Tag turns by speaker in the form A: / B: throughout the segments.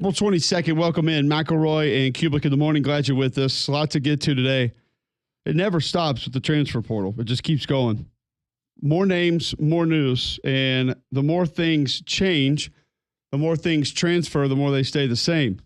A: April 22nd, welcome in McElroy and Cubelic in the morning. Glad you're with us. A lot to get to today. It never stops with the transfer portal. It just keeps going. More names, more news. And the more things change, the more things transfer, the more they stay the same.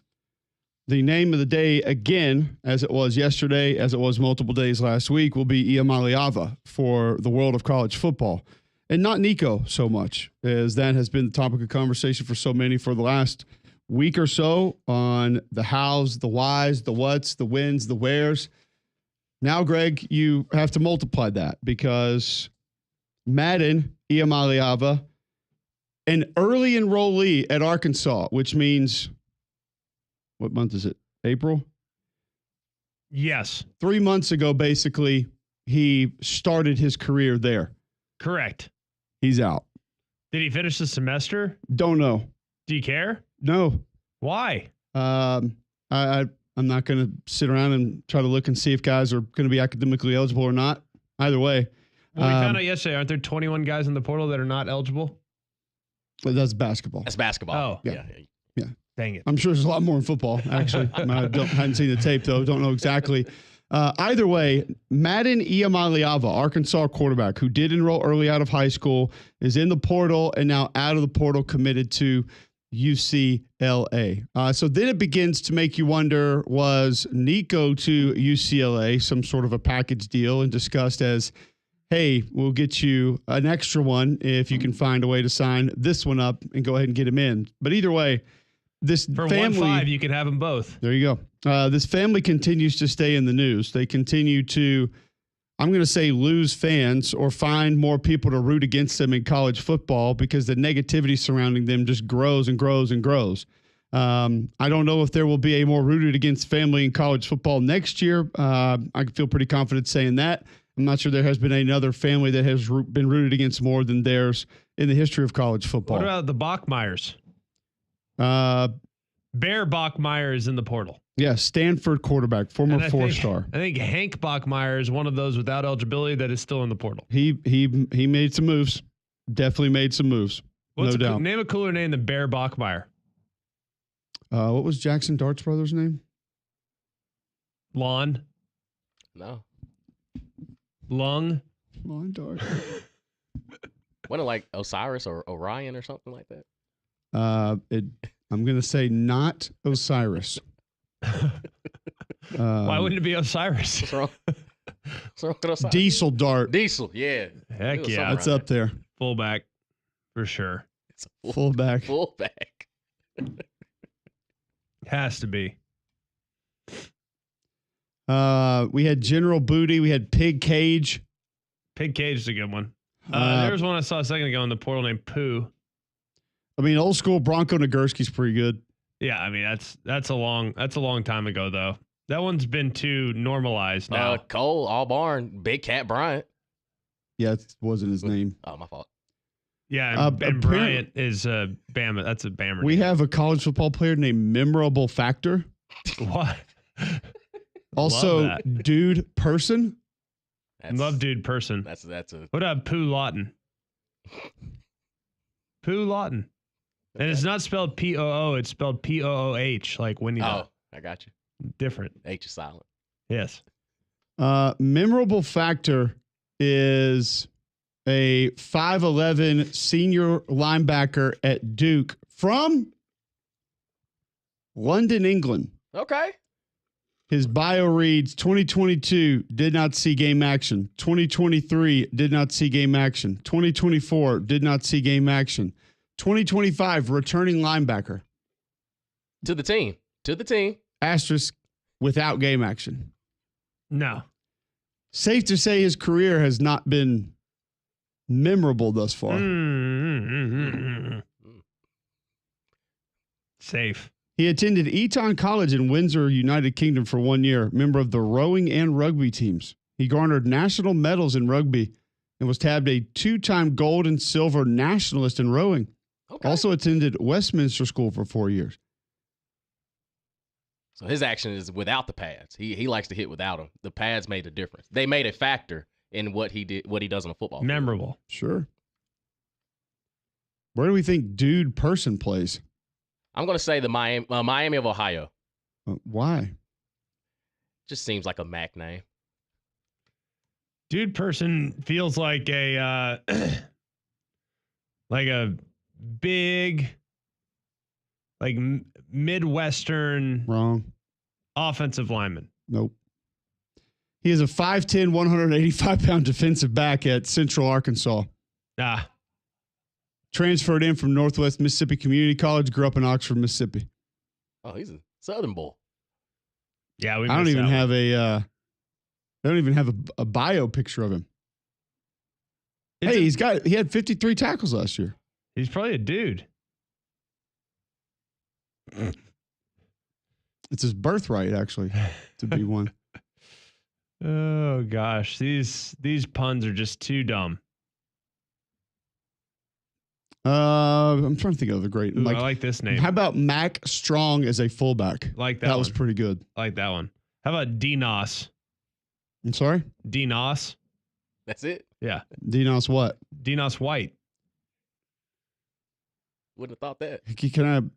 A: The name of the day, again, as it was yesterday, as it was multiple days last week, will be Iamaleava for the world of college football. And not Nico so much, as that has been the topic of conversation for so many for the last week or so on the hows, the whys, the whats, the whens, the wheres. Now, Greg, you have to multiply that because Madden Iamaleava, an early enrollee at Arkansas, which means, what month is it? April?
B: Yes.
A: 3 months ago, basically, he started his career there.
B: Correct.
A: He's out.
B: Did he finish the semester?
A: Don't know.
B: Do you care?
A: No.
B: Why?
A: I'm not going to sit around and try to look and see if guys are going to be academically eligible or not. Either way.
B: Well, we found out yesterday, aren't there 21 guys in the portal that are not eligible?
A: That's basketball.
C: That's basketball.
B: Oh.
A: Yeah.
B: Dang it.
A: I'm sure there's a lot more in football, actually. I hadn't seen the tape, though. Don't know exactly. Either way, Madden Iamaleava, Arkansas quarterback, who did enroll early out of high school, is in the portal and now out of the portal committed to UCLA. So then it begins to make you wonder, was Nico to UCLA some sort of a package deal and discussed as, hey, we'll get you an extra one if you can find a way to sign this one up and go ahead and get him in. But either way, this
B: For
A: family,
B: 1.5, you could have them both.
A: there you go. This family continues to stay in the news. They continue to, I'm going to say, lose fans or find more people to root against them in college football because the negativity surrounding them just grows and grows and grows. I don't know if there will be a more rooted against family in college football next year. I feel pretty confident saying that. I'm not sure there has been another family that has been rooted against more than theirs in the history of college football.
B: What about the Bachmeyers? Bear Bachmeyer is in the portal.
A: Yeah, Stanford quarterback, former four-star.
B: I think Hank Bachmeier is one of those without eligibility that is still in the portal.
A: He made some moves. Definitely made some moves. No doubt.
B: Name a cooler name than Bear Bachmeier.
A: What was Jackson Dart's brother's name?
B: Lon.
C: No.
B: Lung.
A: Lon Dart.
C: Wasn't it like Osiris or Orion or something like that?
A: I'm going to say not Osiris.
B: Why wouldn't it be Osiris?
C: What's wrong? What's wrong with Osiris?
A: Diesel Dart.
C: Diesel, yeah.
B: Heck yeah.
A: That's up there.
B: Fullback, for sure.
C: It's a
A: Fullback.
C: Fullback.
B: Has to be.
A: We had General Booty. We had Pig Cage.
B: Pig Cage is a good one. There was one I saw a second ago in the portal named Pooh.
A: I mean, old school Bronco Nagurski's pretty good.
B: Yeah, I mean that's a long time ago though. That one's been too normalized now.
C: Cole, Allbarn, Big Cat Bryant.
A: Yeah, it wasn't his name.
C: Oh, my fault.
B: Yeah, and Bryant is Bama. That's a Bammer.
A: We
B: name.
A: have a college football player named Memorable Factor.
B: What?
A: Also, Dude Person.
B: Love Dude Person.
C: That's a.
B: What about Pooh Lawton? Pooh Lawton. And it's not spelled P-O-O, it's spelled P-O-O-H, like Winnie the
C: Oh, I got you.
B: Different.
C: H is silent.
B: Yes.
A: Memorable Factor is a 5'11" senior linebacker at Duke from London, England.
C: Okay.
A: His bio reads 2022 did not see game action. 2023 did not see game action. 2024 did not see game action. 2025 returning linebacker.
C: To the team.
A: Asterisk without game action.
B: No.
A: Safe to say his career has not been memorable thus far.
B: Safe.
A: He attended Eton College in Windsor, United Kingdom for 1 year, member of the rowing and rugby teams. He garnered national medals in rugby and was tabbed a 2-time gold and silver nationalist in rowing.
C: Okay.
A: Also attended Westminster School for 4 years.
C: So his action is without the pads. He likes to hit without them. The pads made a difference. They made a factor in what he does on a football field.
B: Memorable.
A: Sure. Where do we think Dude Person plays?
C: I'm going to say the Miami of Ohio.
A: Why?
C: Just seems like a MAC name.
B: Dude person feels like a like a big like Midwestern
A: Wrong.
B: offensive lineman.
A: Nope. He is a 5'10", 185-pound defensive back at Central Arkansas. Transferred in from Northwest Mississippi Community College, grew up in Oxford, Mississippi.
C: Oh, he's a Southern boy.
B: Yeah,
A: I don't even have a bio picture of him. He had 53 tackles last year.
B: He's probably a dude.
A: It's his birthright, actually, to be one.
B: Oh gosh, these puns are just too dumb.
A: I'm trying to think of a great.
B: Ooh, I like this name.
A: How about Mac Strong as a fullback?
B: Like that.
A: That
B: one.
A: was pretty good.
B: I like that one. How about D-Nos?
A: I'm sorry?
B: D-Nos?
C: That's it?
B: Yeah.
A: D-Nos what?
B: D-Nos White.
C: Wouldn't have thought that.
A: Can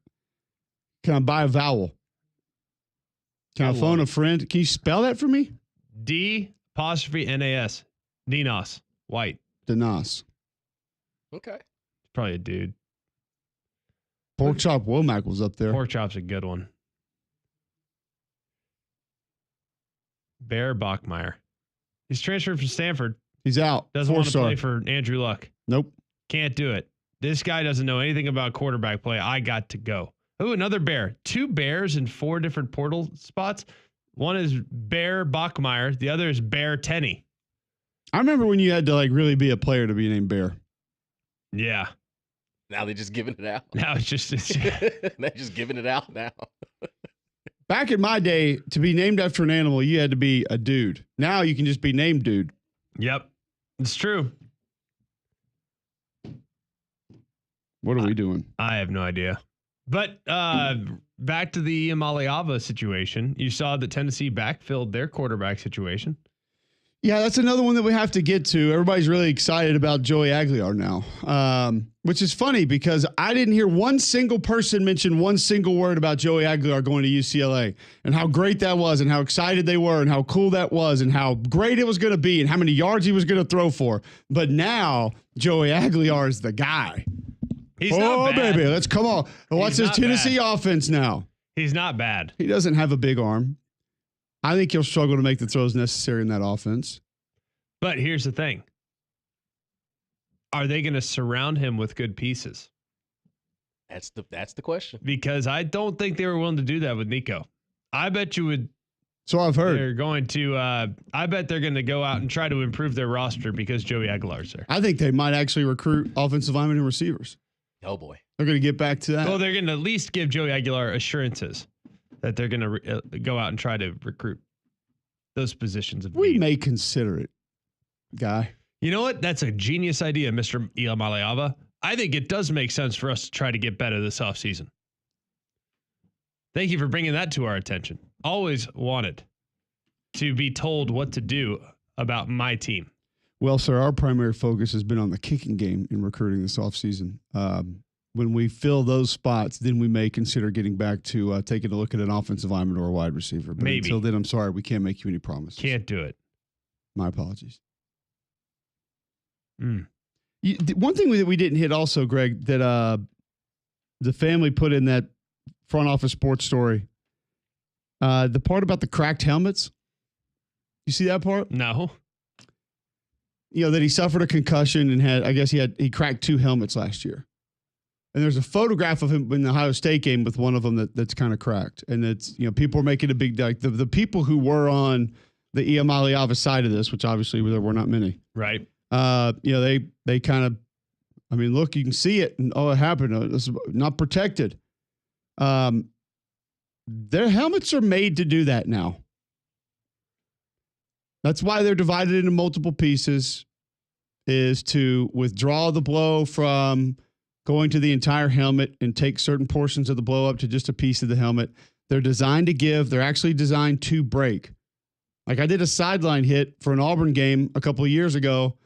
A: I buy a vowel? Can I phone a friend? Can you spell that for me?
B: D'_Nas. D-Nos White.
A: D-Nos.
C: Okay.
B: Probably a dude.
A: Pork Chop Womack was up there.
B: Pork Chop's a good one. Bear Bachmeier. He's transferred from Stanford.
A: He's out.
B: Doesn't want to
A: 4-star.
B: play for Andrew Luck.
A: Nope.
B: Can't do it. This guy doesn't know anything about quarterback play. I got to go. Oh, another Bear. 2 Bears in 4 different portal spots. One is Bear Bachmeier. The other is Bear Tenney.
A: I remember when you had to really be a player to be named Bear.
B: Yeah.
C: Now they're just giving it out.
B: Now it's
C: They're just giving it out now.
A: Back in my day, to be named after an animal, you had to be a dude. Now you can just be named dude.
B: Yep. It's true.
A: What are we doing?
B: I have no idea. But back to the Iamaleava situation. You saw that Tennessee backfilled their quarterback situation.
A: Yeah, that's another one that we have to get to. Everybody's really excited about Joey Aguilar now, which is funny because I didn't hear one single person mention one single word about Joey Aguilar going to UCLA and how great that was and how excited they were and how cool that was and how great it was going to be and how many yards he was going to throw for. But now Joey Aguilar is the guy.
B: He's not bad.
A: Baby, let's come on. What's his Tennessee offense now?
B: He's not bad.
A: He doesn't have a big arm. I think he'll struggle to make the throws necessary in that offense.
B: But here's the thing. Are they going to surround him with good pieces?
C: That's the question.
B: Because I don't think they were willing to do that with Nico. I bet you would.
A: So I've heard.
B: They're going to, I bet they're going to go out and try to improve their roster because Joey Aguilar's there.
A: I think they might actually recruit offensive linemen and receivers.
C: Oh, boy.
A: They're going to get back to that.
B: Well, they're going to at least give Joey Aguilar assurances that they're going to go out and try to recruit those positions of
A: we
B: need.
A: may consider it, guy.
B: You know what? That's a genius idea, Mr. Iamaleava. I think it does make sense for us to try to get better this offseason. Thank you for bringing that to our attention. Always wanted to be told what to do about my team.
A: Well, sir, our primary focus has been on the kicking game in recruiting this offseason. When we fill those spots, then we may consider getting back to taking a look at an offensive lineman or a wide receiver. But
B: Maybe.
A: Until then, I'm sorry, we can't make you any promises.
B: Can't do it.
A: My apologies.
B: Mm.
A: One thing that we didn't hit also, Greg, that the family put in that front office sports story, the part about the cracked helmets. You see that part?
B: No.
A: You know, that he suffered a concussion and he cracked 2 helmets last year. And there's a photograph of him in the Ohio State game with one of them that's kind of cracked. And it's, people are making a big, like the people who were on the Iamaleava side of this, which obviously there were not many.
B: Right.
A: They kind of, look, you can see it. And, it happened. This is not protected. Their helmets are made to do that now. That's why they're divided into multiple pieces, is to withdraw the blow from going to the entire helmet and take certain portions of the blow up to just a piece of the helmet. They're designed to give. They're actually designed to break. Like I did a sideline hit for an Auburn game a couple of years ago,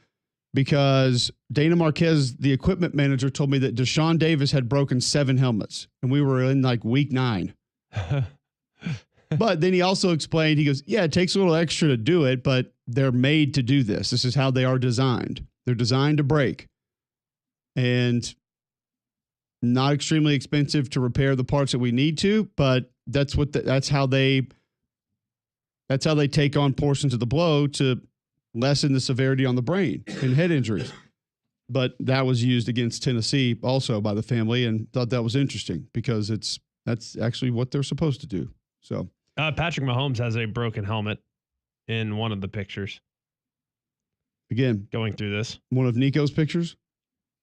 A: because Dana Marquez, the equipment manager, told me that Deshaun Davis had broken 7 helmets, and we were in like week 9. But then he also explained, he goes, yeah, it takes a little extra to do it, but they're made to do this. This is how they are designed. They're designed to break. And not extremely expensive to repair the parts that we need to, but that's how they take on portions of the blow to lessen the severity on the brain and head injuries. But that was used against Tennessee also by the family, and thought that was interesting because that's actually what they're supposed to do. So
B: Patrick Mahomes has a broken helmet in one of the pictures.
A: Again,
B: going through this,
A: one of Nico's pictures.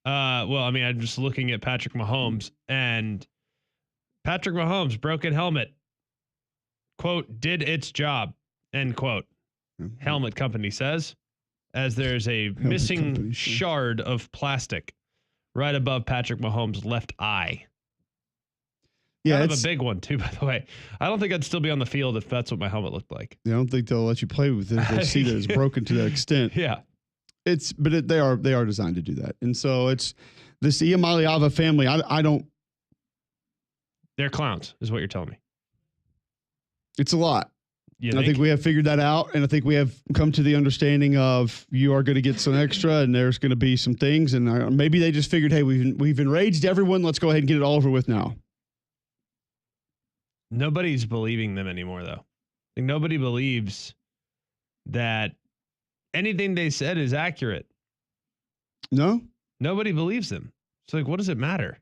B: Well, I mean, I'm just looking at Patrick Mahomes, and Patrick Mahomes broken helmet. Quote, did its job. End quote. Mm-hmm. Helmet company says, as there's a missing shard of plastic right above Patrick Mahomes' left eye. Yeah, kind of a big one too, by the way. I don't think I'd still be on the field if that's what my helmet looked like.
A: I don't think they'll let you play with it if they see that it's broken to that extent.
B: Yeah,
A: they are designed to do that, and so it's this Iamaleava family. I don't.
B: They're clowns, is what you're telling me.
A: It's a lot. I think we have figured that out, and I think we have come to the understanding of you are going to get some extra, and there's going to be some things, and maybe they just figured, hey, we've enraged everyone. Let's go ahead and get it all over with now.
B: Nobody's believing them anymore, though. Like, nobody believes that anything they said is accurate.
A: No?
B: Nobody believes them. So, like, what does it matter?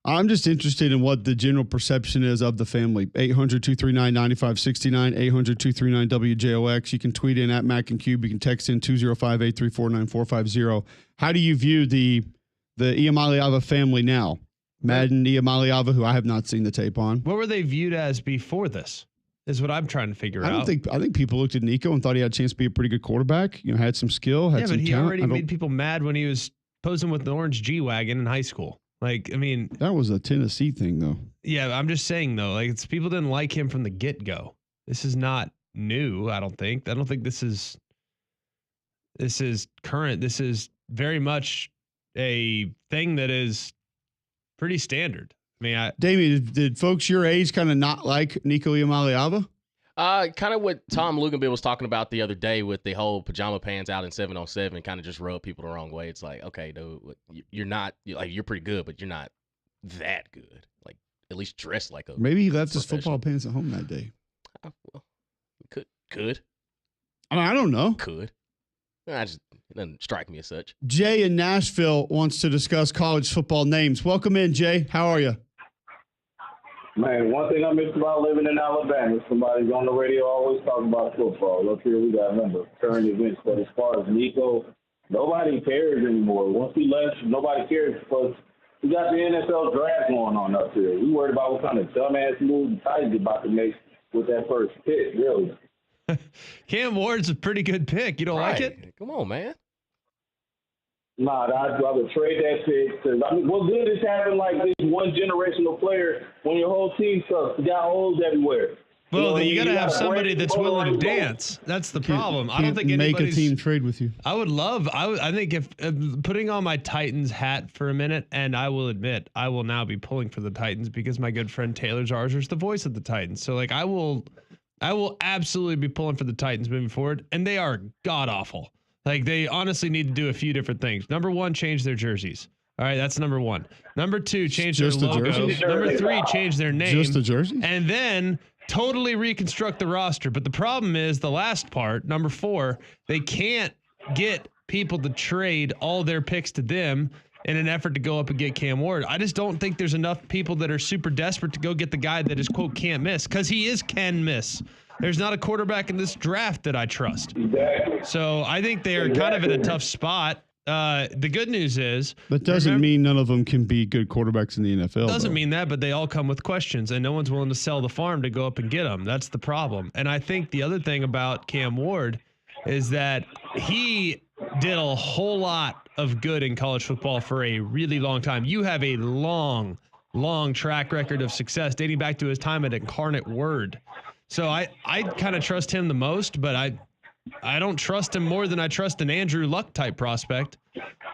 A: I'm just interested in what the general perception is of the family. 800-239-9569, 800-239-WJOX. You can tweet in at Mac and Cube. You can text in 205-834-9450. How do you view the Iamaleava family now? Madden Iamaleava, who I have not seen the tape on.
B: What were they viewed as before this? Is what I'm trying to figure out.
A: I think people looked at Nico and thought he had a chance to be a pretty good quarterback. You know, had some skill, had some talent.
B: Yeah, but he already made people mad when he was posing with the orange G-Wagon in high school. Like, I mean,
A: that was a Tennessee thing, though.
B: Yeah, I'm just saying, though, like, people didn't like him from the get-go. This is not new, I don't think. I don't think this is current. This is very much a thing that is pretty standard. I mean,
A: Damien, did folks your age kind of not like Nico Iamaleava?
C: Kind of what Tom Luganbill was talking about the other day with the whole pajama pants out in 7-on-7 kind of just rubbed people the wrong way. It's like, okay, dude, you're not, like, you're pretty good, but you're not that good. Like, at least dress like a
A: Maybe he left his football pants at home that day.
C: Well, could.
A: I mean, I don't know.
C: Could. It doesn't strike me as such.
A: Jay in Nashville wants to discuss college football names. Welcome in, Jay. How are you?
D: Man, one thing I miss about living in Alabama is somebody's on the radio always talking about football. Up here, we got to remember current events. But as far as Nico, nobody cares anymore. Once he left, nobody cares because we got the NFL draft going on up here. We worried about what kind of dumbass move the Titans about to make with that first pick, really.
B: Cam Ward's a pretty good pick. You don't like it?
C: Come on, man.
D: Nah, I would trade that pick because I mean, what good is having like this one generational player when your whole team sucks? You got holes everywhere.
B: Well, then you got to have somebody that's willing to dance. That's the problem. I don't think anybody's
A: make a team trade with you.
B: I think if putting on my Titans hat for a minute, and I will admit I will now be pulling for the Titans because my good friend Taylor Zarzer is the voice of the Titans. So like I will absolutely be pulling for the Titans moving forward, and they are god awful. Like, they honestly need to do a few different things. Number one, change their jerseys. All right, that's number one. Number two, change their logo. Number three, change their name.
A: Just the jerseys?
B: And then totally reconstruct the roster. But the problem is the last part, number four, they can't get people to trade all their picks to them in an effort to go up and get Cam Ward. I just don't think there's enough people that are super desperate to go get the guy that is, quote, can't miss, because he is can miss. There's not a quarterback in this draft that I trust.
D: Exactly.
B: So I think they are kind of in a tough spot. The good news is
A: that doesn't mean none of them can be good quarterbacks in the NFL.
B: Doesn't mean that, but they all come with questions, and no one's willing to sell the farm to go up and get them. That's the problem. And I think the other thing about Cam Ward is that he did a whole lot of good in college football for a really long time. You have a long track record of success dating back to his time at Incarnate Word. So I kind of trust him the most, but I don't trust him more than I trust an Andrew Luck type prospect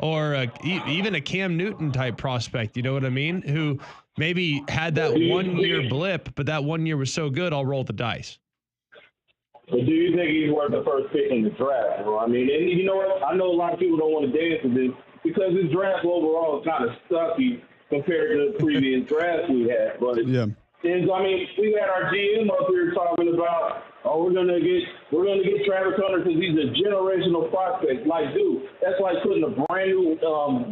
B: or even a Cam Newton type prospect. You know what I mean? Who maybe had that 1 year blip, but that 1 year was so good, I'll roll the dice.
D: But do you think he's worth the first pick in the draft, bro? I mean, and you know what? I know a lot of people don't want to dance with this because his draft overall is kind of stuffy compared to the previous drafts we had. But
A: Yeah.
D: and, I mean, we had our GM up here talking about, we're gonna get Travis Hunter because he's a generational prospect. Like, dude, that's like putting a brand new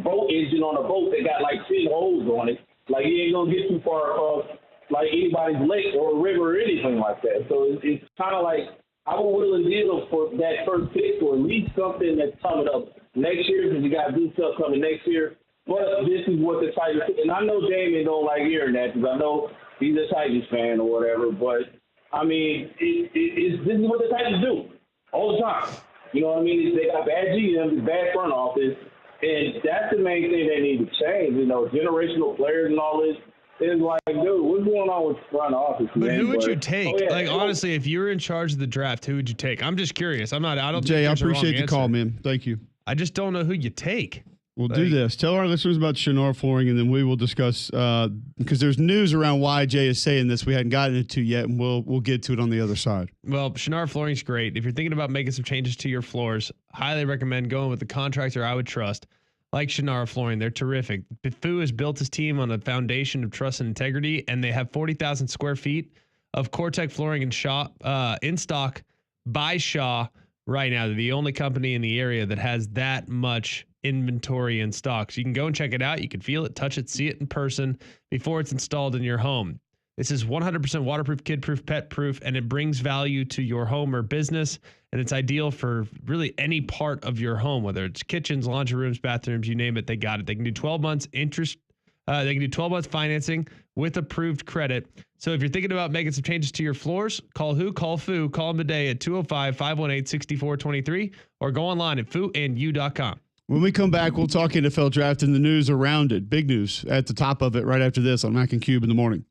D: boat engine on a boat that got like 10 holes on it. Like, he ain't gonna get too far off like anybody's lake or river or anything like that. So it's kind of like I would will and deal for that first pick for at least something that's coming up next year because you got good stuff coming next year. But this is what the Titans, and I know Damien don't like hearing that because I know he's a Titans fan or whatever. But I mean, this is what the Titans do all the time. You know what I mean? They got bad GMs, bad front office, and that's the main thing they need to change. You know, generational players and all this. It's like, dude, what's going on with the front office?
B: But
D: man?
B: who would you take?
D: Oh, yeah.
B: Like, honestly, if you were in charge of the draft, who would you take? I'm just curious. I don't
A: Jay,
B: think
A: I
B: there's a wrong
A: appreciate the
B: answer.
A: call, man. Thank you.
B: I just don't know who you take.
A: We'll do this. Tell our listeners about Shinar Flooring, and then we will discuss because there's news around why Jay is saying this we hadn't gotten into yet, and we'll get to it on the other side.
B: Well, Shinar Flooring's great. If you're thinking about making some changes to your floors, highly recommend going with the contractor I would trust, like Shinar Flooring. They're terrific. Fu has built his team on a foundation of trust and integrity, and they have 40,000 square feet of Cortec flooring in stock by Shaw right now. They're the only company in the area that has that much inventory in stock. So you can go and check it out. You can feel it, touch it, see it in person before it's installed in your home. This is 100% waterproof, kid-proof, pet-proof, and it brings value to your home or business. And it's ideal for really any part of your home, whether it's kitchens, laundry rooms, bathrooms, you name it, they got it. They can do 12 months interest. They can do 12 months financing with approved credit. So if you're thinking about making some changes to your floors, call who? Call Fu. Call them today at 205-518-6423 or go online at fuandyou.com.
A: When we come back, we'll talk NFL draft and the news around it. Big news at the top of it right after this on Mac and Cube in the morning.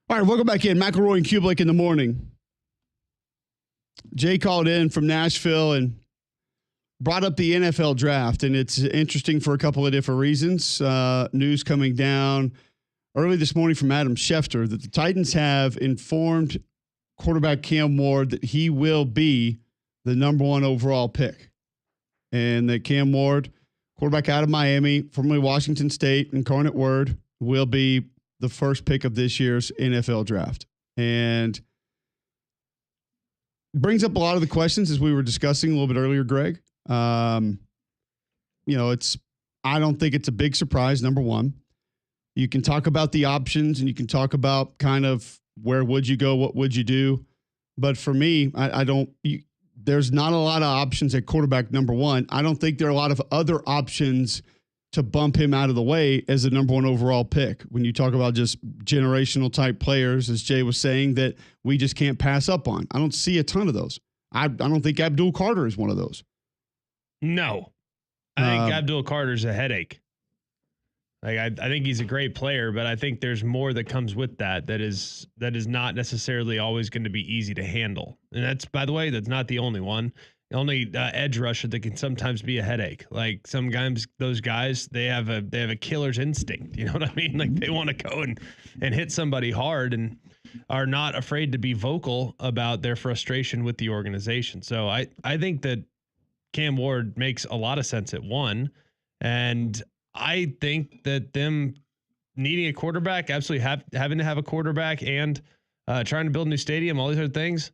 A: All right, welcome back in. McElroy and Cubelic in the morning. Jay called in from Nashville and brought up the NFL draft, and it's interesting for a couple of different reasons. News coming down early this morning from Adam Schefter that the Titans have informed quarterback Cam Ward that he will be the number 1 overall pick. And that Cam Ward, quarterback out of Miami, formerly Washington State, Incarnate Word, will be the first pick of this year's NFL draft. And brings up a lot of the questions as we were discussing a little bit earlier, Greg. I don't think it's a big surprise, number one. You can talk about the options and you can talk about kind of where would you go, what would you do. But for me, there's not a lot of options at quarterback, number one. I don't think there are a lot of other options to bump him out of the way as the number 1 overall pick. When you talk about just generational type players, as Jay was saying, that we just can't pass up on. I don't see a ton of those. I don't think Abdul Carter is one of those.
B: No. I think Abdul Carter's a headache. Like I think he's a great player, but I think there's more that comes with that is not necessarily always going to be easy to handle. And that's, by the way, that's not the only one. The only edge rusher that can sometimes be a headache. Like sometimes those guys, they have a killer's instinct. You know what I mean? Like they want to go and hit somebody hard and are not afraid to be vocal about their frustration with the organization. So I think that Cam Ward makes a lot of sense at 1. And I think that them needing a quarterback, absolutely having to have a quarterback and trying to build a new stadium, all these other things.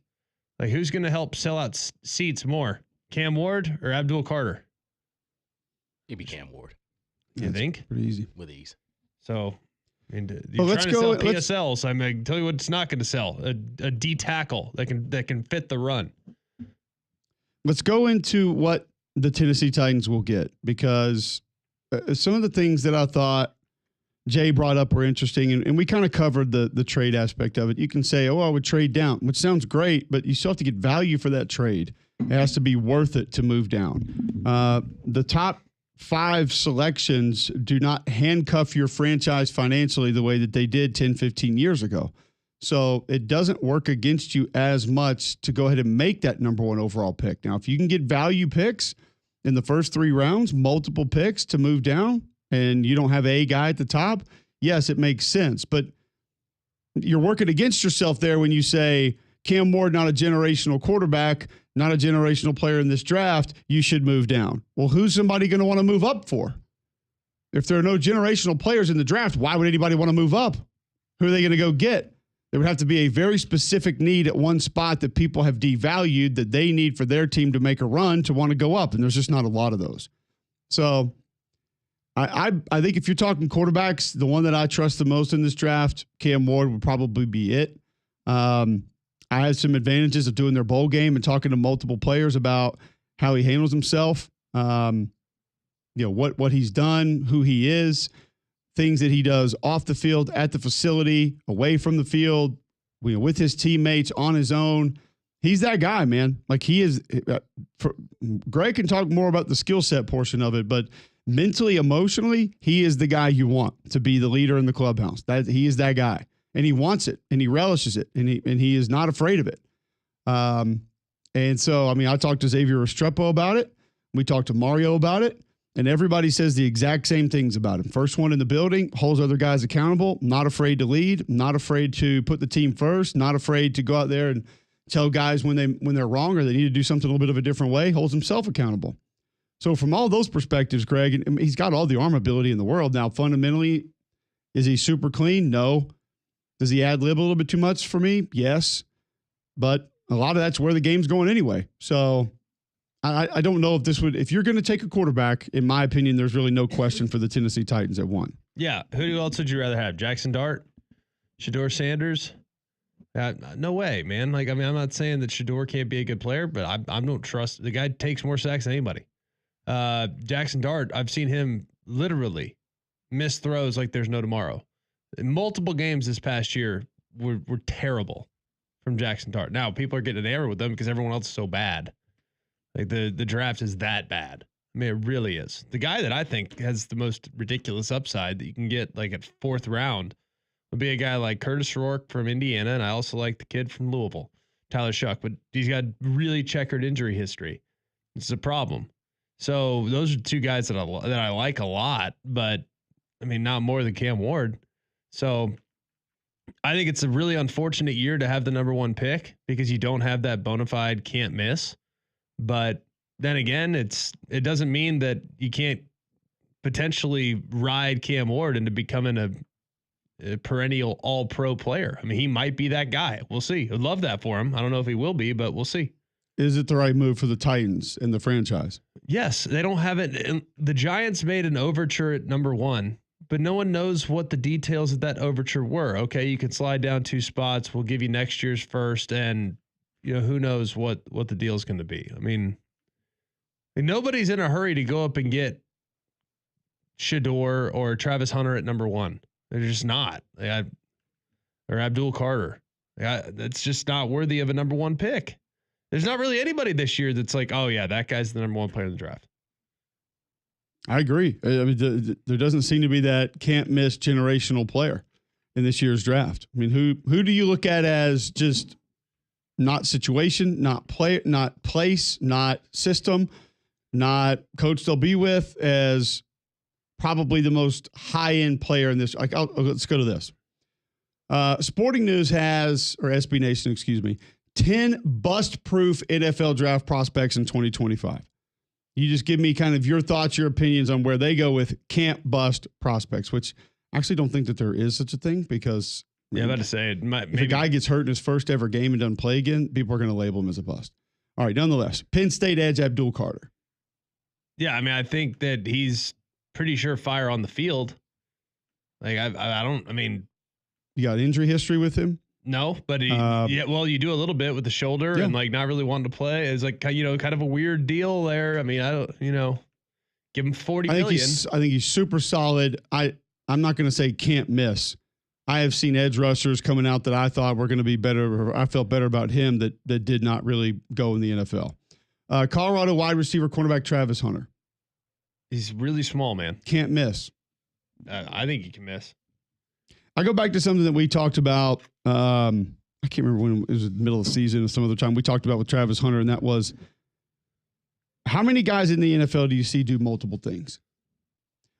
B: Like, who's going to help sell out seats more, Cam Ward or Abdul Carter?
C: It'd be Cam Ward.
B: You think?
A: Pretty easy.
C: With ease.
B: So, you're trying to sell PSLs. I'm going to tell you what it's not going to sell. A D tackle that can fit the run.
A: Let's go into what the Tennessee Titans will get, because some of the things that I thought Jay brought up were interesting, and we kind of covered the trade aspect of it. You can say, I would trade down, which sounds great, but you still have to get value for that trade. It has to be worth it to move down. The top 5 selections do not handcuff your franchise financially the way that they did 10, 15 years ago. So it doesn't work against you as much to go ahead and make that number 1 overall pick. Now, if you can get value picks in the first 3 rounds, multiple picks to move down, and you don't have a guy at the top, yes, it makes sense. But you're working against yourself there when you say, Cam Ward, not a generational quarterback, not a generational player in this draft, you should move down. Well, who's somebody going to want to move up for? If there are no generational players in the draft, why would anybody want to move up? Who are they going to go get? There would have to be a very specific need at one spot that people have devalued that they need for their team to make a run to want to go up. And there's just not a lot of those. So I think if you're talking quarterbacks, the one that I trust the most in this draft, Cam Ward, would probably be it. I had some advantages of doing their bowl game and talking to multiple players about how he handles himself, what he's done, who he is, things that he does off the field, at the facility, away from the field, with his teammates, on his own. He's that guy, man. Like he is. Greg can talk more about the skill set portion of it, but mentally, emotionally, he is the guy you want to be the leader in the clubhouse. He is that guy, and he wants it, and he relishes it, and he is not afraid of it. And so, I talked to Xavier Restrepo about it. We talked to Mario about it, and everybody says the exact same things about him. First one in the building, holds other guys accountable, not afraid to lead, not afraid to put the team first, not afraid to go out there and tell guys when they're wrong or they need to do something a little bit of a different way, holds himself accountable. So from all those perspectives, Greg, he's got all the arm ability in the world. Now, fundamentally, is he super clean? No. Does he ad-lib a little bit too much for me? Yes. But a lot of that's where the game's going anyway. So I don't know if you're going to take a quarterback, in my opinion, there's really no question for the Tennessee Titans at 1.
B: Yeah. Who else would you rather have? Jackson Dart? Shedeur Sanders? No way, man. Like, I'm not saying that Shedeur can't be a good player, but I don't trust the guy. Takes more sacks than anybody. Jackson Dart, I've seen him literally miss throws like there's no tomorrow. In multiple games this past year were terrible from Jackson Dart. Now people are getting enamored with them because everyone else is so bad. Like the draft is that bad. I mean, it really is. The guy that I think has the most ridiculous upside that you can get like at 4th round It'll be a guy like Curtis Rourke from Indiana, and I also like the kid from Louisville, Tyler Shuck, but he's got really checkered injury history. It's a problem. So those are two guys that I like a lot, but I mean, not more than Cam Ward. So I think it's a really unfortunate year to have the number 1 pick because you don't have that bona fide can't miss. But then again, it doesn't mean that you can't potentially ride Cam Ward into becoming a perennial all-pro player. I mean, he might be that guy. We'll see. I'd love that for him. I don't know if he will be, but we'll see.
A: Is it the right move for the Titans and the franchise?
B: Yes, they don't have it. The Giants made an overture at number 1. But no one knows what the details of that overture were. Okay, you can slide down 2 spots. We'll give you next year's first, and who knows what the deal is going to be. I mean, nobody's in a hurry to go up and get Shador or Travis Hunter at number 1. They're just not. Or Abdul Carter. That's just not worthy of a number 1 pick. There's not really anybody this year that's like, oh yeah, that guy's the number 1 player in the draft.
A: I agree. I mean, there doesn't seem to be that can't miss generational player in this year's draft. I mean, who do you look at as just not situation, not place, not system, not coach they'll be with as probably the most high-end player in this? Let's go to this. Sporting News has, or SB Nation, excuse me, 10 bust-proof NFL draft prospects in 2025. You just give me kind of your thoughts, your opinions on where they go with can't bust prospects, which I actually don't think that there is such a thing because
B: I'm about to say
A: if a guy gets hurt in his first ever game and doesn't play again, people are going to label him as a bust. All right, nonetheless, Penn State edge Abdul Carter.
B: Yeah, I mean, I think that he's pretty sure fire on the field. Like I mean,
A: you got injury history with him?
B: No, but well, you do a little bit with the shoulder and like not really wanting to play. It's like, kind of a weird deal there. I mean, I don't, give him $40 million.
A: I think he's super solid. I'm not going to say can't miss. I have seen edge rushers coming out that I thought were going to be better. Or I felt better about him that did not really go in the NFL. Colorado wide receiver cornerback Travis Hunter.
B: He's really small, man.
A: Can't miss.
B: I think he can miss.
A: I go back to something that we talked about. I can't remember when it was the middle of the season or some other time we talked about with Travis Hunter, and that was how many guys in the NFL do you see do multiple things?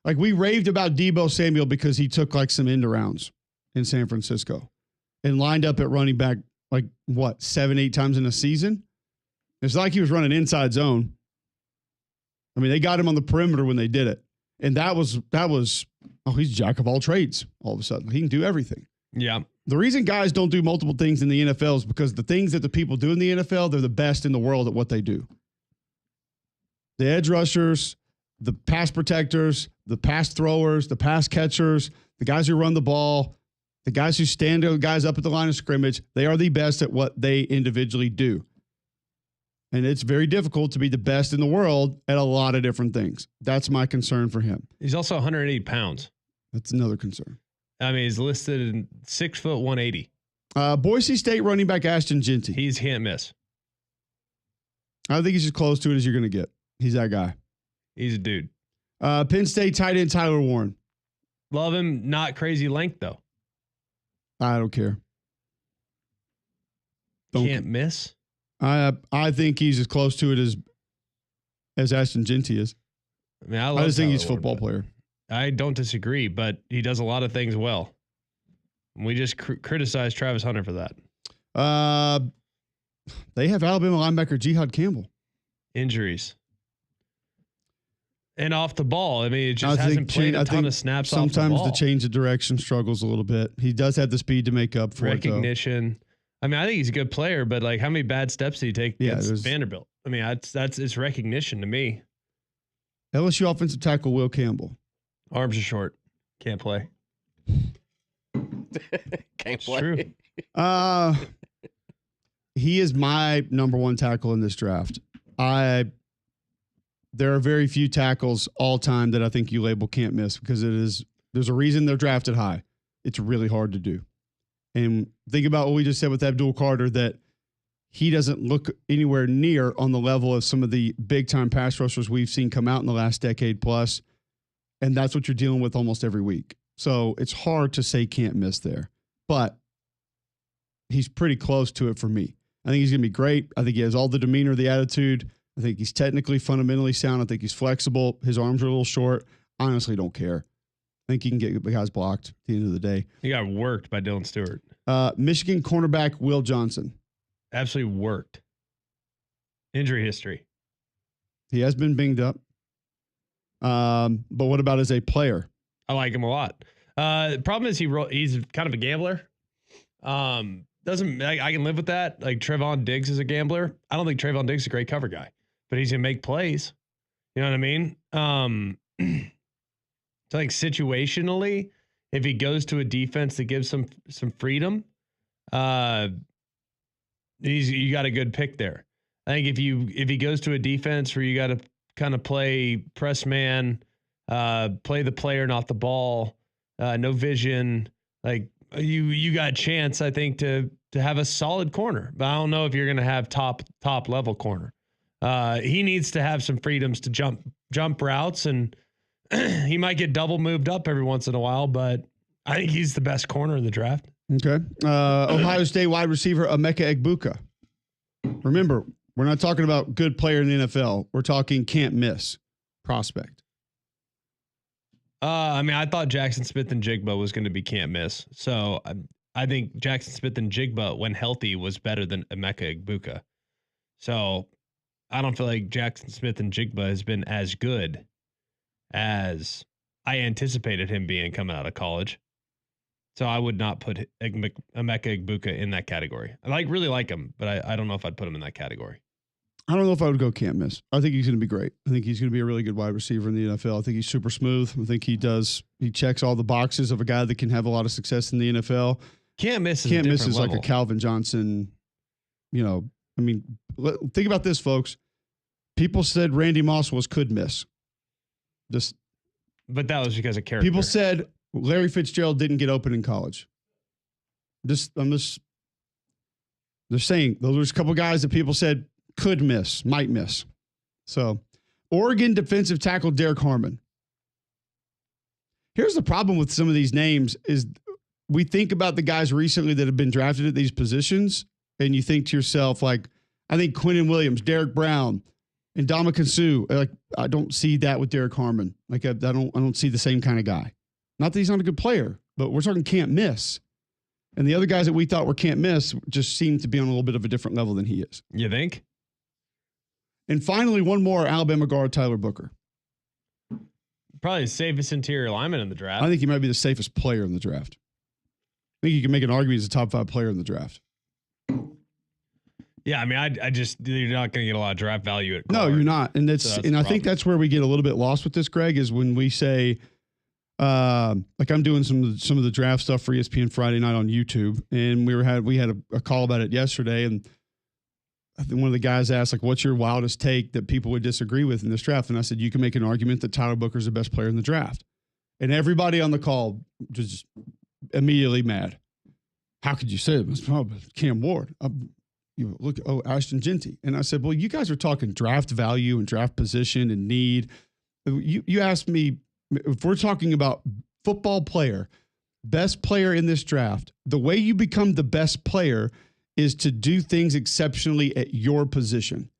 A: Like we raved about Deebo Samuel because he took like some end arounds in San Francisco and lined up at running back like 7-8 times in a season. It's like he was running inside zone. I mean, they got him on the perimeter when they did it. And that was, he's jack of all trades all of a sudden. He can do everything.
B: Yeah.
A: The reason guys don't do multiple things in the NFL is because the things that the people do in the NFL, they're the best in the world at what they do. The edge rushers, the pass protectors, the pass throwers, the pass catchers, the guys who run the ball, the guys who stand guys up at the line of scrimmage, they are the best at what they individually do. And it's very difficult to be the best in the world at a lot of different things. That's my concern for him.
B: He's also 108 pounds.
A: That's another concern.
B: I mean, he's listed in 6 foot 180.
A: Boise State running back Ashton Genty.
B: He's can't miss.
A: I think he's as close to it as you're going to get. He's that guy.
B: He's a dude.
A: Penn State tight end Tyler Warren.
B: Love him. Not crazy length, though.
A: I don't care.
B: Can't miss.
A: I think he's as close to it as Ashton Genty is.
B: I mean,
A: I just think he's a football player.
B: I don't disagree, but he does a lot of things well. We just criticize Travis Hunter for that.
A: They have Alabama linebacker Jihad Campbell.
B: Injuries. And off the ball. I mean, it just hasn't played a ton of snaps off the ball.
A: Sometimes the change of direction struggles a little bit. He does have the speed to make up for
B: recognition. I mean, I think he's a good player, but like how many bad steps did he take against Vanderbilt? I mean, that's it's recognition to me.
A: LSU offensive tackle Will Campbell.
B: Arms are short. Can't play.
C: Can't play.
B: True.
A: He is my number one tackle in this draft. There are very few tackles all time that I think you label can't miss because there's a reason they're drafted high. It's really hard to do. And think about what we just said with Abdul Carter, that he doesn't look anywhere near on the level of some of the big time pass rushers we've seen come out in the last decade plus. And that's what you're dealing with almost every week. So it's hard to say can't miss there. But he's pretty close to it for me. I think he's going to be great. I think he has all the demeanor, the attitude. I think he's technically, fundamentally sound. I think he's flexible. His arms are a little short. Honestly, don't care. I think he can get the guys blocked at the end of the day.
B: He got worked by Dylan Stewart.
A: Michigan cornerback Will Johnson.
B: Absolutely worked. Injury history.
A: He has been binged up. But what about as a player?
B: I like him a lot. The problem is he's kind of a gambler. I can live with that. Like Trevon Diggs is a gambler. I don't think Trevon Diggs is a great cover guy, but he's gonna make plays. You know what I mean? So I think situationally, if he goes to a defense that gives some freedom, you got a good pick there. I think if he goes to a defense where you got to kind of play press man, play the player, not the ball, no vision, like you got a chance, I think, to have a solid corner. But I don't know if you're going to have top level corner. He needs to have some freedoms to jump routes, and he might get double moved up every once in a while, but I think he's the best corner in the draft.
A: Okay. Ohio State wide receiver Emeka Egbuka. Remember, we're not talking about good player in the NFL. We're talking can't miss prospect.
B: I thought Jackson Smith and Jigba was going to be can't miss. So I think Jackson Smith and Jigba, when healthy, was better than Emeka Egbuka. So I don't feel like Jackson Smith and Jigba has been as good as I anticipated him being coming out of college. So I would not put Emeka Egbuka in that category. I really like him, but I don't know if I'd put him in that category.
A: I don't know if I would go can't miss. I think he's going to be great. I think he's going to be a really good wide receiver in the NFL. I think he's super smooth. I think he checks all the boxes of a guy that can have a lot of success in the NFL.
B: Can't miss
A: is like a Calvin Johnson. Think about this, folks. People said Randy Moss could miss.
B: But that was because of character.
A: People said Larry Fitzgerald didn't get open in college. They're saying those are a couple guys that people said could miss, might miss. So, Oregon defensive tackle Derek Harmon. Here's the problem with some of these names is we think about the guys recently that have been drafted at these positions, and you think to yourself, like, I think Quinnen Williams, Derek Brown, and Ndamukong Suh. Like, I don't see that with Derek Harmon. Like, I don't see the same kind of guy. Not that he's not a good player, but we're talking can't miss. And the other guys that we thought were can't miss just seem to be on a little bit of a different level than he is.
B: You think?
A: And finally, one more Alabama guard, Tyler Booker.
B: Probably the safest interior lineman in the draft.
A: I think he might be the safest player in the draft. I think you can make an argument he's a top 5 player in the draft.
B: Yeah, I just you're not going to get a lot of draft value at guard.
A: No, you're not, and I think that's where we get a little bit lost with this, Greg, is when we say, like I'm doing some of the draft stuff for ESPN Friday night on YouTube, and we had a call about it yesterday, and I think one of the guys asked, like, what's your wildest take that people would disagree with in this draft? And I said, you can make an argument that Tyler Booker is the best player in the draft. And everybody on the call just immediately mad. How could you say it? It's probably Cam Ward. Ashton Genty. And I said, well, you guys are talking draft value and draft position and need. You asked me, if we're talking about football player, best player in this draft, the way you become the best player is to do things exceptionally at your position.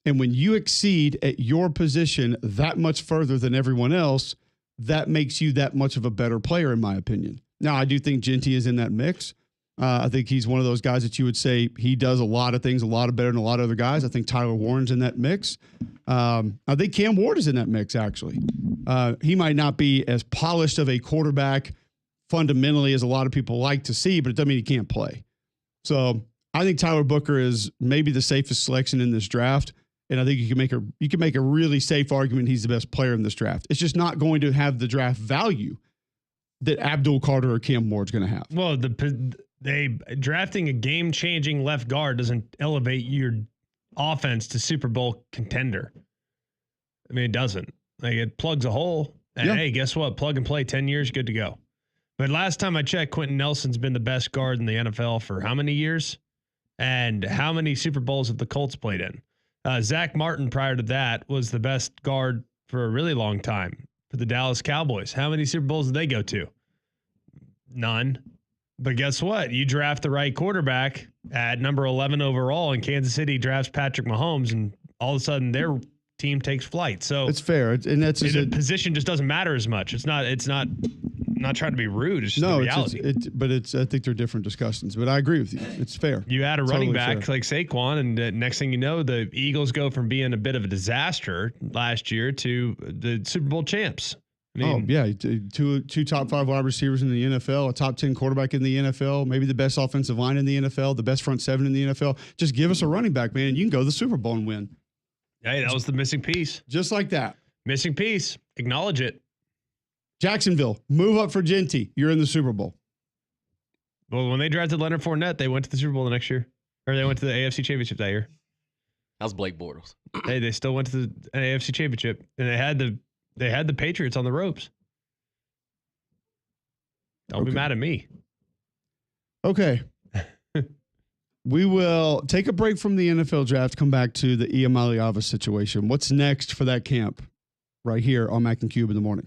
A: And when you exceed at your position that much further than everyone else, that makes you that much of a better player, in my opinion. Now, I do think Genty is in that mix. I think he's one of those guys that you would say he does a lot of things a lot better than a lot of other guys. I think Tyler Warren's in that mix. I think Cam Ward is in that mix, actually. He might not be as polished of a quarterback fundamentally as a lot of people like to see, but it doesn't mean he can't play. So I think Tyler Booker is maybe the safest selection in this draft, and I think you can make a really safe argument he's the best player in this draft. It's just not going to have the draft value that Abdul Carter or Cam Ward's going to have.
B: Well, drafting a game-changing left guard doesn't elevate your offense to Super Bowl contender. I mean, it doesn't. Like, it plugs a hole, and hey, guess what? Plug and play, 10 years, good to go. But last time I checked, Quentin Nelson's been the best guard in the NFL for how many years? And how many Super Bowls have the Colts played in? Zach Martin, prior to that, was the best guard for a really long time for the Dallas Cowboys. How many Super Bowls did they go to? None. But guess what? You draft the right quarterback at number 11 overall, and Kansas City drafts Patrick Mahomes, and all of a sudden their team takes flight. So
A: it's fair, and that's
B: the position just doesn't matter as much. It's not. I'm not trying to be rude. It's just the reality.
A: I think they're different discussions. But I agree with you. It's fair.
B: You add a running back
A: fair.
B: like Saquon, and next thing you know, the Eagles go from being a bit of a disaster last year to the Super Bowl champs. I mean,
A: two top 5 wide receivers in the NFL, a top 10 quarterback in the NFL, maybe the best offensive line in the NFL, the best front 7 in the NFL. Just give us a running back, man, and you can go to the Super Bowl and win.
B: Hey, that was the missing piece.
A: Just like that.
B: Missing piece. Acknowledge it.
A: Jacksonville, move up for Genty. You're in the Super Bowl.
B: Well, when they drafted Leonard Fournette, they went to the Super Bowl the next year. Or they went to the AFC Championship that year.
C: That was Blake Bortles.
B: Hey, they still went to the AFC Championship. And they had the Patriots on the ropes. Don't be mad at me.
A: Okay. We will take a break from the NFL draft, come back to the Iamaleava situation. What's next for that camp? Right here on Mac and Cube in the morning.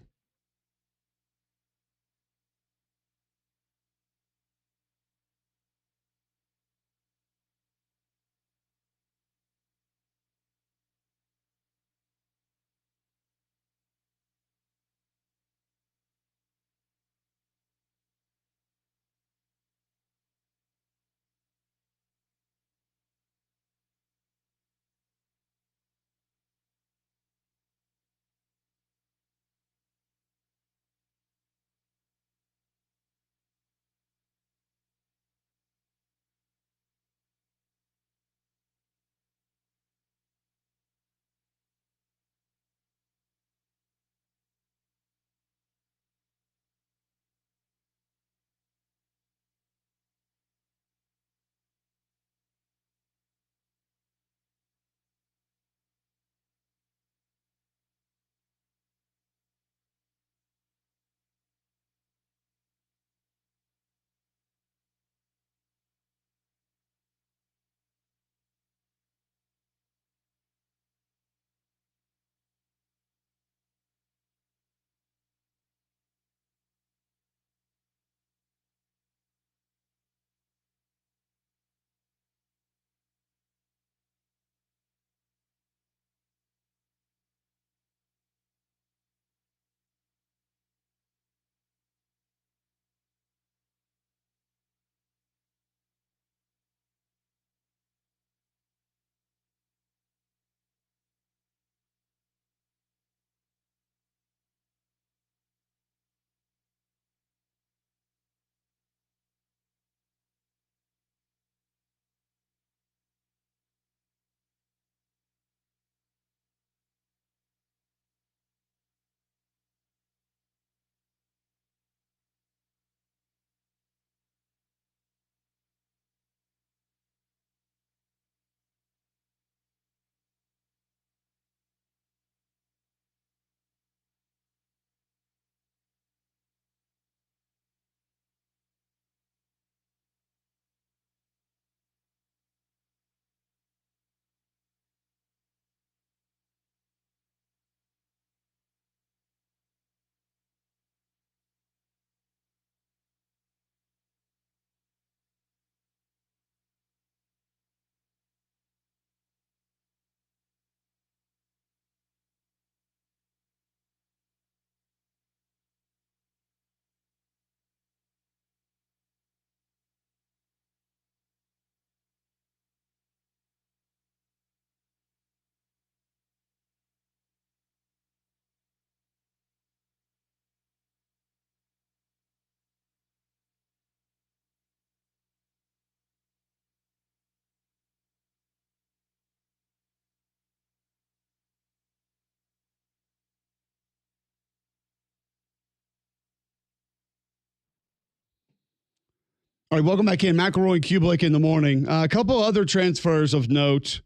A: All right, welcome back in. McElroy and Cubelic in the morning. A couple other transfers of note.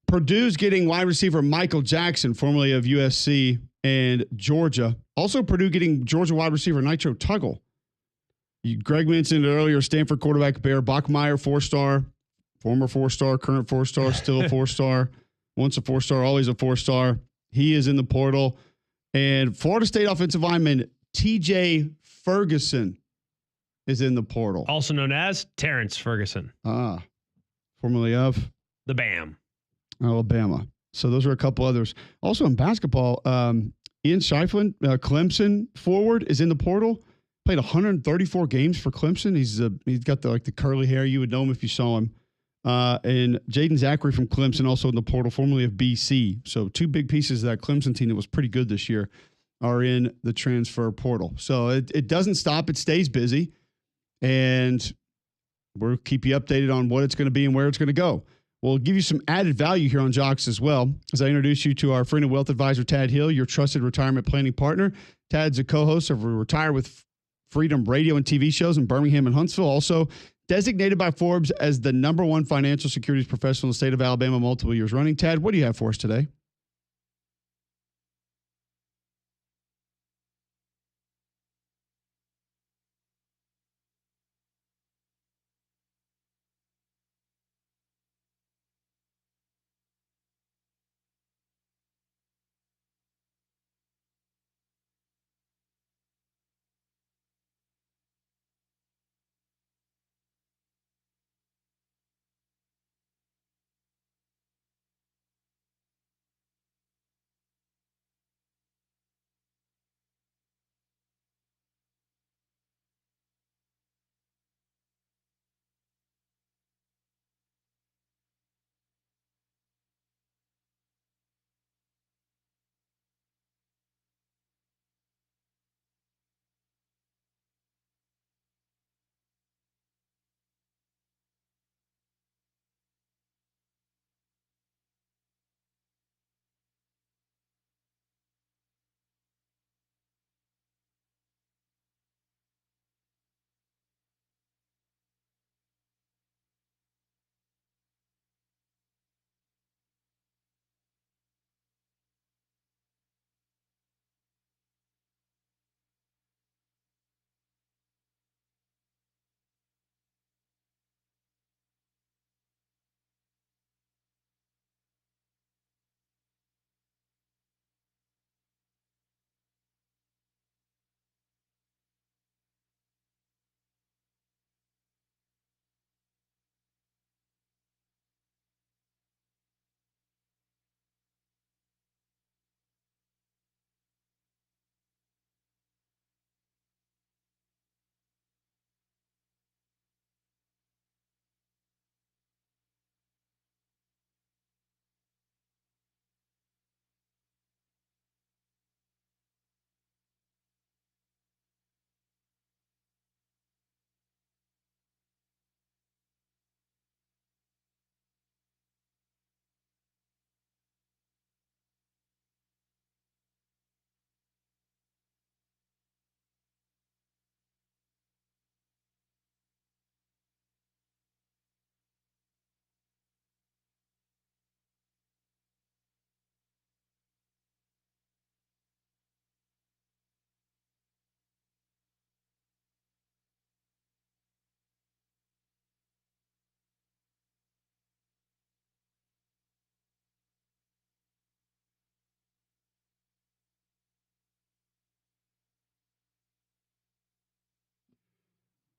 A: Purdue's getting wide receiver Michael Jackson, formerly of USC and Georgia. Also, Purdue getting Georgia wide receiver Nitro Tuggle. Greg mentioned earlier, Stanford quarterback Bear Bachmeier, 4-star, former 4-star, current 4-star, still a 4-star, once a 4-star, always a 4-star. He is in the portal. And Florida State offensive lineman TJ Ferguson is in the portal.
B: Also known as Terrence Ferguson.
A: Formerly of
B: the BAM.
A: Alabama. So those are a couple others. Also in basketball, Ian Shiflin, Clemson forward, is in the portal. Played 134 games for Clemson. He's got the curly hair. You would know him if you saw him. And Jaden Zachary from Clemson, also in the portal, formerly of BC. So two big pieces of that Clemson team that was pretty good this year are in the transfer portal. So it doesn't stop. It stays busy. And we'll keep you updated on what it's going to be and where it's going to go. We'll give you some added value here on Jocks as well, as I introduce you to our friend and wealth advisor, Tad Hill, your trusted retirement planning partner. Tad's a co-host of Retire with Freedom radio and TV shows in Birmingham and Huntsville. Also designated by Forbes as the #1 financial securities professional in the state of Alabama multiple years running. Tad, what do you have for us today?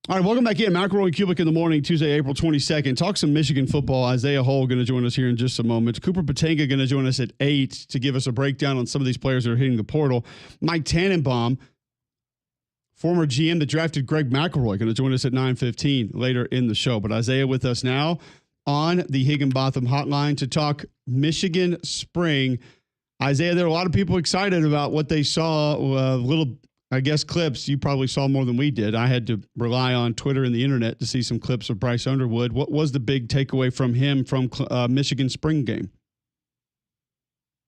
A: All right, welcome back in. McElroy and Cubelic in the morning, Tuesday, April 22nd. Talk some Michigan football. Isaiah Hull going to join us here in just a moment. Cooper Patanga going to join us at 8 to give us a breakdown on some of these players that are hitting the portal. Mike Tannenbaum, former GM that drafted Greg McElroy, going to join us at 9:15 later in the show. But Isaiah with us now on the Higginbotham hotline to talk Michigan spring. Isaiah, there are a lot of people excited about what they saw, clips you probably saw more than we did. I had to rely on Twitter and the internet to see some clips of Bryce Underwood. What was the big takeaway from him from Michigan spring game?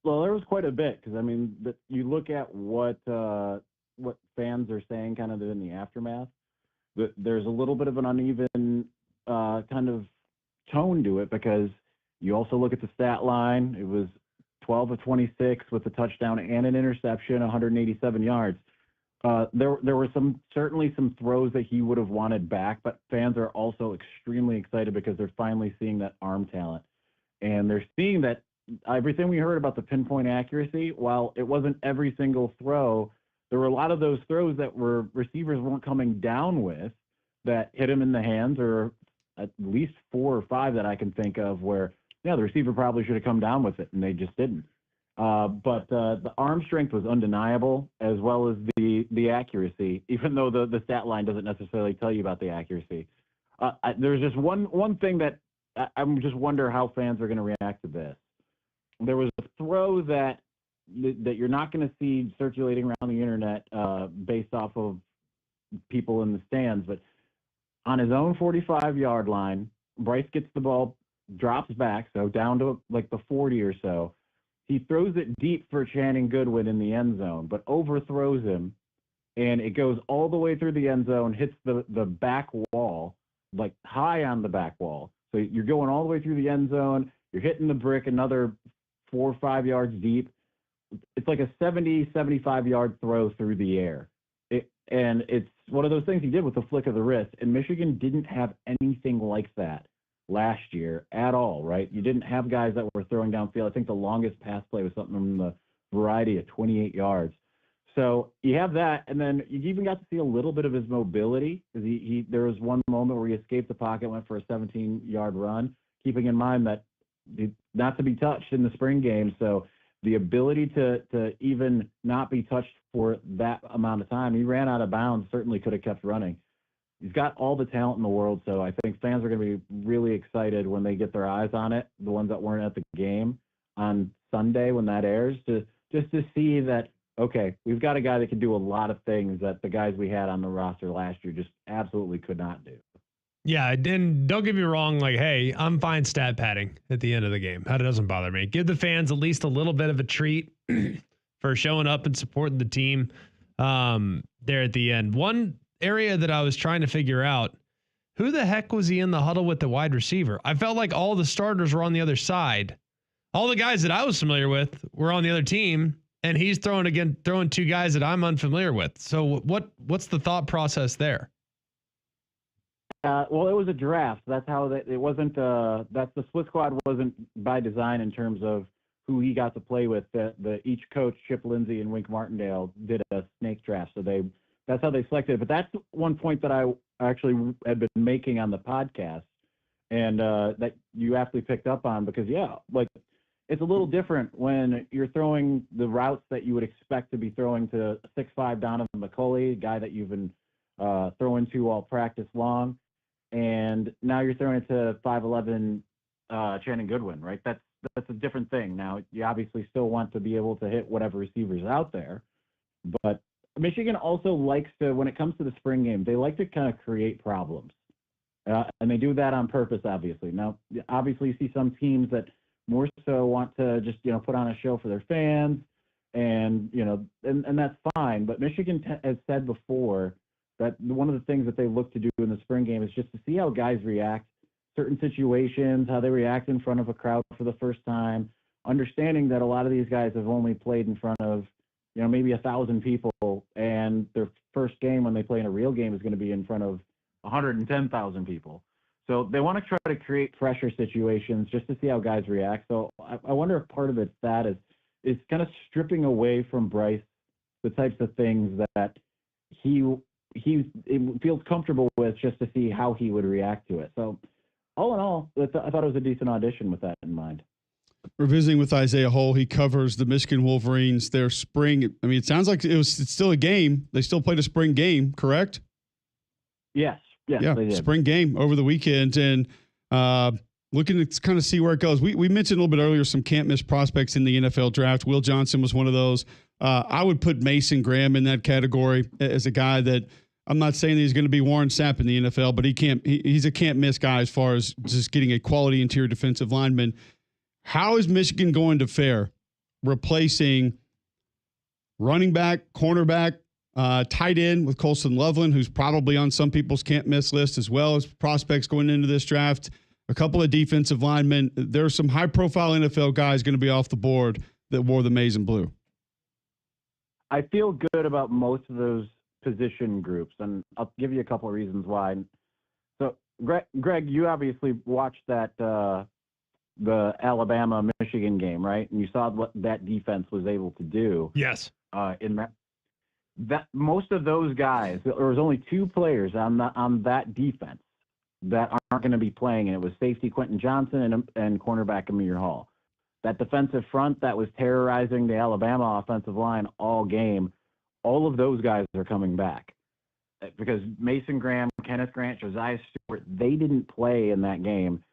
E: Well, there was quite a bit because, you look at what fans are saying kind of in the aftermath. There's a little bit of an uneven kind of tone to it because you also look at the stat line. It was 12 of 26 with a touchdown and an interception, 187 yards. There were certainly some throws that he would have wanted back, but fans are also extremely excited because they're finally seeing that arm talent. And they're seeing that everything we heard about the pinpoint accuracy, while it wasn't every single throw, there were a lot of those throws that were receivers weren't coming down with that hit him in the hands, or at least 4 or 5 that I can think of where, the receiver probably should have come down with it, and they just didn't. But the arm strength was undeniable, as well as the accuracy, even though the stat line doesn't necessarily tell you about the accuracy. There's just one thing that I'm just wonder how fans are going to react to this. There was a throw that you're not going to see circulating around the internet based off of people in the stands, but on his own 45-yard line, Bryce gets the ball, drops back, so down to like the 40 or so. He throws it deep for Channing Goodwin in the end zone, but overthrows him, and it goes all the way through the end zone, hits the back wall, like high on the back wall. So you're going all the way through the end zone, you're hitting the brick another 4 or 5 yards deep. It's like a 70, 75-yard throw through the air. And it's one of those things he did with the flick of the wrist, and Michigan didn't have anything like that last year at all, right? You didn't have guys that were throwing downfield. I think the longest pass play was something in the variety of 28 yards. So you have that, and then you even got to see a little bit of his mobility, because there was one moment where he escaped the pocket, went for a 17-yard run, keeping in mind that not to be touched in the spring game. So the ability to even not be touched for that amount of time, he ran out of bounds, certainly could have kept running. He's got all the talent in the world, so I think fans are going to be really excited when they get their eyes on it, the ones that weren't at the game on Sunday when that airs, just to see that, okay, we've got a guy that can do a lot of things that the guys we had on the roster last year just absolutely could not do.
B: Yeah, and don't get me wrong, like, hey, I'm fine stat padding at the end of the game. That doesn't bother me. Give the fans at least a little bit of a treat for showing up and supporting the team there at the end. One area that I was trying to figure out, who the heck was he in the huddle with the wide receiver? I felt like all the starters were on the other side. All the guys that I was familiar with were on the other team, and he's throwing 2 guys that I'm unfamiliar with. So what's the thought process there?
E: Well, it was a draft. That's how it wasn't. That's the split squad wasn't by design in terms of who he got to play with. Each coach, Chip Lindsey and Wink Martindale, did a snake draft. So that's how they selected. But that's one point that I actually had been making on the podcast, and that you aptly picked up on, because it's a little different when you're throwing the routes that you would expect to be throwing to 6'5" Donovan McCulley, a guy that you've been throwing to all practice long. And now you're throwing it to 5'11" Channing Goodwin, right? That's a different thing. Now, you obviously still want to be able to hit whatever receivers out there, but Michigan also likes to, when it comes to the spring game, they like to kind of create problems, and they do that on purpose, obviously. Now, obviously, you see some teams that more so want to just put on a show for their fans, and and that's fine. But Michigan has said before that one of the things that they look to do in the spring game is just to see how guys react, certain situations, how they react in front of a crowd for the first time, understanding that a lot of these guys have only played in front of, maybe 1,000 people, and their first game when they play in a real game is going to be in front of 110,000 people. So they want to try to create pressure situations just to see how guys react. So I wonder if part of it's that is kind of stripping away from Bryce the types of things that he feels comfortable with, just to see how he would react to it. So all in all, I thought it was a decent audition with that in mind.
A: We're visiting with Isaiah Hull. He covers the Michigan Wolverines, their spring. I mean, it sounds like it's still a game. They still played a spring game, correct?
E: Yes.
A: Yeah,
E: they did.
A: spring game over the weekend, and looking to kind of see where it goes. We mentioned a little bit earlier some can't miss prospects in the NFL draft. Will Johnson was one of those. I would put Mason Graham in that category as a guy that, I'm not saying that he's going to be Warren Sapp in the NFL, but he's a can't miss guy as far as just getting a quality interior defensive lineman. How is Michigan going to fare replacing running back, cornerback, tight end with Colston Loveland, who's probably on some people's can't miss list, as well as prospects going into this draft, a couple of defensive linemen? There are some high profile NFL guys going to be off the board that wore the maize and blue.
E: I feel good about most of those position groups, and I'll give you a couple of reasons why. So, Greg, you obviously watched that the Alabama-Michigan game, right? And you saw what that defense was able to do.
B: Yes.
E: In that. that most of those guys, there was only 2 players on that defense that aren't going to be playing, and it was safety Quentin Johnson and cornerback Amir Hall. That defensive front that was terrorizing the Alabama offensive line all game, all of those guys are coming back. Because Mason Graham, Kenneth Grant, Josiah Stewart, they didn't play in that game.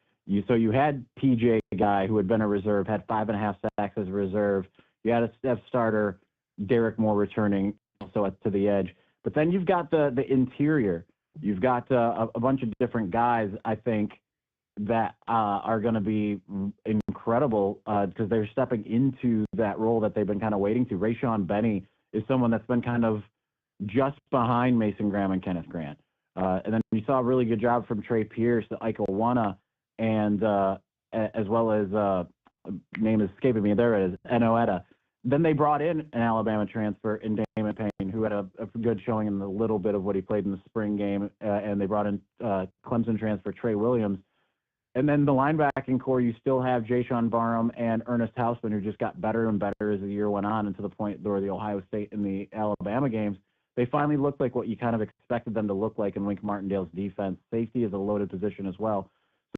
E: So you had PJ guy who had been a reserve, had 5.5 sacks as a reserve. You had a step starter, Derek Moore returning also to the edge. But then you've got the interior. You've got a bunch of different guys, I think, that are going to be incredible because they're stepping into that role that they've been kind of waiting to. Rayshawn Benny is someone that's been kind of just behind Mason Graham and Kenneth Grant. And then we saw a really good job from Trey Pierce, Ike Owana, and as well as name is escaping me. There it is, Enoetta. Then they brought in an Alabama transfer in Damon Payne, who had a good showing in the little bit of what he played in the spring game, and they brought in Clemson transfer Trey Williams. And then the linebacking core, you still have Jayshon Barham and Ernest Hausman, who just got better and better as the year went on, and to the point where the Ohio State and the Alabama games, they finally looked like what you kind of expected them to look like in Wink Martindale's defense. Safety is a loaded position as well.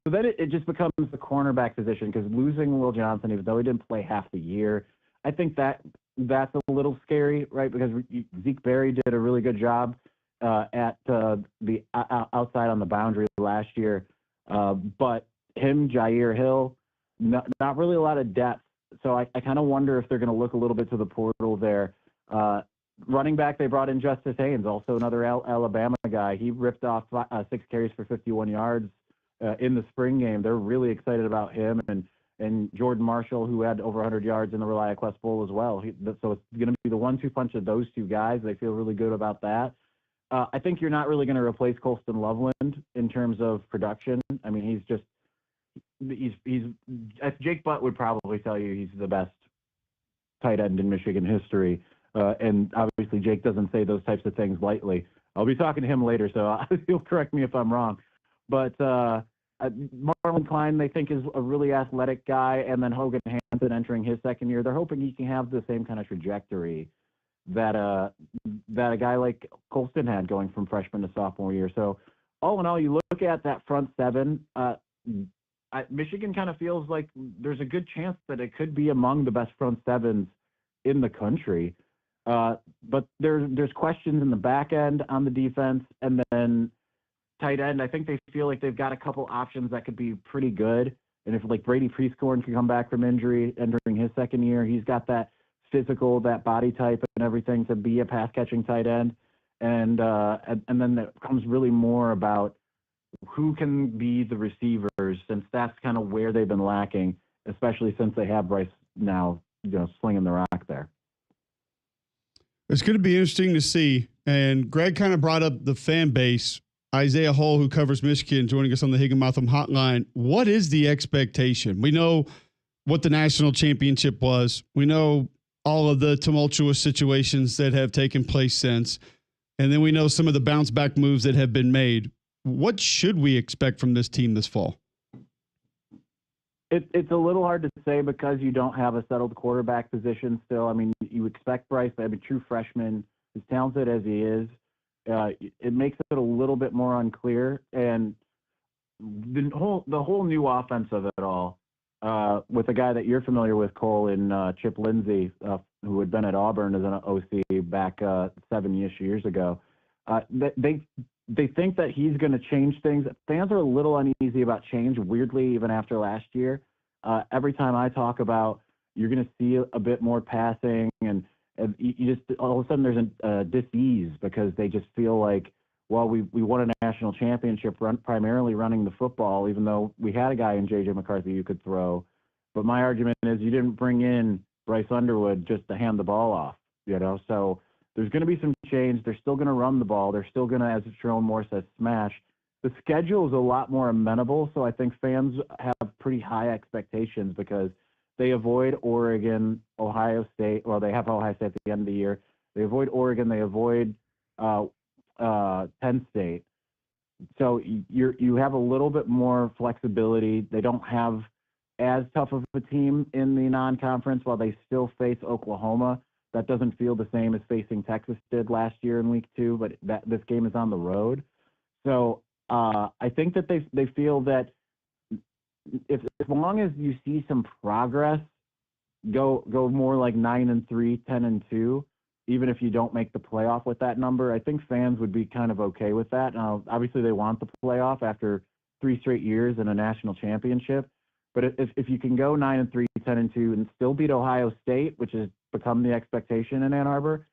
E: So then it just becomes the cornerback position, because losing Will Johnson, even though he didn't play half the year, I think that's a little scary, right? Because Zeke Berry did a really good job at the outside on the boundary last year. But him, Jair Hill, not really a lot of depth. So I kind of wonder if they're going to look a little bit to the portal there. Running back, they brought in Justice Haynes, also another Alabama guy. He ripped off 6 carries for 51 yards in the spring game. They're really excited about him. And Jordan Marshall, who had over 100 yards in the Relia Quest Bowl as well. So it's going to be the 1-2 punch of those 2 guys. They feel really good about that. I think you're not really going to replace Colston Loveland in terms of production. I mean, as Jake Butt would probably tell you, he's the best tight end in Michigan history. And obviously Jake doesn't say those types of things lightly. I'll be talking to him later, so he'll correct me if I'm wrong. But Marlon Klein, they think, is a really athletic guy, and then Hogan Hansen entering his second year. They're hoping he can have the same kind of trajectory that a guy like Colston had going from freshman to sophomore year. So all in all, you look at that front seven, Michigan kind of feels like there's a good chance that it could be among the best front sevens in the country. But there's questions in the back end on the defense, and then tight end, I think they feel like they've got a couple options that could be pretty good. And if like Brady Prieskorn can come back from injury entering his second year, he's got that physical, that body type and everything to be a pass catching tight end. And then it comes really more about who can be the receivers, since that's kind of where they've been lacking, especially since they have Bryce now, slinging the rock there.
A: It's going to be interesting to see. And Greg kind of brought up the fan base. Isaiah Hull, who covers Michigan, joining us on the Higginbotham Hotline. What is the expectation? We know what the national championship was. We know all of the tumultuous situations that have taken place since. And then we know some of the bounce back moves that have been made. What should we expect from this team this fall?
E: It's a little hard to say because you don't have a settled quarterback position still. I mean, you expect Bryce, a true freshman, as talented as he is. It makes it a little bit more unclear, and the whole new offense of it all, with a guy that you're familiar with, Cole, in Chip Lindsey, who had been at Auburn as an OC back 7-ish years ago. They think that he's going to change things. Fans are a little uneasy about change, weirdly, even after last year. Every time I talk about you're going to see a bit more passing, and you just all of a sudden there's a dis-ease because they just feel like, well, we won a national championship primarily running the football, even though we had a guy in J.J. McCarthy who could throw. But my argument is you didn't bring in Bryce Underwood just to hand the ball off, So there's going to be some change. They're still going to run the ball. They're still going to, as Jerome Moore says, smash. The schedule is a lot more amenable, so I think fans have pretty high expectations because they avoid Oregon, Ohio State. Well, they have Ohio State at the end of the year. They avoid Oregon. They avoid Penn State. So you have a little bit more flexibility. They don't have as tough of a team in the non-conference while they still face Oklahoma. That doesn't feel the same as facing Texas did last year in week 2, but this game is on the road. So I think that they feel that if as long as you see some progress, go more like 9-3, 10-2, even if you don't make the playoff with that number, I think fans would be kind of okay with that. Now, obviously, they want the playoff after 3 straight years and a national championship. But if you can go 9-3, 10-2, and still beat Ohio State, which has become the expectation in Ann Arbor,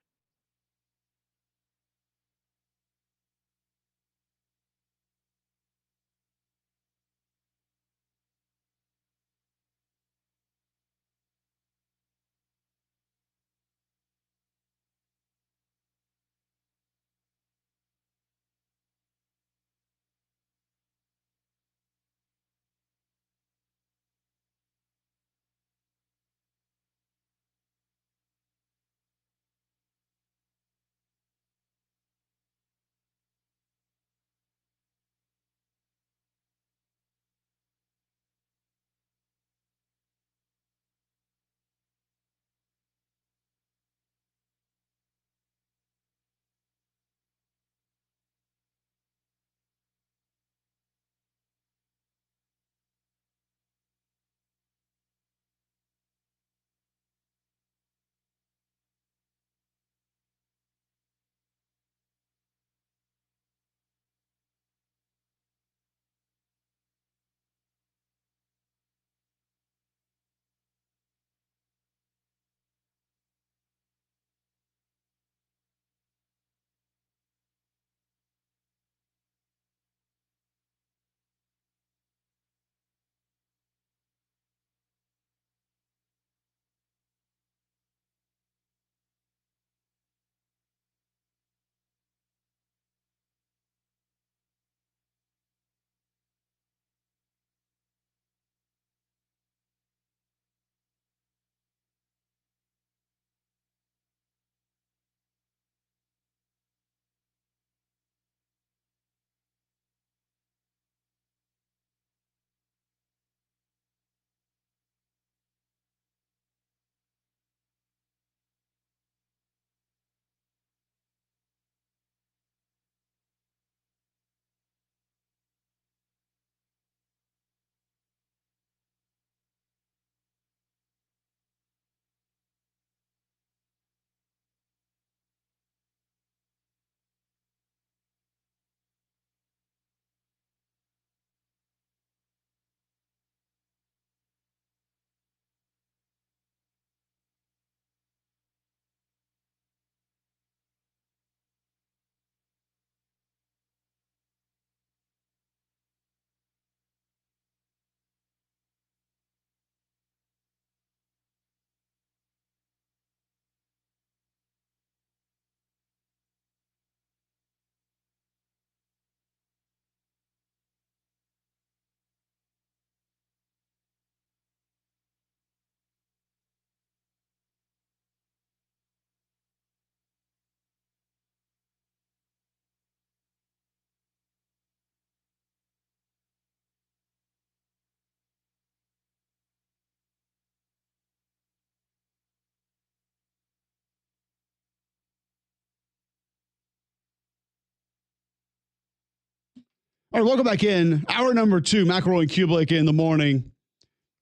A: All right, welcome back in. Hour number 2, McElroy and Cubelic in the morning.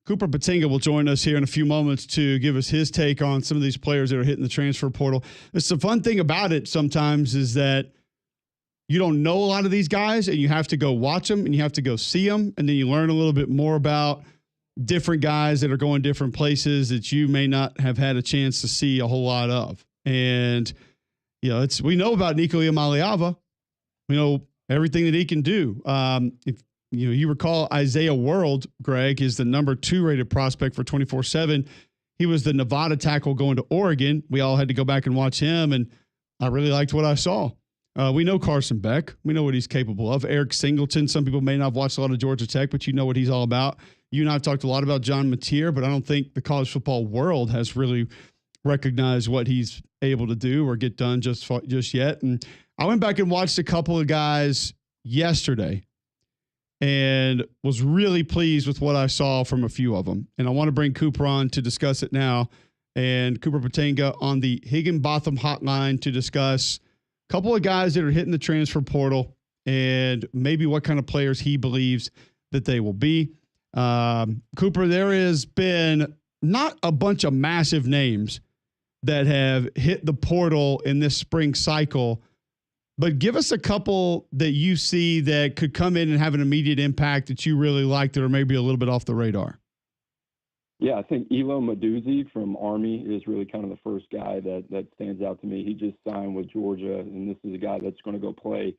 A: Cooper Patinga will join us here in a few moments to give us his take on some of these players that are hitting the transfer portal. It's the fun thing about it sometimes is that you don't know a lot of these guys and you have to go watch them and you have to go see them. And then you learn a little bit more about different guys that are going different places that you may not have had a chance to see a whole lot of. And, you know, we know about Nico Iamaleava. We know everything that he can do. If you recall, Isaiah World, Greg, is the number 2 rated prospect for 24/7. He was the Nevada tackle going to Oregon. We all had to go back and watch him, and I really liked what I saw. We know Carson Beck. We know what he's capable of. Eric Singleton. Some people may not have watched a lot of Georgia Tech, but you know what he's all about. You and I have talked a lot about John Mateer, but I don't think the college football world has really recognized what he's able to do or get done just yet. And I went back and watched a couple of guys yesterday and was really pleased with what I saw from a few of them. And I want to bring Cooper on to discuss it now and Cooper Patenga on the Higginbotham hotline to discuss a couple of guys that are hitting the transfer portal and maybe what kind of players he believes that they will be. Cooper, there has been not a bunch of massive names that have hit the portal in this spring cycle, but give us a couple that you see that could come in and have an immediate impact that you really like that are maybe a little bit off the radar.
F: Yeah, I think Elo Maduzzi from Army is really kind of the first guy that stands out to me. He just signed with Georgia, and this is a guy that's going to go play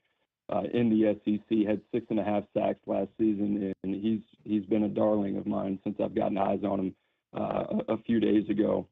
F: in the SEC. Had 6.5 sacks last season, and he's been a darling of mine since I've gotten eyes on him a few days ago.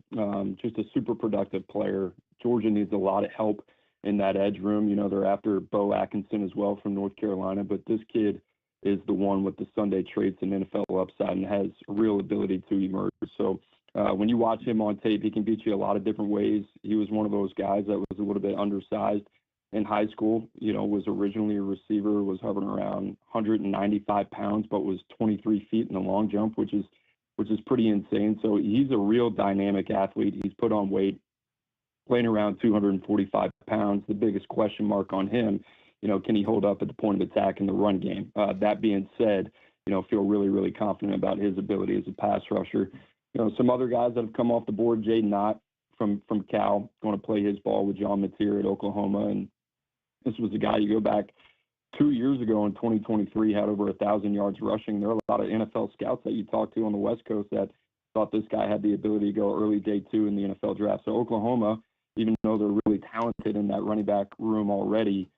F: Just a super productive player. Georgia needs a lot of help in that edge room. You know, they're after Bo Atkinson as well from North Carolina, but this kid is the one with the Sunday traits and NFL upside and has real ability to emerge. So when you watch him on tape, he can beat you a lot of different ways. He was one of those guys that was a little bit undersized in high school, you know, was originally a receiver, was hovering around 195 pounds, but was 23 feet in the long jump, which is pretty insane. So he's a real dynamic athlete. He's put on weight, playing around 245 pounds. The biggest question mark on him, you know, can he hold up at the point of attack in the run game? That being said, you know, feel really, really confident about his ability as a pass rusher. You know, some other guys that have come off the board, Jaden Knott from Cal, going to play his ball with John Mateer at Oklahoma. And this was a guy you go back 2 years ago in 2023, had over 1,000 yards rushing. There are a lot of NFL scouts that you talk to on the West Coast that thought this guy had the ability to go early day 2 in the NFL draft. So Oklahoma, even though they're really talented in that running back room already,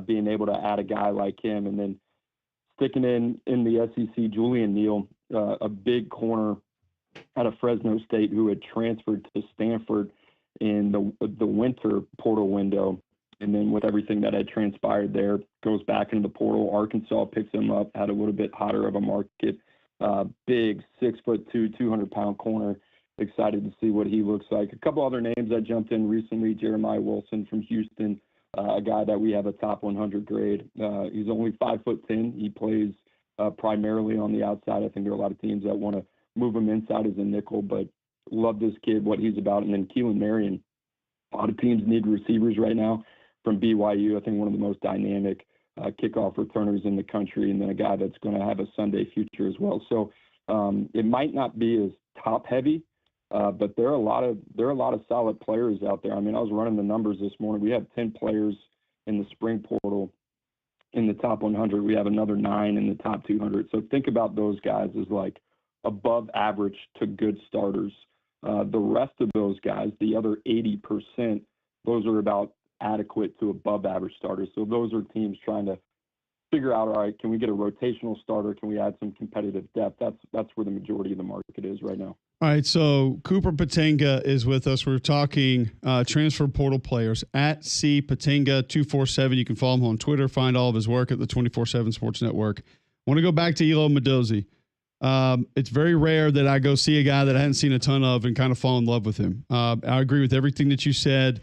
F: being able to add a guy like him, and then sticking in the SEC, Julian Neal, a big corner out of Fresno State who had transferred to Stanford in the winter portal window. And then with everything that had transpired there, goes back into the portal. Arkansas picks him up, had a little bit hotter of a market. Big 6'2", 200-pound corner. Excited to see what he looks like. A couple other names that jumped in recently, Jeremiah Wilson from Houston, a guy that we have a top 100 grade. He's only 5'10". He plays primarily on the outside. I think there are a lot of teams that want to move him inside as a nickel, but love this kid, what he's about. And then Keelan Marion. A lot of teams need receivers right now from BYU. I think one of the most dynamic kickoff returners in the country, and then a guy that's going to have a Sunday future as well. So it might not be as top heavy, but there are a lot of solid players out there. I mean, I was running the numbers this morning. We have 10 players in the spring portal in the top 100. We have another 9 in the top 200. So think about those guys as like above average to good starters. The rest of those guys, the other 80%, those are about adequate to above average starters. So those are teams trying to figure out, all right, can we get a rotational starter? Can we add some competitive depth? That's where the majority of the market is right now.
A: All right, so Cooper Patenga is with us. We're talking transfer portal players at C Patenga 247. You can follow him on Twitter. Find all of his work at the 24/7 Sports Network. I want to go back to Elo Maduzzi. It's very rare that I go see a guy that I hadn't seen a ton of and kind of fall in love with him. I agree with everything that you said.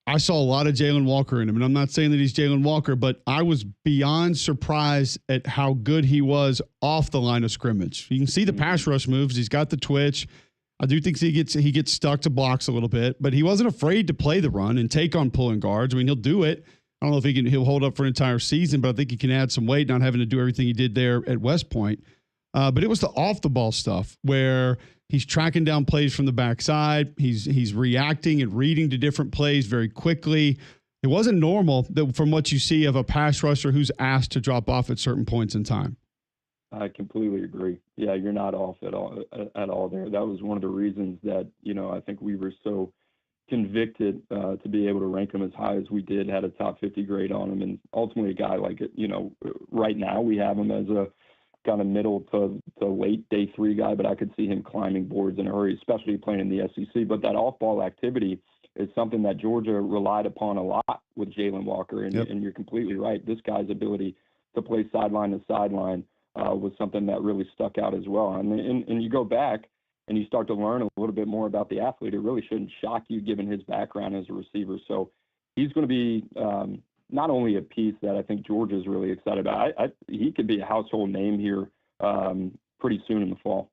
A: I saw a lot of Jalen Walker in him, and I'm not saying that he's Jalen Walker, but I was beyond surprised at how good he was off the line of scrimmage. You can see the pass rush moves. He's got the twitch. I do think he gets stuck to blocks a little bit, but he wasn't afraid to play the run and take on pulling guards. I mean, he'll do it. I don't know if he'll hold up for an entire season, but I think he can add some weight, not having to do everything he did there at West Point. But it was the off the ball stuff where he's tracking down plays from the backside. He's reacting and reading to different plays very quickly. It wasn't normal that from what you see of a pass rusher who's asked to drop off at certain points in time.
F: I completely agree. Yeah, you're not off at all there. That was one of the reasons that, you know, I think we were so convicted to be able to rank him as high as we did, had a top 50 grade on him. And ultimately a guy like, you know, right now we have him as a kind of middle to late day 3 guy, but I could see him climbing boards in a hurry, especially playing in the SEC. But that off-ball activity is something that Georgia relied upon a lot with Jalen Walker. And,
A: Yep.
F: and you're completely right. This guy's ability to play sideline to sideline was something that really stuck out as well. And you go back and you start to learn a little bit more about the athlete. It really shouldn't shock you given his background as a receiver. So he's going to be not only a piece that I think Georgia's really excited about. He could be a household name here pretty soon in the fall.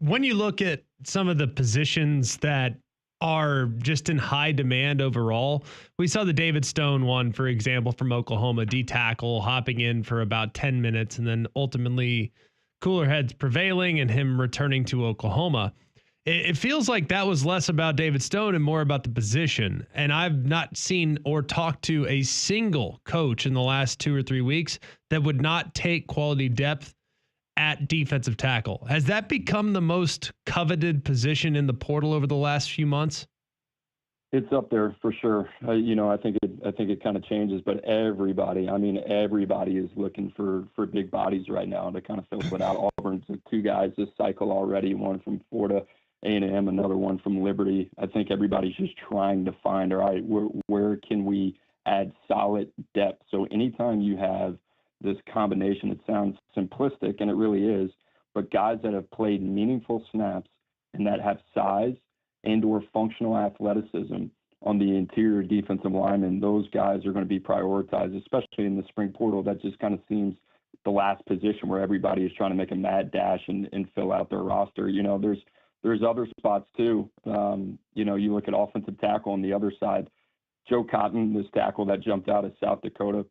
B: when you look at some of the positions that are just in high demand overall, we saw the David Stone one, for example, from Oklahoma, D tackle, hopping in for about 10 minutes and then ultimately cooler heads prevailing and him returning to Oklahoma. It feels like that was less about David Stone and more about the position. And I've not seen or talked to a single coach in the last 2 or 3 weeks that would not take quality depth at defensive tackle. Has that become the most coveted position in the portal over the last few months?
F: It's up there for sure. I think it kind of changes, but everybody is looking for big bodies right now to kind of fill it out. Auburn's 2 guys this cycle already, one from Florida A&M, another one from Liberty. I think everybody's just trying to find, all right, where can we add solid depth? So anytime you have this combination, it sounds simplistic, and it really is, but guys that have played meaningful snaps and that have size and or functional athleticism on the interior defensive lineman, those guys are going to be prioritized, especially in the spring portal. That just kind of seems the last position where everybody is trying to make a mad dash and fill out their roster. There's other spots too. You look at offensive tackle on the other side. Joe Cotton, this tackle that jumped out of South Dakota,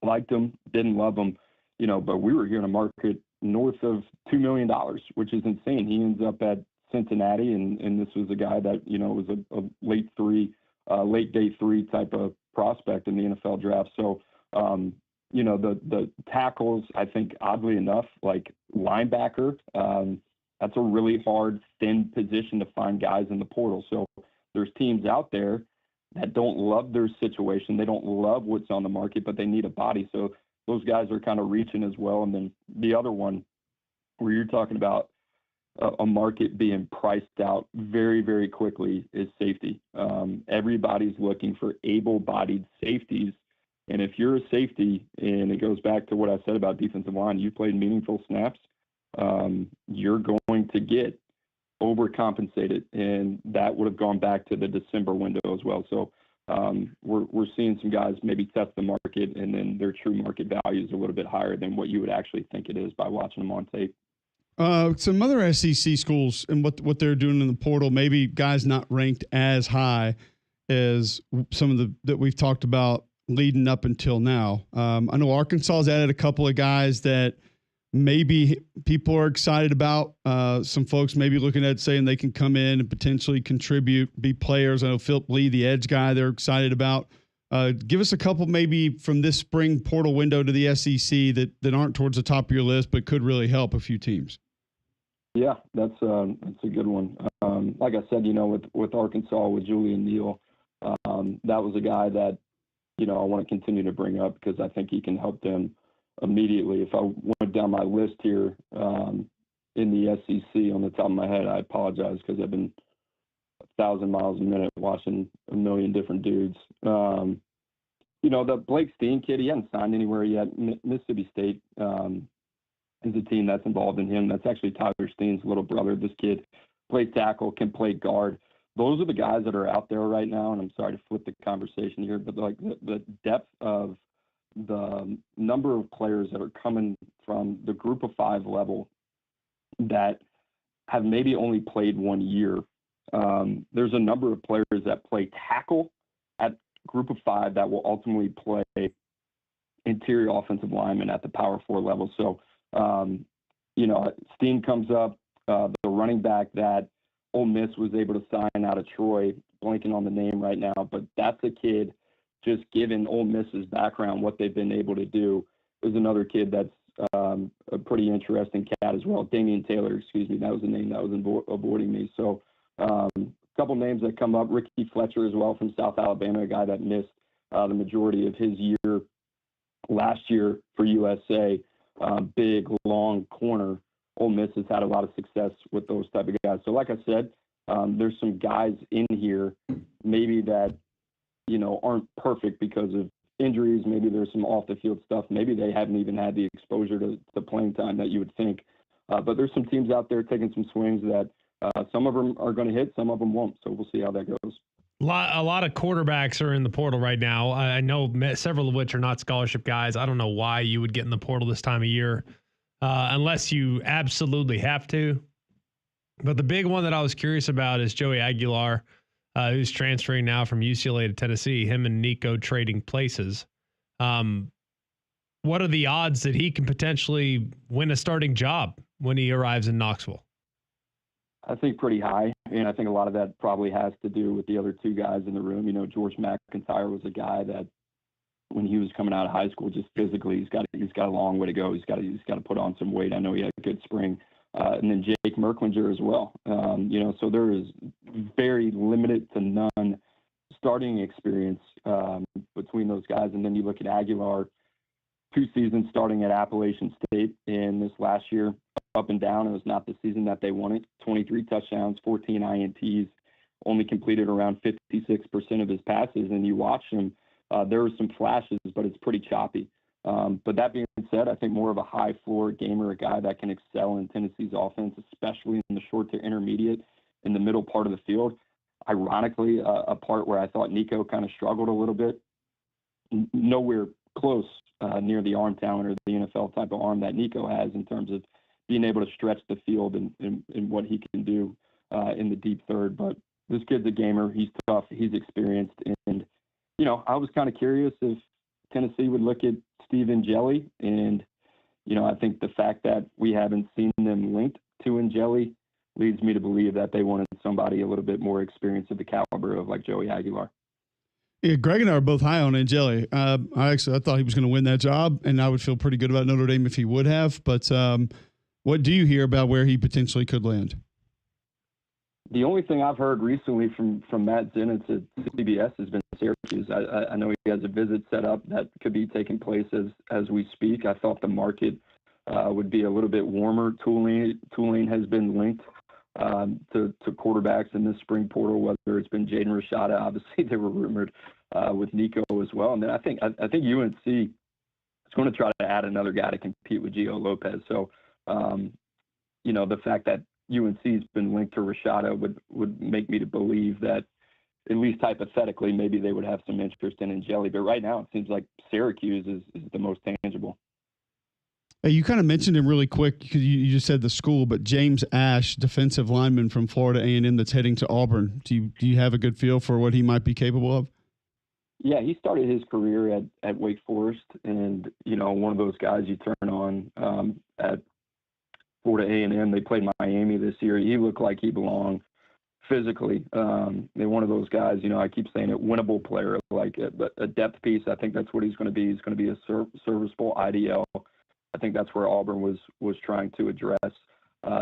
F: liked him, didn't love him, but we were here in a market north of $2 million, which is insane. He ends up at Cincinnati, and this was a guy that, was a late day 3 type of prospect in the NFL draft. So, the tackles, I think, oddly enough, like linebacker, that's a really hard, thin position to find guys in the portal. So there's teams out there that don't love their situation. They don't love what's on the market, but they need a body. So those guys are kind of reaching as well. And then the other one where you're talking about a market being priced out very, very quickly is safety. Everybody's looking for able-bodied safeties. And if you're a safety, and it goes back to what I said about defensive line, you played meaningful snaps, you're going to get overcompensated, and that would have gone back to the December window as well. So we're seeing some guys maybe test the market, and then their true market value is a little bit higher than what you would actually think it is by watching them on tape.
A: Some other SEC schools and what they're doing in the portal, maybe guys not ranked as high as some of that we've talked about leading up until now. I know Arkansas has added a couple of guys that maybe people are excited about. Some folks maybe looking at saying they can come in and potentially contribute, be players. I know Philip Lee, the edge guy, they're excited about. Give us a couple maybe from this spring portal window to the SEC that aren't towards the top of your list, but could really help a few teams.
F: Yeah, that's a good one. Like I said, with Arkansas, with Julian Neal, that was a guy that, I want to continue to bring up because I think he can help them immediately. If I went down my list here in the SEC on the top of my head, I apologize because I've been 1,000 miles a minute watching a million different dudes. The Blake Steen kid, he hasn't signed anywhere yet. Mississippi State is a team that's involved in him. That's actually Tyler Steen's little brother. This kid plays tackle, can play guard. Those are the guys that are out there right now, and I'm sorry to flip the conversation here, but like the depth of the number of players that are coming from the group of 5 level that have maybe only played 1 year. There's a number of players that play tackle at group of 5 that will ultimately play interior offensive lineman at the power 4 level. So, Steen comes up, the running back that Ole Miss was able to sign out of Troy, blanking on the name right now, but that's a kid, just given Ole Miss's background, what they've been able to do, is another kid that's a pretty interesting cat as well. Damian Taylor, excuse me, that was the name that was avoiding me. So a couple names that come up, Ricky Fletcher as well from South Alabama, a guy that missed the majority of his year last year for USA. Big, long corner. Ole Miss has had a lot of success with those type of guys. So like I said, there's some guys in here maybe that, aren't perfect because of injuries. Maybe there's some off the field stuff. Maybe they haven't even had the exposure to playing time that you would think. But there's some teams out there taking some swings that some of them are going to hit, some of them won't. So we'll see how that goes.
B: A lot of quarterbacks are in the portal right now. I know several of which are not scholarship guys. I don't know why you would get in the portal this time of year unless you absolutely have to. But the big one that I was curious about is Joey Aguilar, who's transferring now from UCLA to Tennessee, him and Nico trading places. What are the odds that he can potentially win a starting job when he arrives in Knoxville?
F: I think pretty high, and I think a lot of that probably has to do with the other two guys in the room. You know, George McIntyre was a guy that when he was coming out of high school, just physically, he's got a long way to go. He's got to put on some weight. I know he had a good spring, and then Jake Merklinger as well. You know, so there is very limited to none starting experience between those guys. And then you look at Aguilar, 2 seasons starting at Appalachian State, and this last year up and down. It was not the season that they wanted. 23 touchdowns, 14 INTs, only completed around 56% of his passes. And you watch him, there were some flashes, but it's pretty choppy. But that being said, I think more of a high floor gamer, a guy that can excel in Tennessee's offense, especially in the short to intermediate in the middle part of the field. Ironically, a part where I thought Nico kind of struggled a little bit. Nowhere close near the arm talent or the NFL type of arm that Nico has in terms of being able to stretch the field and what he can do in the deep third. But this kid's a gamer. He's tough. He's experienced. And, you know, I was kind of curious if Tennessee would look at Steven Jelly. And, you know, I think the fact that we haven't seen them linked to Jelly leads me to believe that they wanted somebody a little bit more experienced of the caliber of like Joey Aguilar.
A: Yeah, Greg and I are both high on Angeli. I thought he was going to win that job, and I would feel pretty good about Notre Dame if he would have. But what do you hear about where he potentially could land?
F: The only thing I've heard recently from Matt Zenitz at CBS has been Syracuse. I know he has a visit set up that could be taking place as we speak. I thought the market would be a little bit warmer. Tulane has been linked to quarterbacks in this spring portal, whether it's been Jaden Rashada. Obviously, they were rumored with Nico as well. And then I think UNC is going to try to add another guy to compete with Gio Lopez. So, you know, the fact that UNC's been linked to Rashada would make me to believe that, at least hypothetically, maybe they would have some interest in Angeli. But right now, it seems like Syracuse is the most tangible.
A: Hey, you kind of mentioned him really quick because you just said the school, but James Ash, defensive lineman from Florida A&M that's heading to Auburn. Do you have a good feel for what he might be capable of?
F: Yeah, he started his career at Wake Forest, and, you know, one of those guys you turn on at Florida A&M. They played Miami this year. He looked like he belonged physically. They're one of those guys, you know, I keep saying it, winnable player, like a depth piece. I think that's what he's going to be. He's going to be a serviceable IDL. I think that's where Auburn was trying to address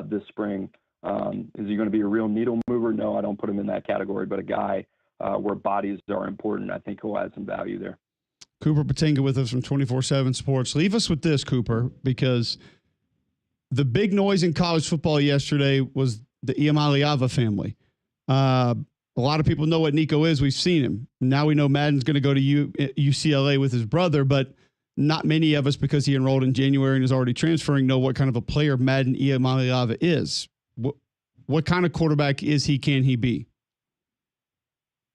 F: this spring. Is he going to be a real needle mover? No, I don't put him in that category, but a guy where bodies are important. I think he'll add some value there.
A: Cooper Patinga with us from 24/7 Sports. Leave us with this, Cooper, because the big noise in college football yesterday was the Iamaleava family. A lot of people know what Nico is. We've seen him. Now we know Madden's going to go to UCLA with his brother, but not many of us, because he enrolled in January and is already transferring, know what kind of a player Madden Iamaleava is. What kind of quarterback is he? Can he be?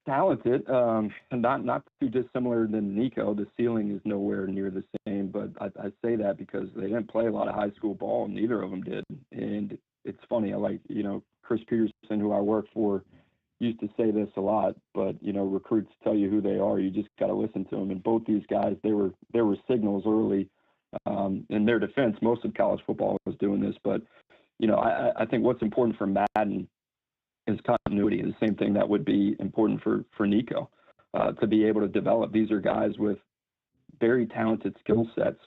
F: Talented, not too dissimilar than Nico. The ceiling is nowhere near the same, but I say that because they didn't play a lot of high school ball. Neither of them did. And it's funny. I like, you know, Chris Peterson, who I work for, used to say this a lot, but, you know, recruits tell you who they are. You just got to listen to them. And both these guys, there were signals early in their defense. Most of college football was doing this, but, you know, I think what's important for Madden is continuity. The same thing that would be important for Nico to be able to develop. These are guys with very talented skill sets,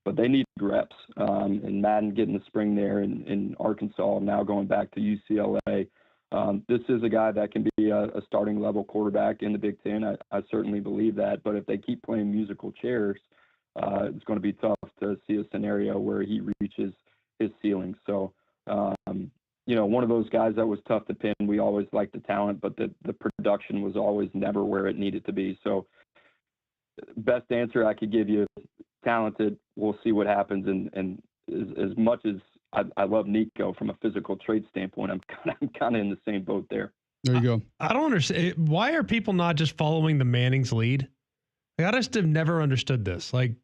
F: but they need reps. And Madden getting the spring there in Arkansas, now going back to UCLA. This is a guy that can be a starting level quarterback in the Big Ten. I certainly believe that. But if they keep playing musical chairs, it's going to be tough to see a scenario where he reaches his ceiling. So, you know, one of those guys that was tough to pin. We always liked the talent, but the production was always never where it needed to be. So best answer I could give you, talented. We'll see what happens. And as much as I love Nico from a physical trait standpoint, I'm kind of in the same boat there.
A: There you go.
B: I don't understand. Why are people not just following the Manning's lead? Like, I just have never understood this. Like,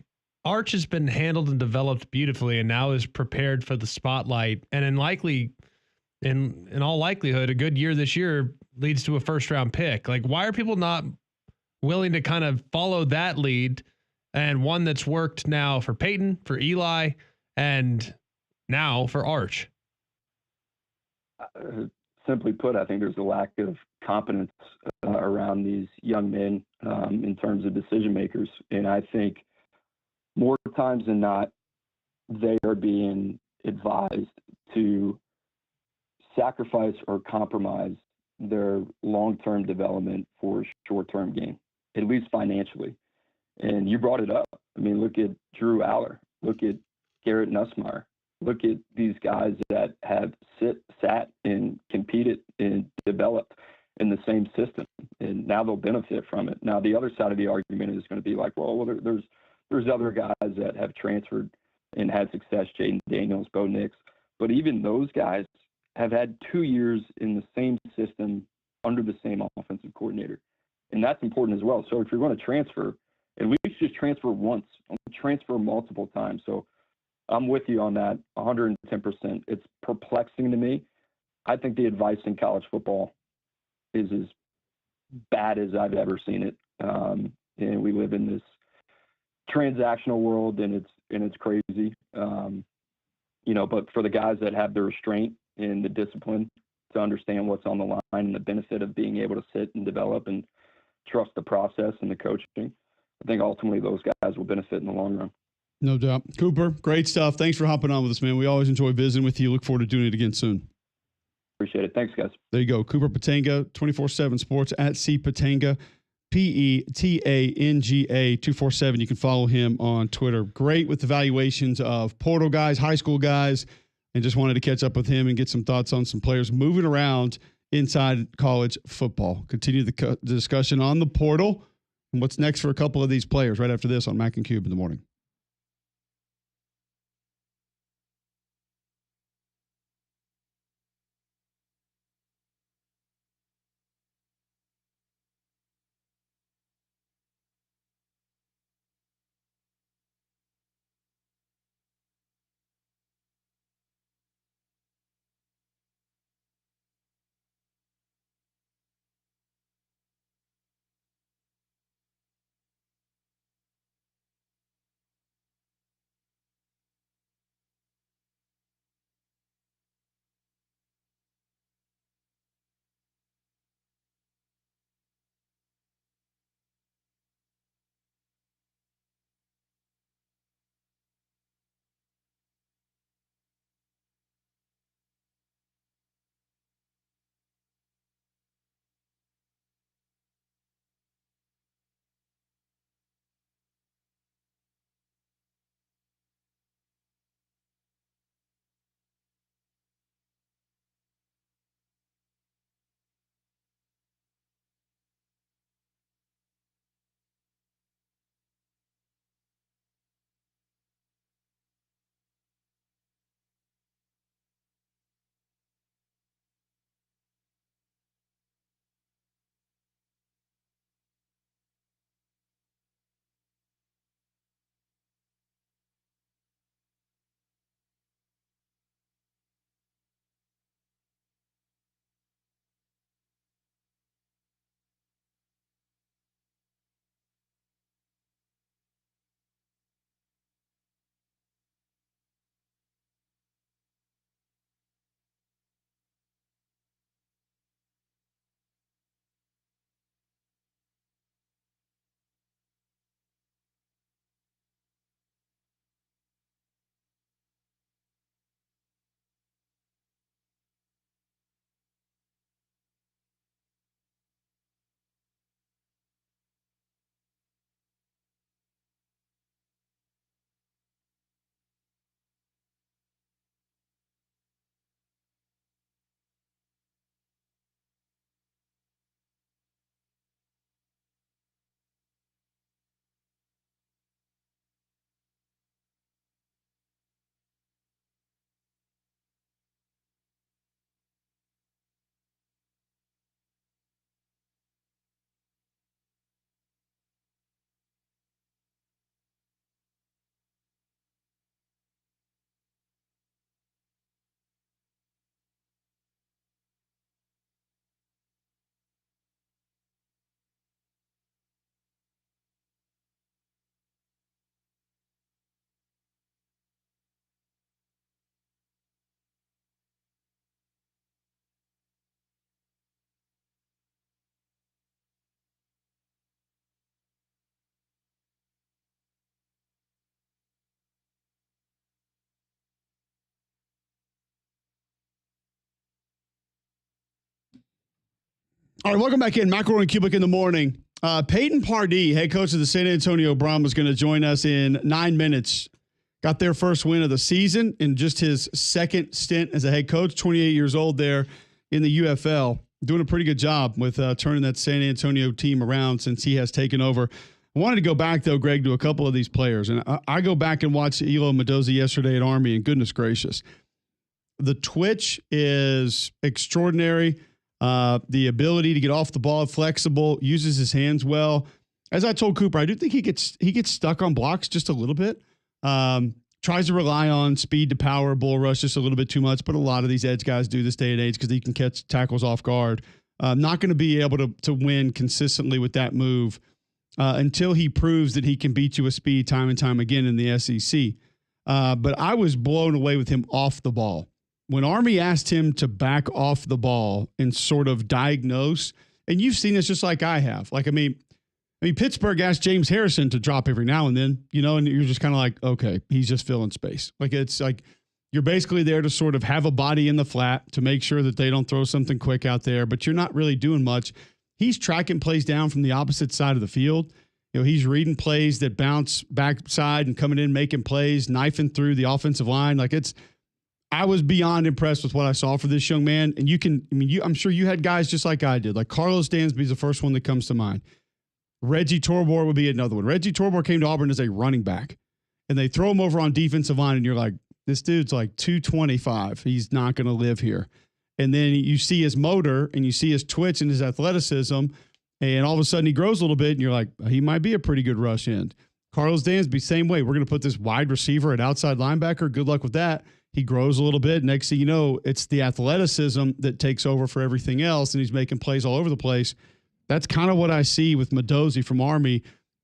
B: Arch has been handled and developed beautifully and now is prepared for the spotlight and in likely in all likelihood, a good year this year leads to a first round pick. Like, why are people not willing to kind of follow that lead, and one that's worked now for Peyton, for Eli, and now for Arch?
F: Simply put, I think there's a lack of competence around these young men in terms of decision makers. And I think more times than not, they are being advised to sacrifice or compromise their long-term development for short-term gain, at least financially. And you brought it up. I mean, look at Drew Aller. Look at Garrett Nussmeier. Look at these guys that have sat and competed and developed in the same system, and now they'll benefit from it. Now, the other side of the argument is going to be like, well, there's other guys that have transferred and had success, Jaden Daniels, Bo Nix, but even those guys have had 2 years in the same system under the same offensive coordinator, and that's important as well. So if you're going to transfer, at least just transfer once, don't transfer multiple times. So I'm with you on that 110%. It's perplexing to me. I think the advice in college football is as bad as I've ever seen it. And we live in this transactional world, and it's crazy. But for the guys that have the restraint and the discipline to understand what's on the line and the benefit of being able to sit and develop and trust the process and the coaching, I think ultimately those guys will benefit in the long run.
A: No doubt. Cooper, great stuff. Thanks for hopping on with us, man. We always enjoy visiting with you. Look forward to doing it again soon.
F: Appreciate it. Thanks, guys.
A: There you go. Cooper Patanga, 24/7 Sports at C Patanga, Petanga 247. You can follow him on Twitter. Great with evaluations of portal guys, high school guys, and just wanted to catch up with him and get some thoughts on some players moving around inside college football. Continue the discussion on the portal and what's next for a couple of these players right after this on Mac and Cube in the morning. All right, welcome back in. McElroy and Cubelic in the morning. Peyton Pardee, head coach of the San Antonio Brahmas, is going to join us in 9 minutes. Got their first win of the season in just his second stint as a head coach, 28 years old there in the UFL. Doing a pretty good job with turning that San Antonio team around since he has taken over. I wanted to go back, though, Greg, to a couple of these players. And I go back and watch Elo Mendoza yesterday at Army, and goodness gracious. The twitch is extraordinary. The ability to get off the ball, flexible, uses his hands well. As I told Cooper, I do think he gets stuck on blocks just a little bit. Tries to rely on speed to power, bull rush just a little bit too much, but a lot of these edge guys do this day and age because he can catch tackles off guard. Not going to be able to win consistently with that move until he proves that he can beat you with speed time and time again in the SEC. But I was blown away with him off the ball. When Army asked him to back off the ball and sort of diagnose, and you've seen this just like I have. Like, I mean, Pittsburgh asked James Harrison to drop every now and then, and you're just kind of like, okay, he's just filling space. Like, it's like you're basically there to sort of have a body in the flat to make sure that they don't throw something quick out there, but you're not really doing much. He's tracking plays down from the opposite side of the field. He's reading plays that bounce backside and coming in, making plays, knifing through the offensive line. Like, I was beyond impressed with what I saw for this young man. And I'm sure you had guys just like I did. Like Carlos Dansby is the first one that comes to mind. Reggie Torbor would be another one. Reggie Torbor came to Auburn as a running back, and they throw him over on defensive line, and you're like, this dude's like 225. He's not going to live here. And then you see his motor, and you see his twitch and his athleticism, and all of a sudden he grows a little bit, and you're like, he might be a pretty good rush end. Carlos Dansby, same way. We're going to put this wide receiver at outside linebacker. Good luck with that. He grows a little bit. Next thing you know, it's the athleticism that takes over for everything else, and he's making plays all over the place. That's kind of what I see with Mendoza from Army,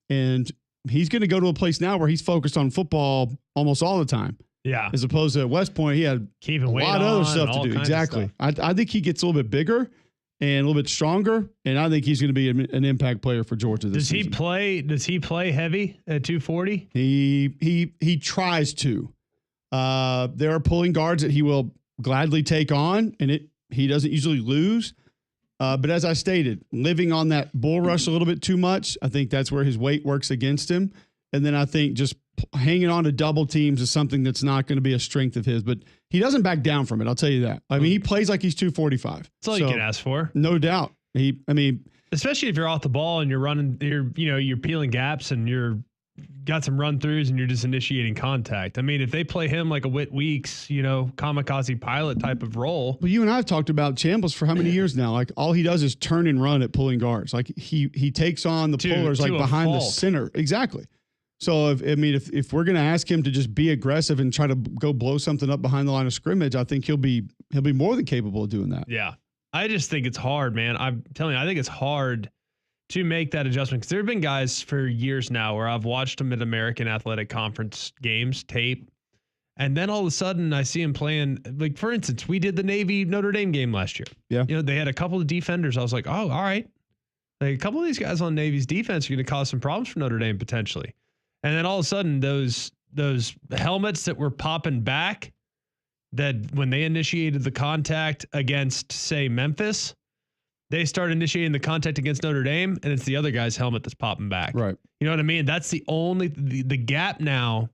A: and he's going to go to a place now where he's focused on football almost all the time.
B: Yeah.
A: As opposed to at West Point, he had a lot of other stuff to do. Exactly. I think he gets a little bit bigger and a little bit stronger, and I think he's going to be an impact player for Georgia this season.
B: Does he play heavy at 240?
A: He tries to. There are pulling guards that he will gladly take on, and he doesn't usually lose. But as I stated, living on that bull rush a little bit too much, I think that's where his weight works against him. And then I think just hanging on to double teams is something that's not going to be a strength of his. But he doesn't back down from it, I'll tell you that. I mean, he plays like he's 245.
B: That's all you can ask for.
A: No doubt.
B: Especially if you're off the ball and you're running, you're peeling gaps and you're got some run throughs and you're just initiating contact. I mean, if they play him like a Whit Weeks, kamikaze pilot type of role.
A: Well, you and I have talked about Chambliss for how many years now? Like all he does is turn and run at pulling guards. Like he takes on the pullers like behind the center. Exactly. So if we're going to ask him to just be aggressive and try to go blow something up behind the line of scrimmage, I think he'll be more than capable of doing that.
B: Yeah. I just think it's hard, man. I'm telling you, I think it's hard to make that adjustment, because there have been guys for years now where I've watched them at American Athletic Conference games, tape, and then all of a sudden I see him playing. Like, for instance, we did the Navy Notre Dame game last year.
A: Yeah.
B: They had a couple of defenders. I was like, oh, all right. Like, a couple of these guys on Navy's defense are going to cause some problems for Notre Dame potentially. And then all of a sudden those helmets that were popping back, that when they initiated the contact against, say, Memphis, they start initiating the contact against Notre Dame, and it's the other guy's helmet that's popping back.
A: Right.
B: You know what I mean? That's the only the gap now.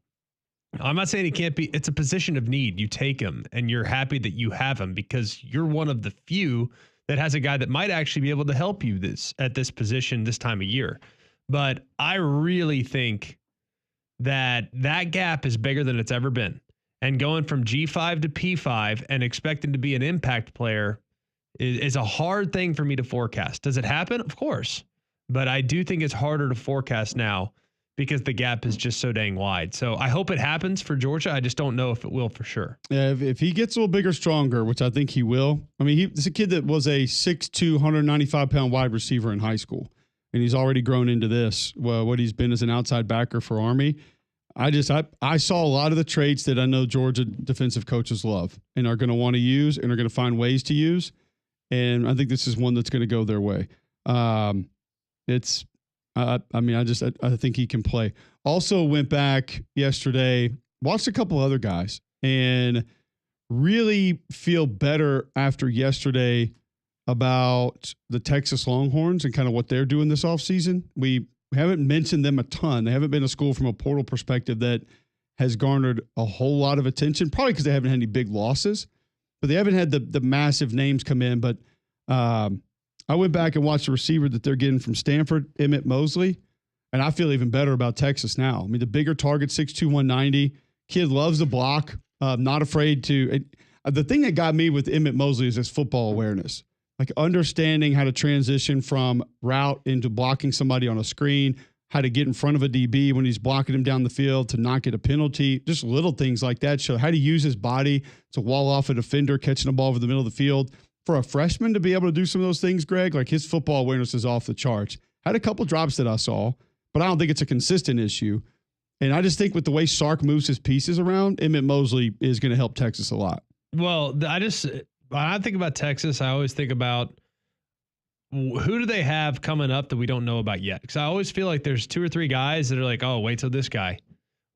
B: I'm not saying he can't be. It's a position of need. You take him, and you're happy that you have him because you're one of the few that has a guy that might actually be able to help you at this position this time of year. But I really think that gap is bigger than it's ever been. And going from G5 to P5 and expecting to be an impact player is a hard thing for me to forecast. Does it happen? Of course. But I do think it's harder to forecast now because the gap is just so dang wide. So I hope it happens for Georgia. I just don't know if it will for sure.
A: Yeah, if he gets a little bigger, stronger, which I think he will. I mean, he's a kid that was a 6'2", 195-pound wide receiver in high school, and he's already grown into this, what he's been as an outside backer for Army. I saw a lot of the traits that I know Georgia defensive coaches love and are going to want to use and are going to find ways to use. And I think this is one that's going to go their way. I think he can play. Also went back yesterday, watched a couple other guys, and really feel better after yesterday about the Texas Longhorns and kind of what they're doing this offseason. We haven't mentioned them a ton. They haven't been a school from a portal perspective that has garnered a whole lot of attention, probably because they haven't had any big losses, but they haven't had the massive names come in. But I went back and watched the receiver that they're getting from Stanford, Emmett Mosley, and I feel even better about Texas now. I mean, the bigger target, 6'2", 190. Kid loves the block, not afraid to. The thing that got me with Emmett Mosley is his football awareness, like understanding how to transition from route into blocking somebody on a screen, how to get in front of a DB when he's blocking him down the field to not get a penalty, just little things like that. Show how to use his body to wall off a defender catching a ball over the middle of the field. For a freshman to be able to do some of those things, Greg, like his football awareness is off the charts. Had a couple drops that I saw, but I don't think it's a consistent issue. And I just think with the way Sark moves his pieces around, Emmett Mosley is going to help Texas a lot.
B: Well, when I think about Texas, I always think about who do they have coming up that we don't know about yet? Because I always feel like there's 2 or 3 guys that are like, oh, wait till this guy.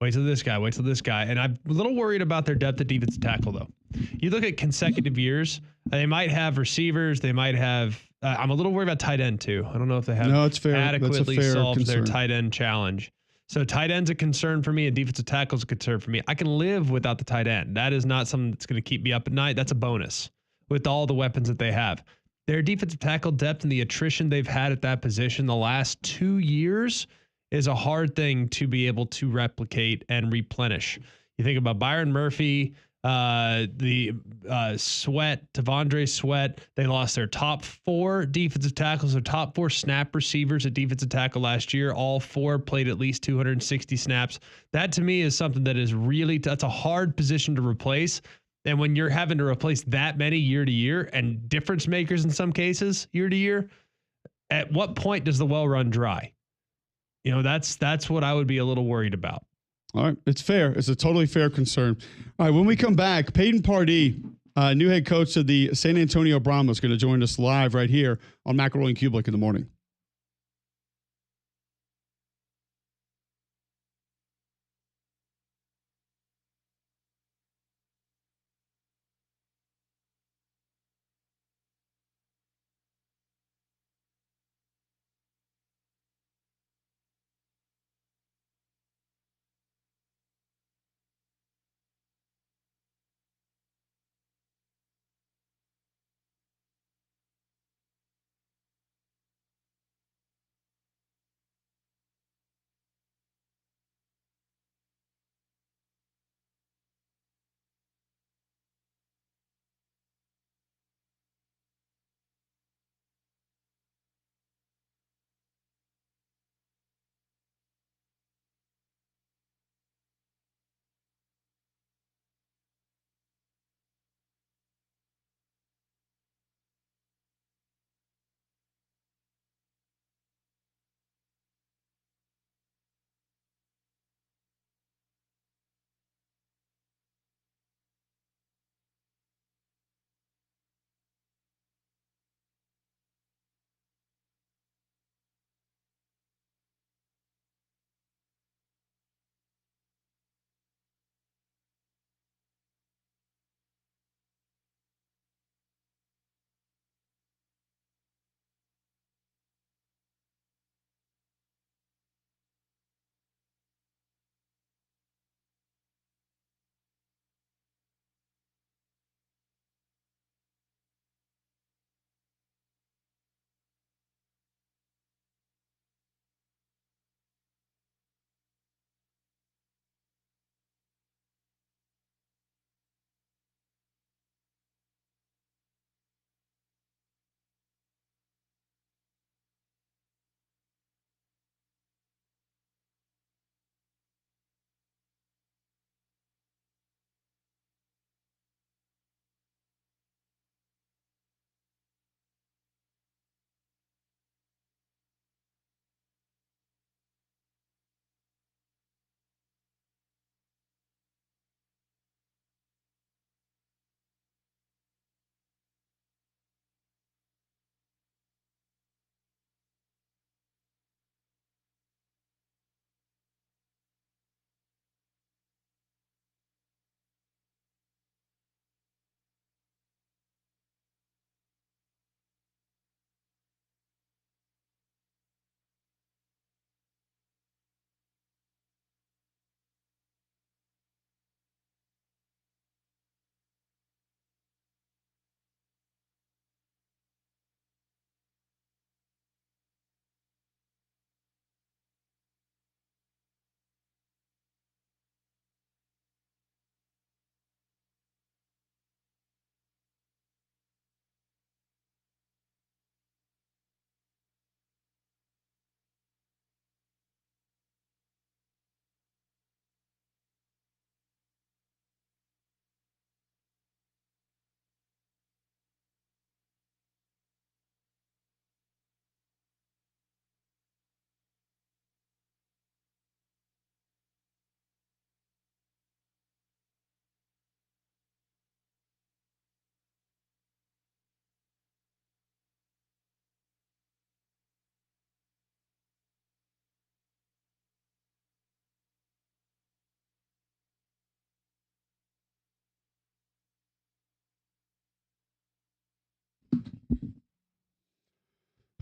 B: Wait till this guy. Wait till this guy. And I'm a little worried about their depth at defensive tackle, though. You look at consecutive years, they might have receivers. They might have I'm a little worried about tight end, too. I don't know if they have adequately solved their tight end challenge. So tight end's a concern for me, and defensive tackle's a concern for me. I can live without the tight end. That is not something that's going to keep me up at night. That's a bonus with all the weapons that they have. Their defensive tackle depth and the attrition they've had at that position the last 2 years is a hard thing to be able to replicate and replenish. You think about Byron Murphy, Sweat, Tavondre Sweat. They lost their top 4 defensive tackles, their top 4 snap receivers at defensive tackle last year. All 4 played at least 260 snaps. That to me is something that is really, that's a hard position to replace. And when you're having to replace that many year to year and difference makers in some cases year to year, at what point does the well run dry? You know, that's what I would be a little worried about.
A: All right. It's fair. It's a totally fair concern. All right. When we come back, Peyton Pardee, new head coach of the San Antonio Brahmas, is going to join us live right here on McElroy and Cubelic in the morning.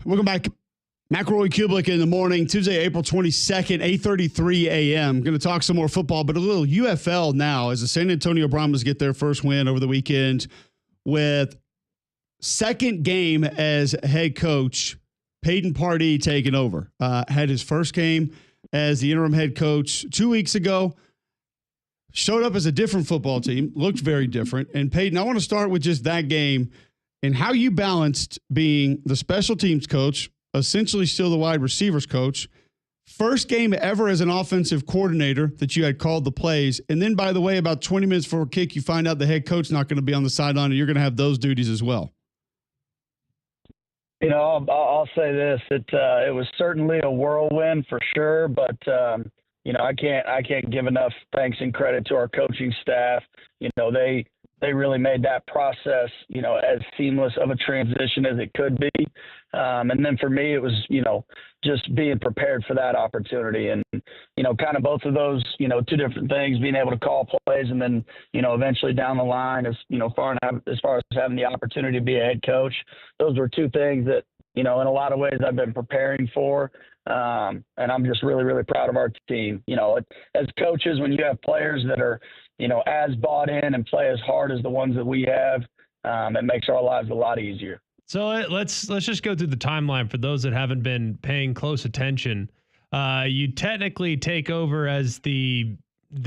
A: Welcome back. McElroy and Cubelic in the morning, Tuesday, April 22nd, 8:33 a.m. Going to talk some more football, but a little UFL now as the San Antonio Brahmas get their first win over the weekend with second game as head coach, Peyton Pardee taking over. Had his first game as the interim head coach 2 weeks ago. Showed up as a different football team, looked very different. And Peyton, I want to start with just that game and how you balanced being the special teams coach, essentially still the wide receivers coach, first game ever as an offensive coordinator that you had called the plays. And then, by the way, about 20 minutes before kick, you find out the head coach not going to be on the sideline and you're going to have those duties as well.
G: You know, I'll say this: it was certainly a whirlwind for sure, but you know, I can't give enough thanks and credit to our coaching staff. You know, they really made that process, you know, as seamless of a transition as it could be. And then for me, it was, you know, just being prepared for that opportunity and, you know, kind of both of those, you know, two different things, being able to call plays and then, you know, eventually down the line as far as having the opportunity to be a head coach. Those were two things that, you know, in a lot of ways I've been preparing for. And I'm just really, really proud of our team. You know, as coaches, when you have players that are, you know, as bought in and play as hard as the ones that we have, it makes our lives a lot easier.
B: So let's just go through the timeline for those that haven't been paying close attention. You technically take over as the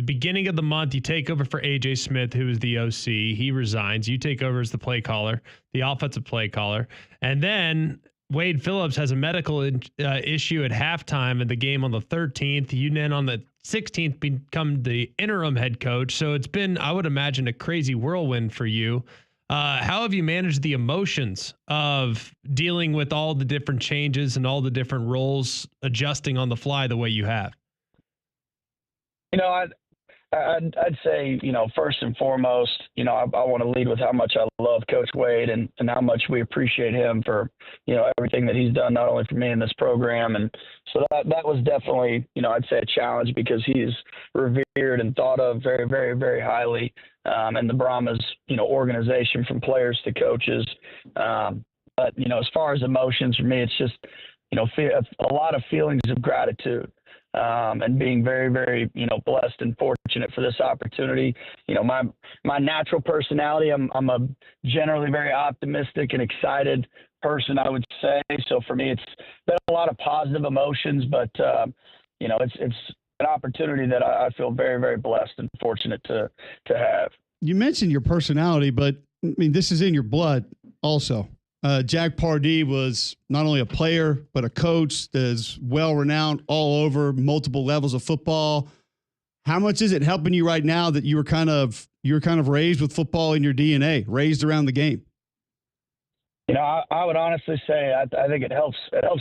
B: beginning of the month. You take over for AJ Smith, who is the OC. He resigns. You take over as the play caller, the offensive play caller, and then Wade Phillips has a medical issue at halftime in the game on the 13th. You then on the 16th become the interim head coach. So it's been, I would imagine, a crazy whirlwind for you. How have you managed the emotions of dealing with all the different changes and all the different roles, adjusting on the fly the way you have?
G: You know, I'd say, you know, first and foremost, you know, I want to lead with how much I love Coach Wade and how much we appreciate him for, you know, everything that he's done, not only for me in this program. And so that was definitely, you know, I'd say a challenge because he's revered and thought of very, very, very highly in the Brahmas, you know, organization from players to coaches. But, you know, as far as emotions for me, it's just, you know, a lot of feelings of gratitude. And being very, very, you know, blessed and fortunate for this opportunity. You know, my natural personality, I'm a generally very optimistic and excited person, I would say. So for me, it's been a lot of positive emotions, but, you know, it's an opportunity that I feel very, very blessed and fortunate to have. You
A: mentioned your personality, but I mean, this is in your blood also. Jack Pardee was not only a player, but a coach that's well-renowned all over multiple levels of football. How much is it helping you right now that you were kind of raised with football in your DNA, raised around the game?
G: You know, I would honestly say I think it helps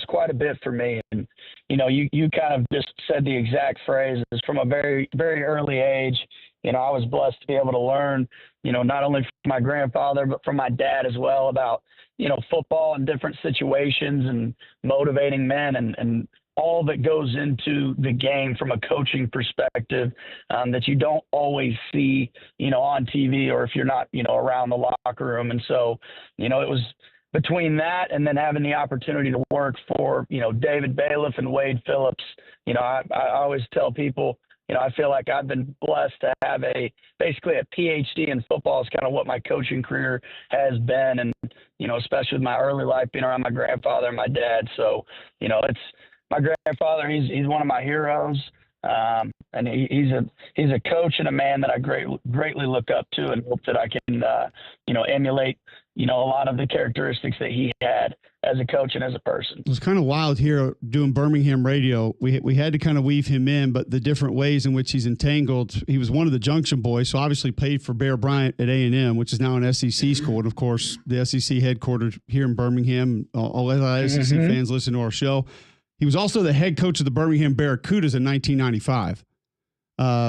G: quite a bit for me. And, you know, you kind of just said the exact phrase. It's from a very, very early age. You know, I was blessed to be able to learn, you know, not only from my grandfather, but from my dad as well about, you know, football and different situations and motivating men and all that goes into the game from a coaching perspective that you don't always see, you know, on TV or if you're not, you know, around the locker room. And so, you know, it was between that and then having the opportunity to work for, you know, David Bailiff and Wade Phillips. You know, I always tell people, you know, I feel like I've been blessed to have basically a PhD in football is kind of what my coaching career has been. And, you know, especially with my early life being around my grandfather and my dad. So, you know, it's my grandfather. He's one of my heroes. And he's a coach and a man that I greatly look up to and hope that I can, you know, emulate, you know, a lot of the characteristics that he had as a coach and as a person.
A: It was kind of wild here doing Birmingham radio. We had to kind of weave him in, but the different ways in which he's entangled. He was one of the Junction boys, so obviously played for Bear Bryant at A&M, which is now an SEC school. And, of course, the SEC headquartered here in Birmingham. All SEC fans listen to our show. He was also the head coach of the Birmingham Barracudas in 1995.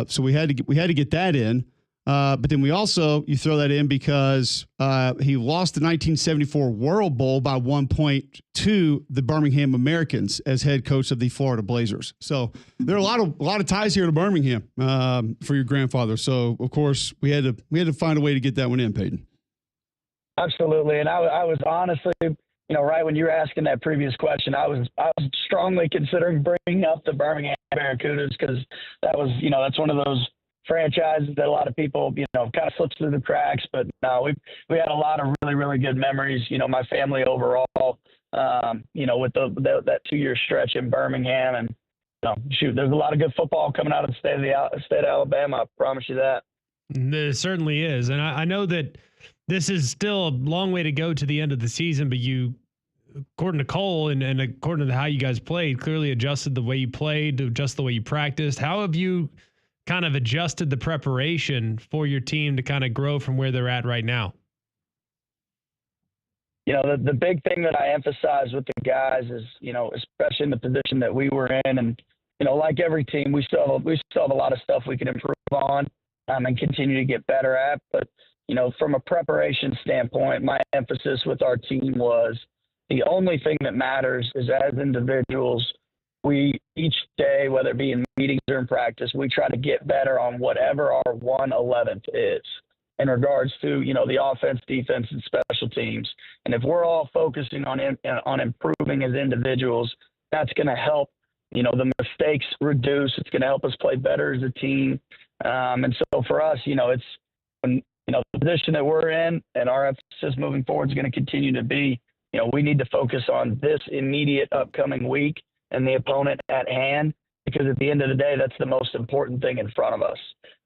A: So we had to get that in. But then you throw that in because he lost the 1974 World Bowl by 1 point to the Birmingham Americans as head coach of the Florida Blazers. So there are a lot of ties here to Birmingham for your grandfather. So of course we had to find a way to get that one in, Peyton.
G: Absolutely, and I was honestly, right when you were asking that previous question, I was strongly considering bringing up the Birmingham Barracudas because that was, that's one of those franchises that a lot of people, kind of slips through the cracks. But no, we had a lot of really, really good memories. My family overall, with that 2-year stretch in Birmingham, and there's a lot of good football coming out of the state of Alabama. I promise you that.
B: There certainly is, and I know that this is still a long way to go to the end of the season, but you, according to Cole and according to how you guys played, clearly adjusted the way you played, adjust the way you practiced. How have you kind of adjusted the preparation for your team to kind of grow from where they're at right now?
G: The big thing that I emphasize with the guys is, especially in the position that we were in, and, like every team, we still have a lot of stuff we can improve on and continue to get better at. But, from a preparation standpoint, my emphasis with our team was the only thing that matters is as individuals, we each day, whether it be in meetings or in practice, we try to get better on whatever our 1/11th is in regards to, the offense, defense, and special teams. And if we're all focusing on improving as individuals, that's going to help, the mistakes reduce. It's going to help us play better as a team. And so for us, it's when, the position that we're in and our emphasis moving forward is going to continue to be, we need to focus on this immediate upcoming week and the opponent at hand, because at the end of the day, that's the most important thing in front of us.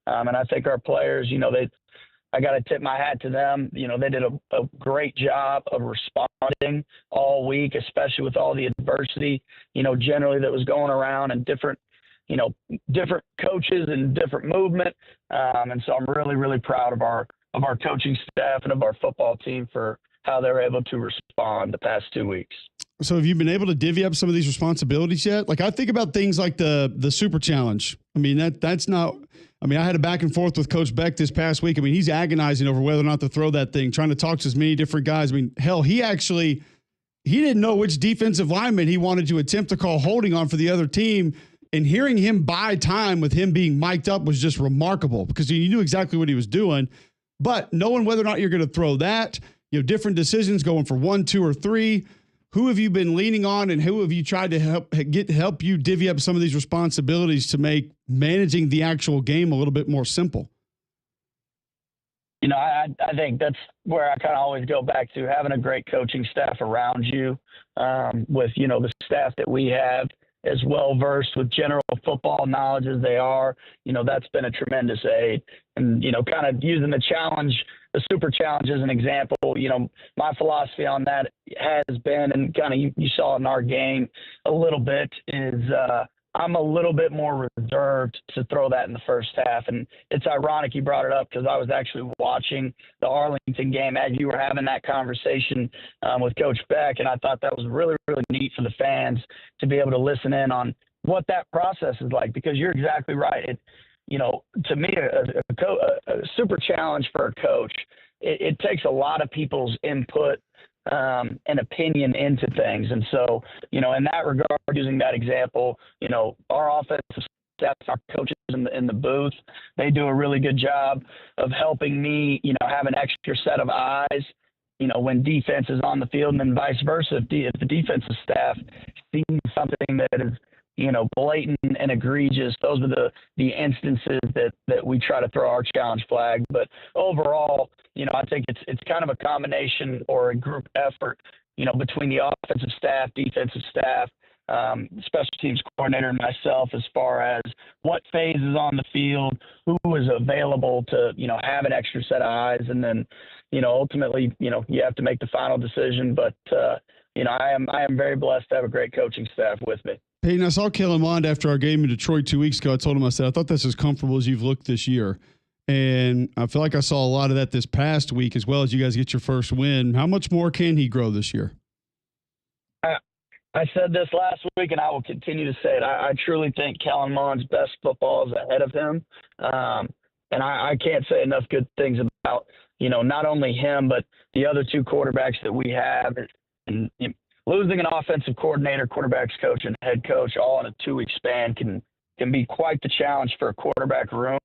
G: And I think our players, I got to tip my hat to them. They did a great job of responding all week, especially with all the adversity, generally that was going around and different coaches and different movement. And so I'm really, really proud of our coaching staff and of our football team for how they were able to respond the past 2 weeks.
A: So have you been able to divvy up some of these responsibilities yet? Like I think about things like the Super Challenge. I mean, that's not – I mean, I had a back and forth with Coach Beck this past week. I mean, he's agonizing over whether or not to throw that thing, trying to talk to as many different guys. I mean, hell, he didn't know which defensive lineman he wanted to attempt to call holding on for the other team. And hearing him buy time with him being mic'd up was just remarkable because he knew exactly what he was doing. But knowing whether or not you're going to throw that, different decisions going for 1, 2, or 3. Who have you been leaning on, and who have you tried to help you divvy up some of these responsibilities to make managing the actual game a little bit more simple?
G: I think that's where I kind of always go back to having a great coaching staff around you, with the staff that we have as well versed with general football knowledge as they are. That's been a tremendous aid. And kind of using the Super Challenge as an example, my philosophy on that has been, and kind of you saw in our game a little bit, is I'm a little bit more reserved to throw that in the first half. And it's ironic you brought it up because I was actually watching the Arlington game as you were having that conversation with Coach Beck, and I thought that was really, really neat for the fans to be able to listen in on what that process is like, because you're exactly right. To me, a Super Challenge for a coach, it takes a lot of people's input and opinion into things. And so, in that regard, using that example, our offensive staff, our coaches in the booth, they do a really good job of helping me, have an extra set of eyes, when defense is on the field, and then vice versa. If the defensive staff sees something that is, blatant and egregious, those are the instances that we try to throw our challenge flag. But overall, I think it's kind of a combination or a group effort, between the offensive staff, defensive staff, special teams coordinator, and myself, as far as what phase is on the field, who is available to, have an extra set of eyes. And then, ultimately, you have to make the final decision. But, I am very blessed to have a great coaching staff with me.
A: Peyton, I saw Kellen Mond after our game in Detroit 2 weeks ago. I told him, I said, I thought that's as comfortable as you've looked this year. And I feel like I saw a lot of that this past week, as well as you guys get your first win. How much more can he grow this year?
G: I said this last week, and I will continue to say it. I truly think Kellen Mond's best football is ahead of him. And I can't say enough good things about, not only him, but the other 2 quarterbacks that we have. And losing an offensive coordinator, quarterbacks coach, and head coach all in a 2-week span can be quite the challenge for a quarterback room.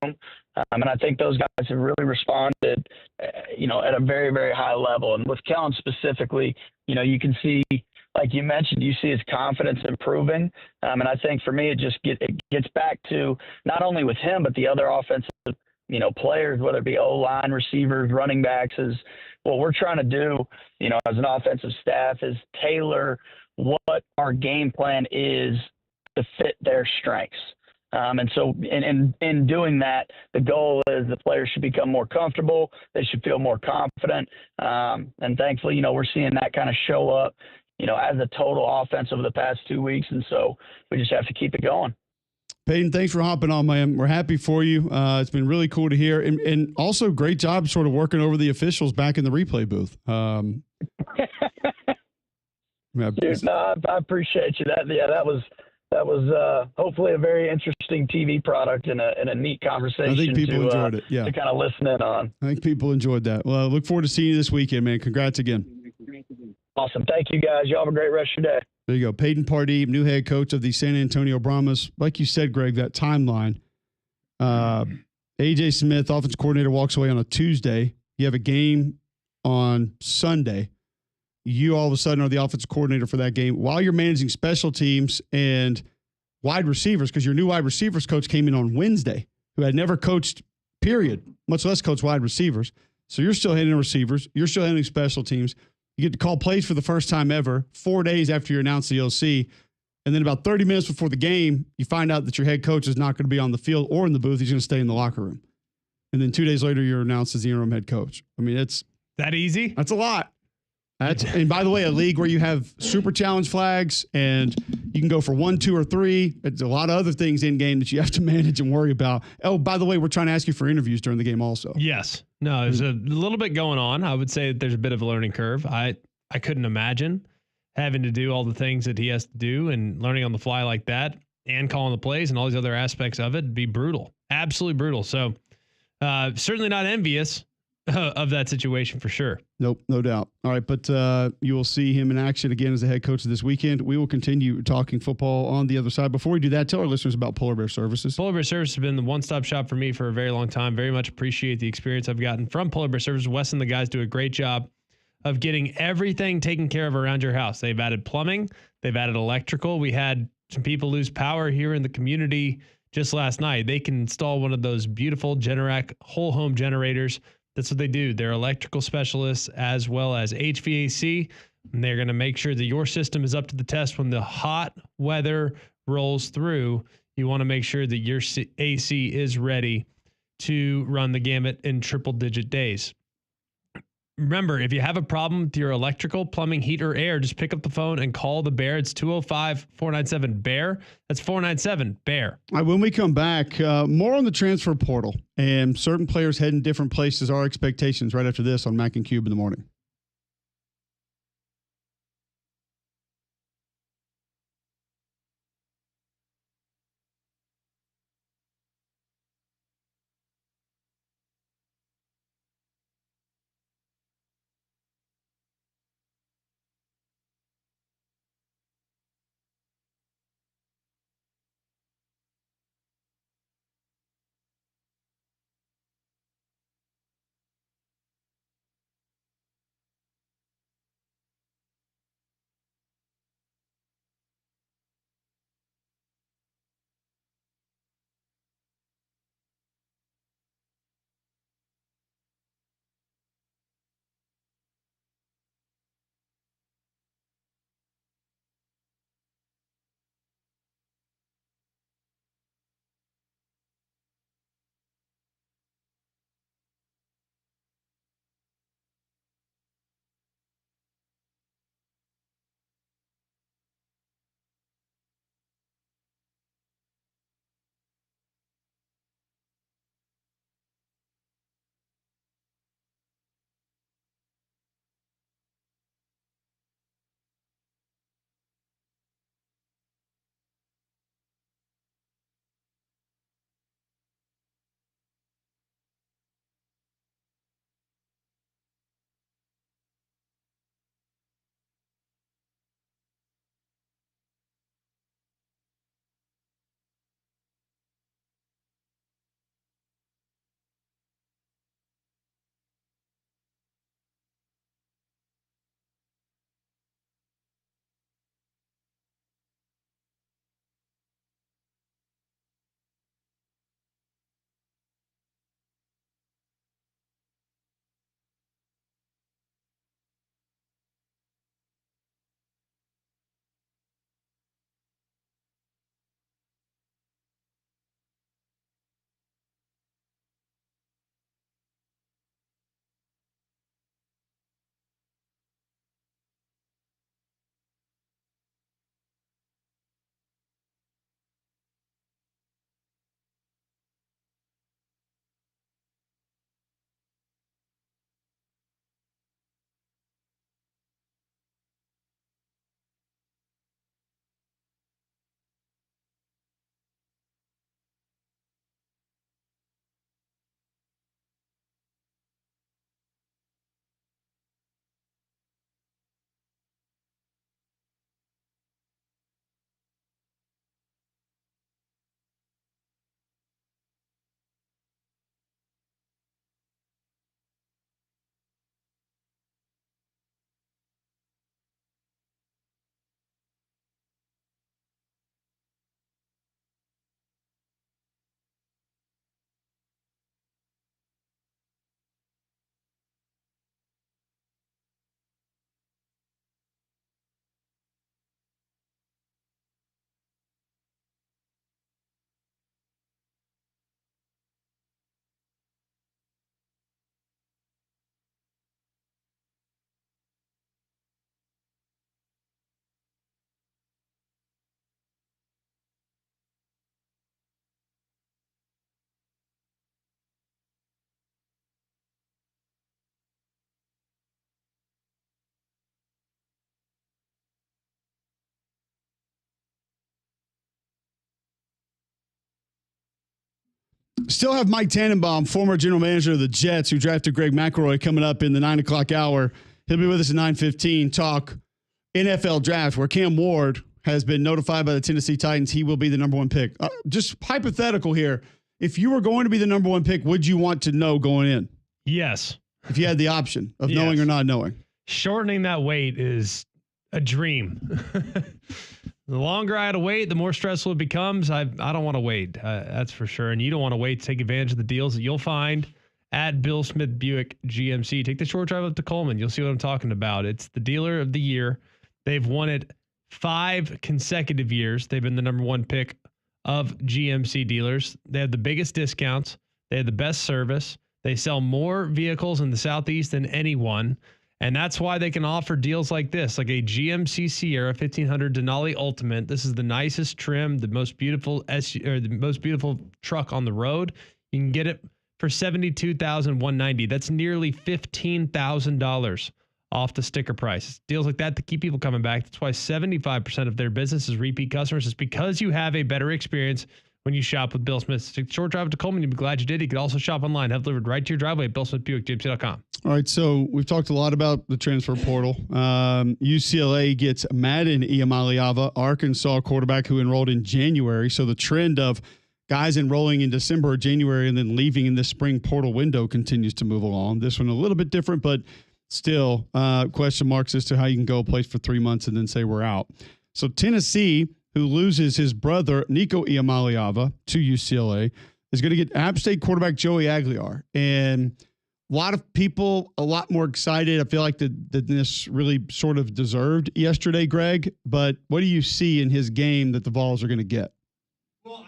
G: And I think those guys have really responded, at a very, very high level. And with Kellen specifically, you can see, like you mentioned, you see his confidence improving. And I think for me, it gets back to not only with him, but the other offensive, players, whether it be O-line, receivers, running backs, is what we're trying to do, as an offensive staff is tailor what our game plan is to fit their strengths. And so in doing that, the goal is the players should become more comfortable. They should feel more confident. And thankfully, we're seeing that kind of show up, as a total offense over the past 2 weeks. And so we just have to keep it going.
A: Peyton, thanks for hopping on, man. We're happy for you. It's been really cool to hear. And also great job sort of working over the officials back in the replay booth.
G: Dude, no, I appreciate you. That was hopefully a very interesting TV product and a neat conversation.
A: I think people enjoyed it. Yeah,
G: to kind of listen in on.
A: I think people enjoyed that. Well, I look forward to seeing you this weekend, man. Congrats again.
G: Awesome. Thank you, guys. Y'all have a great rest of your day.
A: There you go. Peyton Pardee, new head coach of the San Antonio Brahmas. Like you said, Greg, that timeline. A.J. Smith, offensive coordinator, walks away on a Tuesday. You have a game on Sunday. You all of a sudden are the offensive coordinator for that game while you're managing special teams and wide receivers, because your new wide receivers coach came in on Wednesday, who had never coached, period, much less coach wide receivers. So you're still handling receivers. You're still handling special teams. You get to call plays for the first time ever 4 days after you announce the OC. And then about 30 minutes before the game, you find out that your head coach is not going to be on the field or in the booth. He's going to stay in the locker room. And then 2 days later, you're announced as the interim head coach. I mean, it's
B: that easy.
A: That's a lot. And by the way, a league where you have super challenge flags and you can go for 1, 2, or 3. It's a lot of other things in game that you have to manage and worry about. Oh, by the way, we're trying to ask you for interviews during the game also.
B: Yes. No, there's a little bit going on. I would say that there's a bit of a learning curve. I couldn't imagine having to do all the things that he has to do and learning on the fly like that and calling the plays and all these other aspects of it would be brutal. Absolutely brutal. So certainly not envious of that situation for sure.
A: Nope, no doubt. All right, but you will see him in action again as the head coach this weekend. We will continue talking football on the other side. Before we do that, tell our listeners about Polar Bear Services.
B: Polar Bear Services has been the one-stop shop for me for a very long time. Very much appreciate the experience I've gotten from Polar Bear Services. Wes and the guys do a great job of getting everything taken care of around your house. They've added plumbing. They've added electrical. We had some people lose power here in the community just last night. They can install one of those beautiful Generac whole home generators. That's what they do. They're electrical specialists as well as HVAC. And they're going to make sure that your system is up to the test when the hot weather rolls through. You want to make sure that your AC is ready to run the gamut in triple-digit days. Remember, if you have a problem with your electrical, plumbing, heat, or air, just pick up the phone and call the Bear. It's 205-497-BEAR. That's 497-BEAR.
A: All right, when we come back, more on the transfer portal and certain players heading different places, our expectations right after this on Mac and Cube in the morning. Still have Mike Tannenbaum, former general manager of the Jets, who drafted Greg McElroy, coming up in the 9 o'clock hour. He'll be with us at 9:15. Talk NFL draft, where Cam Ward has been notified by the Tennessee Titans he will be the number one pick. Just hypothetical here. If you were going to be the number one pick, would you want to know going in?
B: Yes.
A: If you had the option of knowing or not knowing.
B: Shortening that wait is a dream. The longer I had to wait, the more stressful it becomes. I don't want to wait. That's for sure. And you don't want to wait to take advantage of the deals that you'll find at Bill Smith Buick GMC. Take the short drive up to Coleman. You'll see what I'm talking about. It's the dealer of the year. They've won it 5 consecutive years. They've been the number one pick of GMC dealers. They have the biggest discounts. They have the best service. They sell more vehicles in the Southeast than anyone. And that's why they can offer deals like this, like a GMC Sierra 1500 Denali Ultimate. This is the nicest trim, the most beautiful the most beautiful truck on the road. You can get it for $72,190. That's nearly $15,000 off the sticker price. Deals like that to keep people coming back. That's why 75% of their business is repeat customers. It's because you have a better experience when you shop with Bill Smith. Take the short drive to Coleman. You'll be glad you did. You could also shop online. Have delivered right to your driveway at BillSmithBuickGMC.com.
A: All right, so we've talked a lot about the transfer portal. UCLA gets Madden Iamaleava, Arkansas quarterback who enrolled in January. So the trend of guys enrolling in December or January and then leaving in the spring portal window continues to move along. This one a little bit different, but still question marks as to how you can go a place for 3 months and then say we're out. So Tennessee, who loses his brother, Nico Iamaleava, to UCLA, is going to get App State quarterback Joey Aguilar. And a lot of people, a lot more excited. I feel like that this really sort of deserved yesterday, Greg. But what do you see in his game that the Vols are going to get?
B: Well,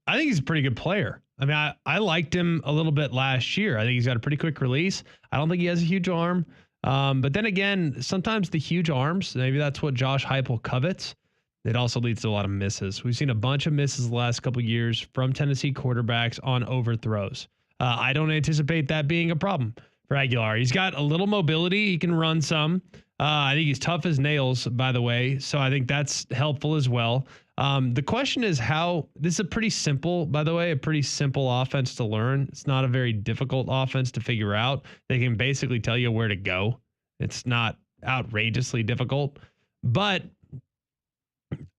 B: I think he's a pretty good player. I mean, I liked him a little bit last year. I think he's got a pretty quick release. I don't think he has a huge arm. But then again, sometimes the huge arms, maybe that's what Josh Heupel covets. It also leads to a lot of misses. We've seen a bunch of misses the last couple of years from Tennessee quarterbacks on overthrows. I don't anticipate that being a problem for Aguilar. He's got a little mobility. He can run some. I think he's tough as nails, by the way. So I think that's helpful as well. The question is this is a pretty simple, by the way, a pretty simple offense to learn. It's not a very difficult offense to figure out. They can basically tell you where to go. It's not outrageously difficult, but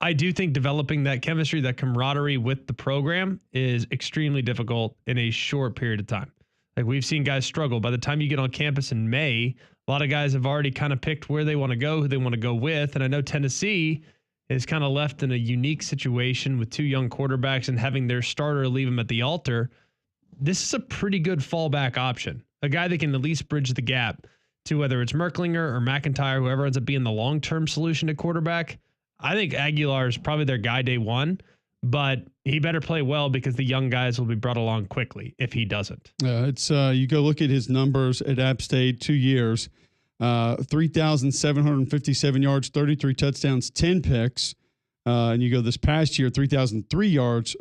B: I do think developing that chemistry, that camaraderie with the program is extremely difficult in a short period of time. Like we've seen guys struggle. By the time you get on campus in May, a lot of guys have already kind of picked where they want to go, who they want to go with. And I know Tennessee is kind of left in a unique situation with 2 young quarterbacks and having their starter leave them at the altar. This is a pretty good fallback option. A guy that can at least bridge the gap to whether it's Merklinger or McIntyre, whoever ends up being the long-term solution at quarterback. I think Aguilar is probably their guy day one, but he better play well because the young guys will be brought along quickly if he doesn't.
A: It's you go look at his numbers at App State, 2 years, 3,757 yards, 33 touchdowns, 10 picks. And you go this past year, 3,003 yards,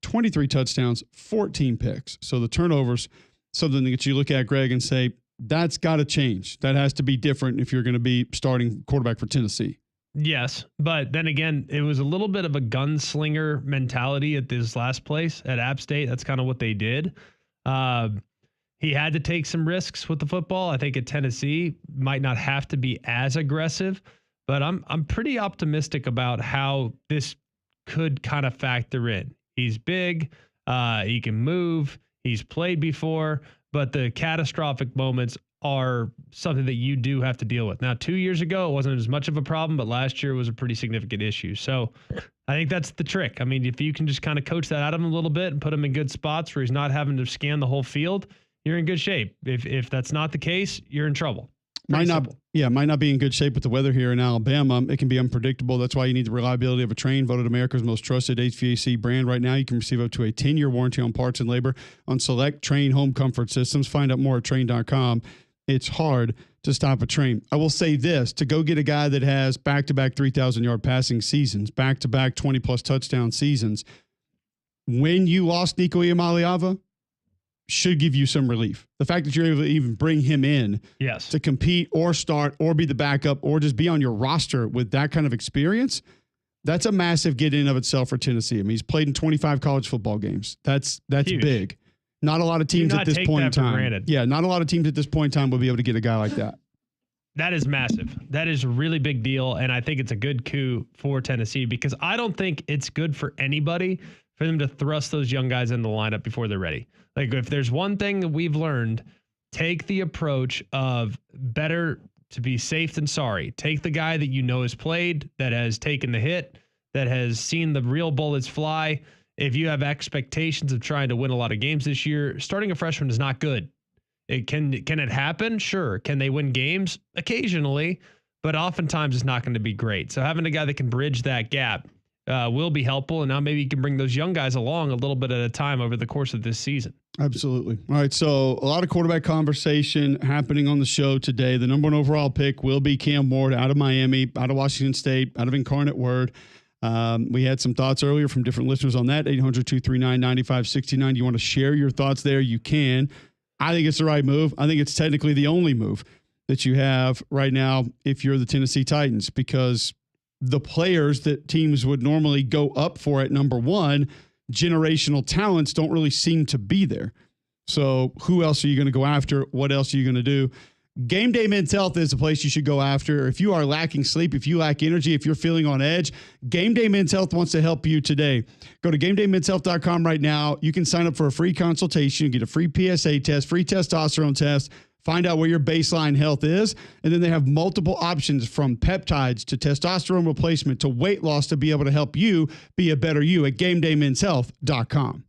A: 23 touchdowns, 14 picks. So the turnovers, something that you look at, Greg, and say, that's got to change. That has to be different if you're going to be starting quarterback for Tennessee.
B: Yes, but then again, it was a little bit of a gunslinger mentality at this last place at App State. That's kind of what they did. He had to take some risks with the football. I think at Tennessee might not have to be as aggressive, but I'm pretty optimistic about how this could kind of factor in. He's big, he can move, he's played before, but the catastrophic moments are something that you do have to deal with. Now, 2 years ago, it wasn't as much of a problem, but last year was a pretty significant issue. So I think that's the trick. I mean, if you can just kind of coach that out of him a little bit and put him in good spots where he's not having to scan the whole field, you're in good shape. If that's not the case, you're in trouble. Might not be in good shape with the weather here in Alabama. It can be unpredictable. That's why you need the reliability of a Trane, voted America's most trusted HVAC brand. Right now, you can receive up to a 10-year warranty on parts and labor on select Trane home comfort systems. Find out more at Trane.com. It's hard to stop a train. I will say this, to go get a guy that has back-to-back 3,000-yard passing seasons, back-to-back 20-plus touchdown seasons, when you lost Nico Iamaleava, should give you some relief. The fact that you're able to even bring him in to compete or start or be the backup or just be on your roster with that kind of experience
A: That's a massive get in of itself for Tennessee. I mean, he's played in 25 college football games. That's
B: Huge.
A: big. Not a lot of teams at this point in time.
B: Granted.
A: Yeah, not a lot of teams at this point in time will be able to get a guy like that.
B: That is massive. That is a really big deal. And I think it's a good coup for Tennessee because I don't think it's good for anybody for them to thrust those young guys in the lineup before they're ready. Like, if there's one thing that we've learned, take the approach of better to be safe than sorry. Take the guy that you know has played, that has taken the hit, that has seen the real bullets fly. If you have expectations of trying to win a lot of games this year, starting a freshman is not good. Can it happen? Sure. Can they win games? Occasionally, but oftentimes it's not going to be great. So having a guy that can bridge that gap will be helpful. And now maybe you can bring those young guys along a little bit at a time over the course of this season.
A: Absolutely. All right. So a lot of quarterback conversation happening on the show today. The number one overall pick will be Cam Ward out of Miami, out of Washington State, out of Incarnate Word. We had some thoughts earlier from different listeners on that. 800-239-9569. You want to share your thoughts there? You can. I think it's the right move. I think it's technically the only move that you have right now if you're the Tennessee Titans, because the players that teams would normally go up for at number one, generational talents, don't really seem to be there. So who else are you going to go after? What else are you going to do? Game Day Men's Health is a place you should go after. If you are lacking sleep, if you lack energy, if you're feeling on edge, Game Day Men's Health wants to help you today. Go to GameDayMen'sHealth.com right now. You can sign up for a free consultation, get a free PSA test, free testosterone test, find out where your baseline health is. And then they have multiple options from peptides to testosterone replacement to weight loss to be able to help you be a better you at GameDayMen'sHealth.com.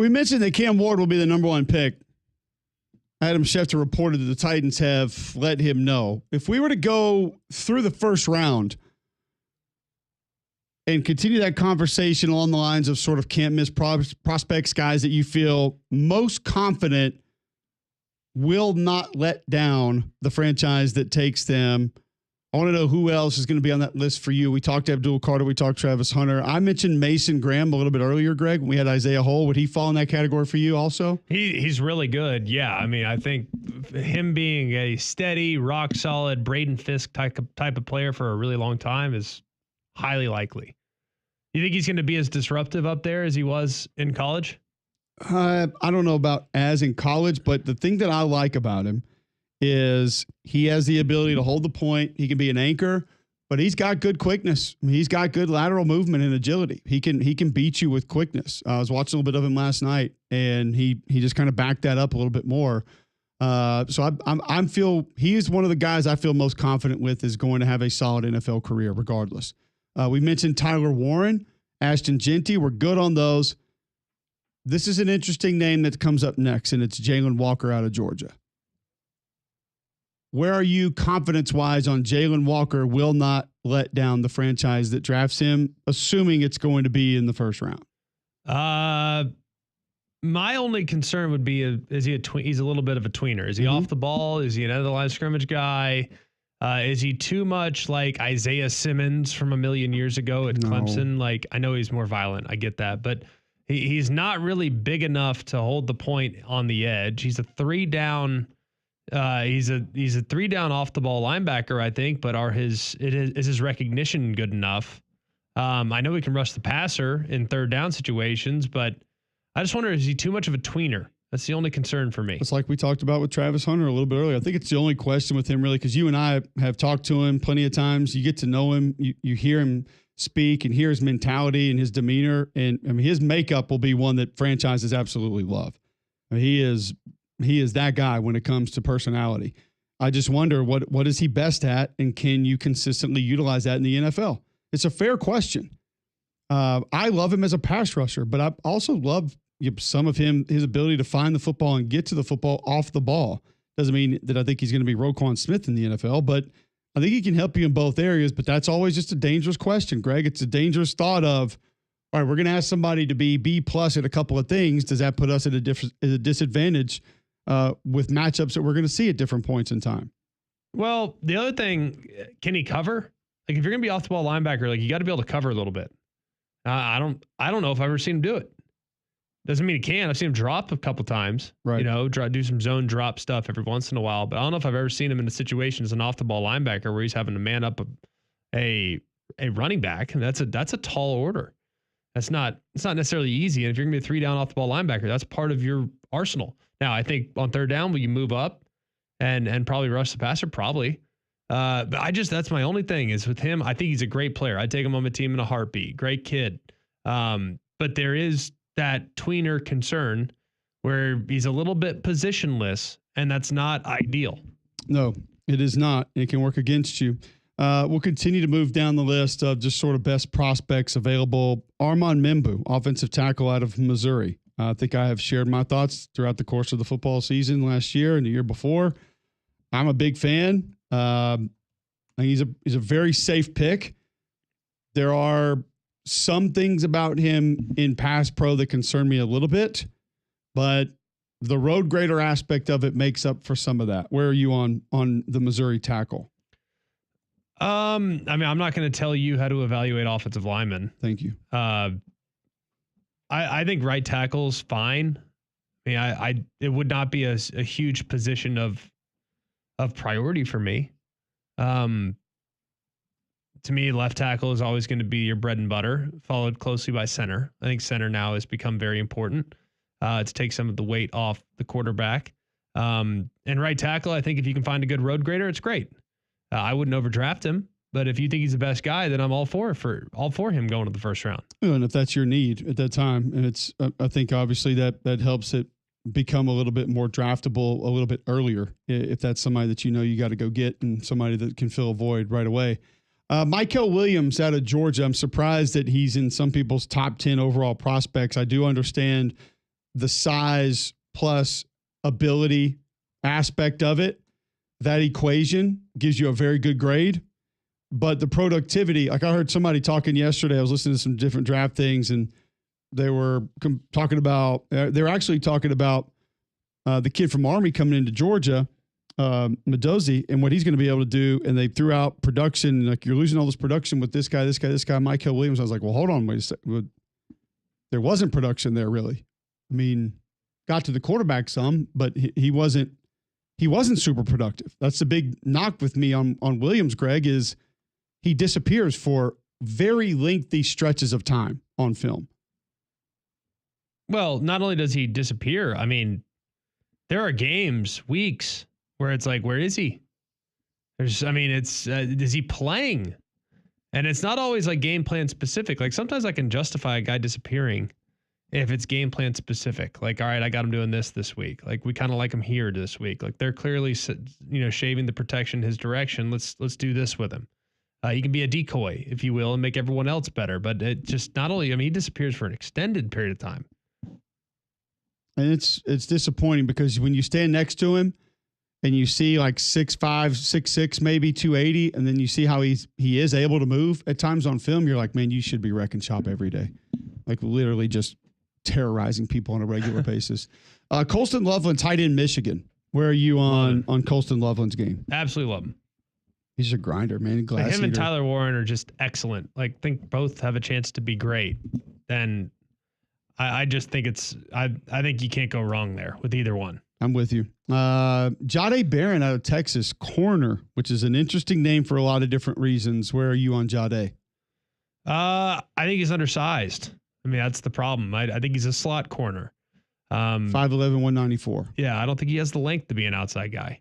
A: We mentioned that Cam Ward will be the number 1 pick. Adam Schefter reported that the Titans have let him know. If we were to go through the first round and continue that conversation along the lines of sort of can't miss prospects, guys that you feel most confident will not let down the franchise that takes them, I want to know who else is going to be on that list for you. We talked to Abdul Carter. We talked Travis Hunter. I mentioned Mason Graham a little bit earlier, Greg. We had Isaiah Hole. Would he fall in that category for you also?
B: He's really good. Yeah. I mean, I think him being a steady, rock solid Braden Fisk type of player for a really long time is highly likely. You think he's going to be as disruptive up there as he was in college?
A: I don't know about as in college, but the thing that I like about him is he has the ability to hold the point. He can be an anchor, but he's got good quickness. I mean, he's got good lateral movement and agility. He can beat you with quickness. I was watching a little bit of him last night, and he just kind of backed that up a little bit more. So I feel he is one of the guys I feel most confident with is going to have a solid NFL career regardless. We mentioned Tyler Warren, Ashton Genty. We're good on those. This is an interesting name that comes up next, and it's Jalen Walker out of Georgia. Where are you confidence-wise on Jalen Walker will not let down the franchise that drafts him, assuming it's going to be in the first round?
B: My only concern would be, is he he's a little bit of a tweener. Is he off the ball? Is he an end of the line scrimmage guy? Is he too much like Isaiah Simmons from a million years ago at Clemson? Like, I know he's more violent. I get that. But he's not really big enough to hold the point on the edge. He's a 3-down he's a 3-down off the ball linebacker, I think, but is his recognition good enough? I know he can rush the passer in 3rd down situations, but I just wonder, is he too much of a tweener? That's the only concern for me.
A: It's like we talked about with Travis Hunter a little bit earlier. I think it's the only question with him really, because you and I have talked to him plenty of times. You get to know him, you hear him speak and hear his mentality and his demeanor. And I mean, his makeup will be one that franchises absolutely love. I mean, he is that guy when it comes to personality. I just wonder what is he best at, and can you consistently utilize that in the NFL? It's a fair question. I love him as a pass rusher, but I also love some of his ability to find the football and get to the football off the ball. Doesn't mean that I think he's going to be Roquan Smith in the NFL, but I think he can help you in both areas. But that's always just a dangerous question, Greg. It's a dangerous thought of, all right, we're going to ask somebody to be B+ at a couple of things. Does that put us at a disadvantage with matchups that we're going to see at different points in time?
B: Well, the other thing, can he cover? Like, if you're going to be off the ball linebacker, like, you got to be able to cover a little bit. I don't know if I've ever seen him do it. Doesn't mean he can. I've seen him drop a couple times,
A: right?
B: You know, do some zone drop stuff every once in a while. But I don't know if I've ever seen him in a situation as an off the ball linebacker where he's having to man up a running back, and that's a tall order. It's not necessarily easy. And if you're gonna be a 3-down off the ball linebacker, that's part of your arsenal. Now, I think on 3rd down, will you move up and probably rush the passer? Probably. But that's my only thing is with him. I think he's a great player. I'd take him on my team in a heartbeat. Great kid. But there is that tweener concern where he's a little bit positionless, and that's not ideal.
A: No, it is not. It can work against you. We'll continue to move down the list of just sort of best prospects available. Armand Membu, offensive tackle out of Missouri. I think I have shared my thoughts throughout the course of the football season last year and the year before. I'm a big fan. I think he's a very safe pick. There are some things about him in pass pro that concern me a little bit, but the road grader aspect of it makes up for some of that. Where are you on the Missouri tackle?
B: I mean, I'm not going to tell you how to evaluate offensive linemen.
A: Thank you.
B: I think right tackle's fine. I mean, it would not be a huge position of priority for me. To me, left tackle is always going to be your bread and butter, followed closely by center. I think center now has become very important to take some of the weight off the quarterback. And right tackle, I think if you can find a good road grader, it's great. I wouldn't overdraft him, but if you think he's the best guy, then I'm all for him going to the first round.
A: And if that's your need at that time, and it's, I think obviously that helps it become a little bit more draftable a little bit earlier. If that's somebody that you know you got to go get and somebody that can fill a void right away. Mykel Williams out of Georgia. I'm surprised that he's in some people's top 10 overall prospects. I do understand the size plus ability aspect of it, that equation gives you a very good grade. But the productivity, like I heard somebody talking yesterday, I was listening to some different draft things, and they were talking about, they were actually talking about the kid from Army coming into Georgia, Mendoza, and what he's going to be able to do. And they threw out production, like you're losing all this production with this guy, McElroy Williams. I was like, well, hold on, wait a second. There wasn't production there, really. I mean, got to the quarterback some, but he wasn't super productive. That's the big knock with me on Williams, Greg, is he disappears for very lengthy stretches of time on film.
B: Well, not only does he disappear, I mean, there are games, weeks where it's like, where is he? Is he playing? And it's not always like game plan specific. Like sometimes I can justify a guy disappearing if it's game plan specific. Like, all right, I got him doing this week. Like we kind of like him here this week. Like they're clearly, shaving the protection his direction. Let's do this with him. He can be a decoy, if you will, and make everyone else better. But it just not only, he disappears for an extended period of time.
A: And it's disappointing because when you stand next to him and you see like 6'5", 6'6", maybe 280, and then you see how he is able to move at times on film, you're like, man, you should be wrecking shop every day. Like literally just terrorizing people on a regular basis. Colston Loveland, tight end, Michigan. Where are you on Colston Loveland's game?
B: Absolutely love him.
A: He's a grinder, man.
B: Like him and Tyler Warren are just excellent. Like, think both have a chance to be great. And I just think I think you can't go wrong there with either one. I'm with you.
A: Jahdae Barron out of Texas, corner, which is an interesting name for a lot of different reasons. Where are you on Jahdae?
B: I think he's undersized. That's the problem. I think he's a slot corner.
A: 5'11", 194.
B: Yeah, I don't think he has the length to be an outside guy.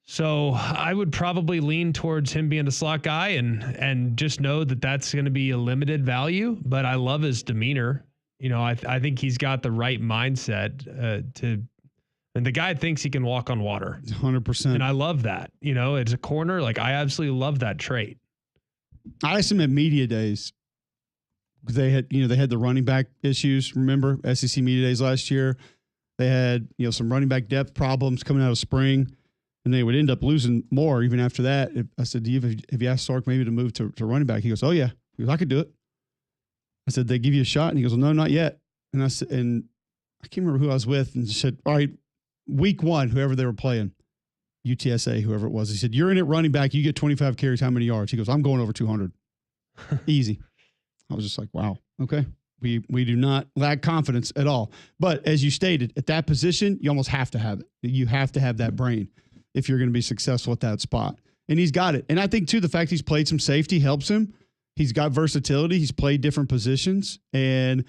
B: So I would probably lean towards him being a slot guy and just know that that's going to be a limited value. But I love his demeanor. I think he's got the right mindset and the guy thinks he can walk on water.
A: 100%.
B: And I love that. As a corner, like I absolutely love that trait.
A: I asked him at media days. They had the running back issues. Remember SEC media days last year? They had, some running back depth problems coming out of spring. And they would end up losing more even after that. I said, have you asked Sark maybe to move to running back? He goes, oh, yeah. He goes, I could do it. I said, they give you a shot? And he goes, well, no, not yet. And I said, and I can't remember who I was with, and said, all right, week one, whoever they were playing, UTSA, whoever it was, he said, you're in at running back. You get 25 carries. How many yards? He goes, I'm going over 200. Easy. I was just like, wow. Okay. We do not lack confidence at all. But as you stated, at that position, you almost have to have it. You have to have that brain if you're going to be successful at that spot. And he's got it. And I think, too, the fact he's played some safety helps him. He's got versatility. He's played different positions. And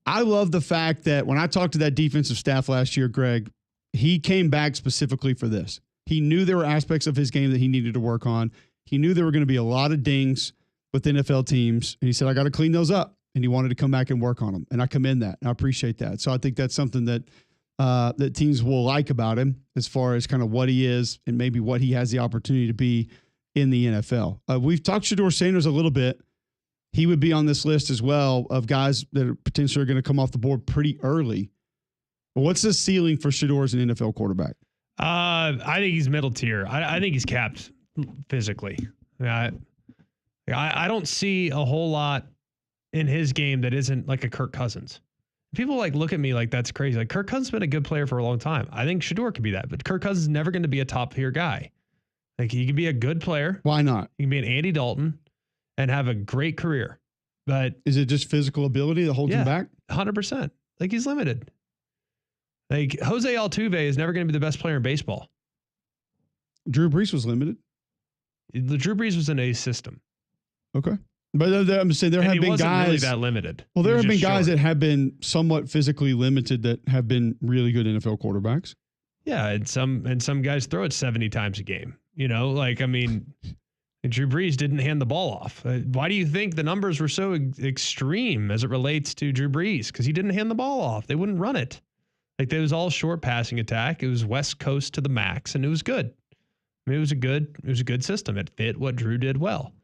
A: I love the fact that when I talked to that defensive staff last year, Greg, he came back specifically for this. He knew there were aspects of his game that he needed to work on. He knew there were going to be a lot of dings with NFL teams. And he said, I got to clean those up. And he wanted to come back and work on them. And I commend that. And I appreciate that. So I think that's something that that teams will like about him as far as kind of what he is and maybe what he has the opportunity to be in the NFL. We've talked Shedeur Sanders a little bit. He would be on this list as well of guys that are potentially going to come off the board pretty early. But what's the ceiling for Shedeur as an NFL quarterback?
B: I think he's middle tier. I think he's capped physically. I don't see a whole lot in his game that isn't like a Kirk Cousins. People look at me like that's crazy. Like Kirk Cousins has been a good player for a long time. I think Shedeur could be that, but Kirk Cousins is never going to be a top tier guy. Like he can be a good player.
A: Why not?
B: He can be an Andy Dalton and have a great career. But
A: is it just physical ability that holds him back?
B: 100%. Like he's limited. Like Jose Altuve is never going to be the best player in baseball.
A: Drew Brees was limited.
B: The Drew Brees was in a system.
A: Okay. But I'm saying there have been guys
B: really that limited.
A: Well, there have been guys that have been somewhat physically limited that have been really good NFL quarterbacks.
B: Yeah, and some guys throw it 70 times a game. Drew Brees didn't hand the ball off. Why do you think the numbers were so extreme as it relates to Drew Brees? Because he didn't hand the ball off. They wouldn't run it. Like it was all short passing attack. It was West Coast to the max, and it was good. It was a good system. It fit what Drew did well.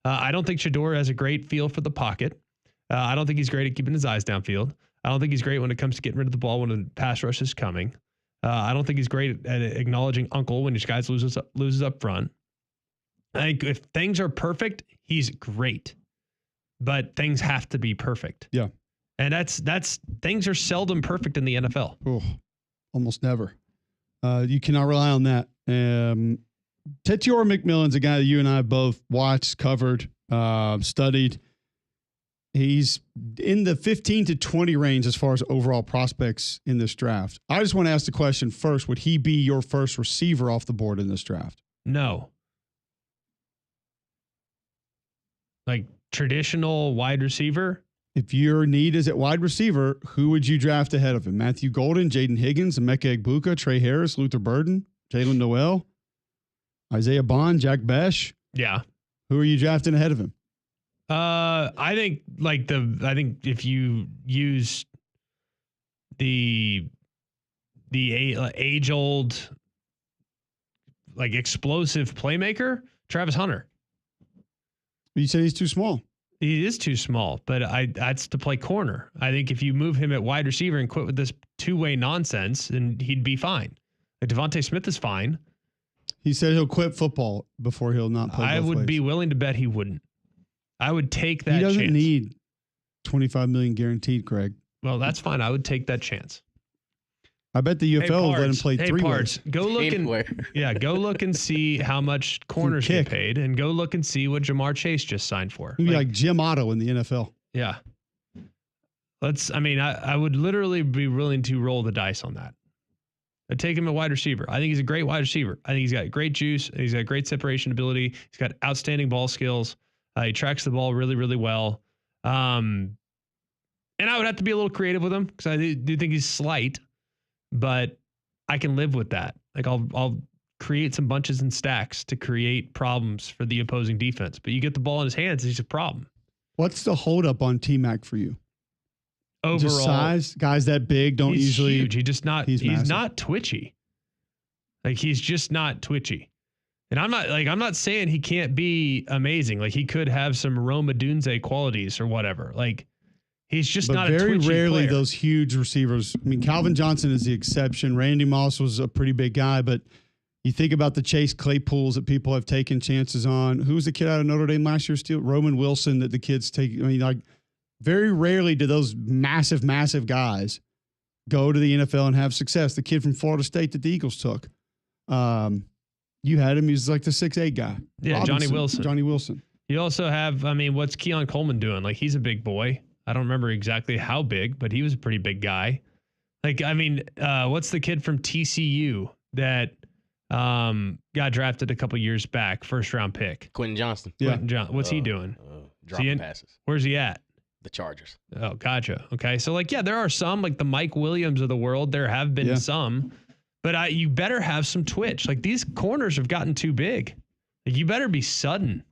B: I don't think Shedeur has a great feel for the pocket. I don't think he's great at keeping his eyes downfield. I don't think he's great when it comes to getting rid of the ball when the pass rush is coming. I don't think he's great at acknowledging uncle when his guys loses up front. I think if things are perfect, he's great. But things have to be perfect.
A: Yeah.
B: And that's things are seldom perfect in the NFL.
A: Oh, almost never. You cannot rely on that. Tetiora McMillan's a guy that you and I both watched, covered, studied. He's in the 15 to 20 range as far as overall prospects in this draft. I just want to ask the question first. Would he be your first receiver off the board in this draft?
B: No. Like traditional wide receiver?
A: If your need is at wide receiver, who would you draft ahead of him? Matthew Golden, Jaden Higgins, Emeka Egbuka, Trey Harris, Luther Burden, Jalen Noel, Isaiah Bond, Jack Besh?
B: Yeah.
A: Who are you drafting ahead of him?
B: I think if you use the age old like explosive playmaker, Travis Hunter.
A: You said he's too small.
B: He is too small, but that's to play corner. I think if you move him at wide receiver and quit with this two-way nonsense, then he'd be fine. Like Devontae Smith is fine.
A: He said he'll quit football before he'll not play.
B: I would be willing to bet he wouldn't. I would take that chance.
A: He doesn't need $25 million guaranteed, Craig.
B: Well, that's fine. I would take that chance.
A: I bet the UFL will let him play three ways.
B: Go look go look and see how much corners get paid, and go look and see what Jamar Chase just signed for.
A: He'd be like Jim Otto in the NFL.
B: Yeah. I would literally be willing to roll the dice on that. I'd take him at wide receiver. I think he's a great wide receiver. I think he's got great juice. He's got great separation ability. He's got outstanding ball skills. He tracks the ball really, really well. And I would have to be a little creative with him because I do think he's slight, but I can live with that. Like I'll create some bunches and stacks to create problems for the opposing defense. But you get the ball in his hands, he's a problem.
A: What's the holdup on T-Mac for you?
B: Overall,
A: just size. Guys that big don't
B: he's
A: usually.
B: Huge. He's not twitchy. Like he's just not twitchy. And I'm not saying he can't be amazing. Like he could have some Roma Dunze qualities or whatever. Like he's just not a twitchy
A: very rarely
B: player.
A: Those huge receivers. I mean, Calvin Johnson is the exception. Randy Moss was a pretty big guy, but you think about the Chase Claypools that people have taken chances on. Who was the kid out of Notre Dame last year still? Roman Wilson that the kids take. I mean, like very rarely do those massive, massive guys go to the NFL and have success. The kid from Florida State that the Eagles took. You had him. He was like the 6'8" guy.
B: Yeah, Johnny Wilson.
A: Johnny Wilson.
B: You also have, what's Keon Coleman doing? Like, he's a big boy. I don't remember exactly how big, but he was a pretty big guy. Like, what's the kid from TCU that got drafted a couple years back, first-round pick?
C: Quentin Johnston.
A: Yeah.
B: What's he doing?
C: Dropping passes.
B: Where's he at?
C: The Chargers.
B: Oh, gotcha. Okay. So, there are some, like the Mike Williams of the world. There have been some. But you better have some twitch. Like these corners have gotten too big. Like, you better be sudden.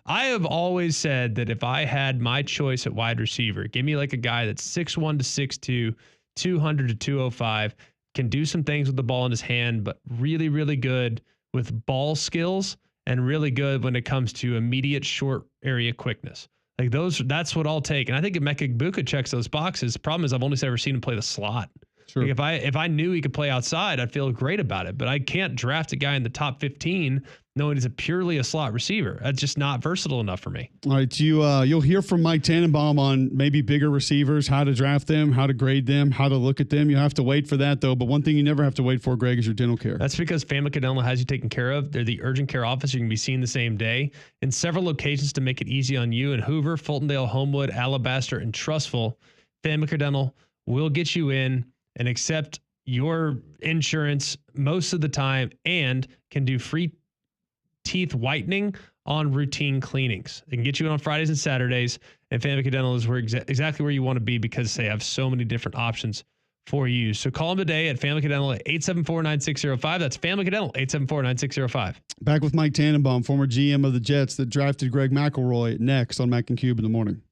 B: I have always said that if I had my choice at wide receiver, give me like a guy that's 6'1" to 6'2", 200 to 205, can do some things with the ball in his hand, but really, really good with ball skills and really good when it comes to immediate short area quickness. Like that's what I'll take. And I think Emeka Egbuka checks those boxes. The problem is I've only ever seen him play the slot. Sure. Like if I knew he could play outside, I'd feel great about it. But I can't draft a guy in the top 15 knowing he's purely a slot receiver. That's just not versatile enough for me.
A: All right, you'll hear from Mike Tannenbaum on maybe bigger receivers, how to draft them, how to grade them, how to look at them. You have to wait for that though. But one thing you never have to wait for, Greg, is your dental care.
B: That's because Family Dental has you taken care of. They're the urgent care office. You can be seen the same day in several locations to make it easy on you in Hoover, Fultondale, Homewood, Alabaster, and Trustful. Family Dental will get you in and accept your insurance most of the time and can do free teeth whitening on routine cleanings. They can get you in on Fridays and Saturdays, and Family Dental is exactly where you want to be because they have so many different options for you. So call them today at Family Dental at 874-9605. That's Family Dental, 874-9605.
A: Back with Mike Tannenbaum, former GM of the Jets that drafted Greg McElroy, next on Mac and Cube in the morning.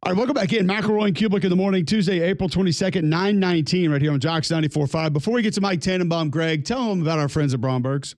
A: All right, welcome back in. McElroy and Cubelic in the morning, Tuesday, April 22nd, 9:19, right here on Jocks 94.5. Before we get to Mike Tannenbaum, Greg, tell them about our friends at Bromberg's.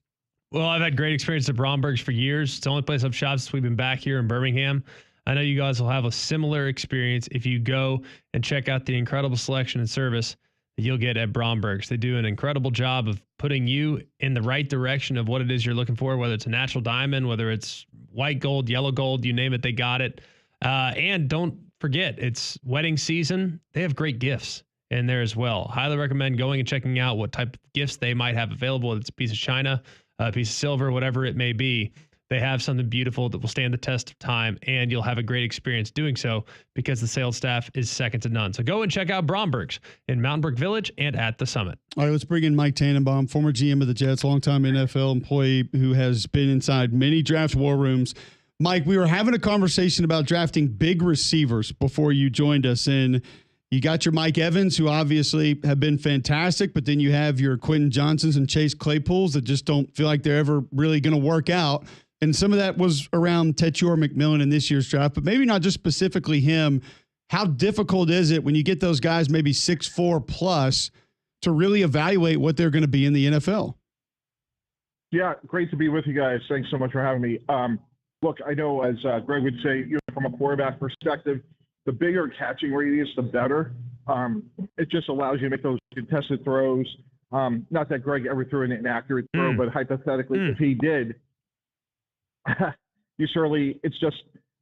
B: Well, I've had great experience at Bromberg's for years. It's the only place I've shopped since we've been back here in Birmingham. I know you guys will have a similar experience if you go and check out the incredible selection and service that you'll get at Bromberg's. They do an incredible job of putting you in the right direction of what it is you're looking for, whether it's a natural diamond, whether it's white gold, yellow gold, you name it, they got it. And don't forget, it's wedding season. They have great gifts in there as well. Highly recommend going and checking out what type of gifts they might have available. It's a piece of china, a piece of silver, whatever it may be. They have something beautiful that will stand the test of time, and you'll have a great experience doing so because the sales staff is second to none. So go and check out Bromberg's in Mountain Brook Village and at the Summit.
A: All right, let's bring in Mike Tannenbaum, former GM of the Jets, longtime NFL employee who has been inside many draft war rooms. Mike, we were having a conversation about drafting big receivers before you joined us, and you got your Mike Evans, who obviously have been fantastic, but then you have your Quentin Johnsons and Chase Claypools that just don't feel like they're ever really going to work out. And some of that was around Tetuar McMillan in this year's draft, but maybe not just specifically him. How difficult is it when you get those guys maybe 6'4 plus to really evaluate what they're going to be in the NFL?
H: Yeah, great to be with you guys. Thanks so much for having me. Look, I know as Greg would say, from a quarterback perspective, the bigger catching radius, the better. It just allows you to make those contested throws. Not that Greg ever threw an inaccurate throw, but hypothetically, if he did, you certainly, it's just,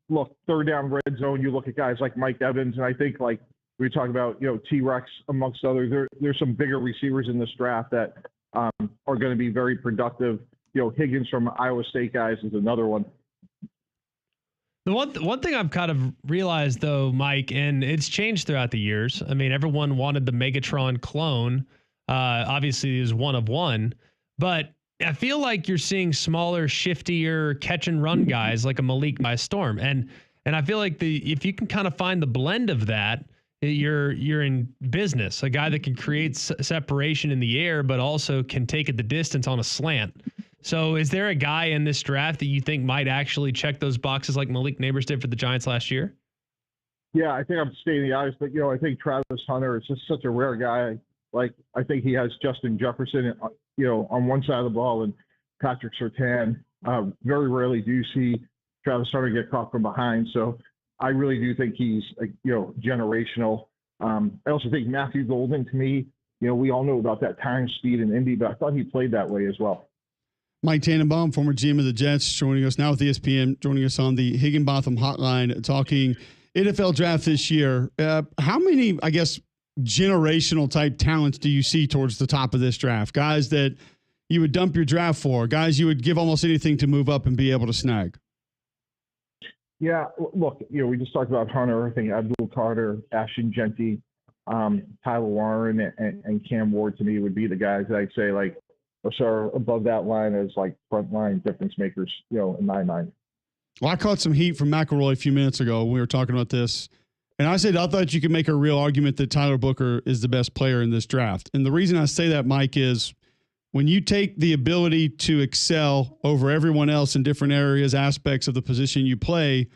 H: look, third down red zone, you look at guys like Mike Evans, and I think like we talk about, T-Rex amongst others, there's some bigger receivers in this draft that are going to be very productive. Higgins from Iowa State guys is another one.
B: The one thing I've kind of realized, though, Mike, and it's changed throughout the years. I mean, everyone wanted the Megatron clone. Obviously, he was one of one. But I feel like you're seeing smaller, shiftier catch-and-run guys like a Malik by storm. And I feel like if you can kind of find the blend of that, you're in business. A guy that can create separation in the air, but also can take it the distance on a slant. So is there a guy in this draft that you think might actually check those boxes like Malik Neighbors did for the Giants last year?
H: Yeah, I think I'm stating the obvious, but, I think Travis Hunter is just such a rare guy. Like, I think he has Justin Jefferson, on one side of the ball and Patrick Surtain. Very rarely do you see Travis Hunter get caught from behind. So I really do think he's, generational. I also think Matthew Golden, to me, we all know about that time, speed, and Indy, but I thought he played that way as well.
A: Mike Tannenbaum, former GM of the Jets, joining us now with ESPN, joining us on the Higginbotham Hotline, talking NFL draft this year. How many, generational type talents do you see towards the top of this draft? Guys that you would dump your draft for, guys you would give almost anything to move up and be able to snag?
H: Yeah, look, we just talked about Hunter. I think Abdul Carter, Ashton Genty, Tyler Warren, and Cam Ward to me would be the guys that I'd say are above that line as front line difference makers, in my mind.
A: Well, I caught some heat from McElroy a few minutes ago when we were talking about this. And I said, I thought you could make a real argument that Tyler Booker is the best player in this draft. And the reason I say that, Mike, is when you take the ability to excel over everyone else in different areas, aspects of the position you play,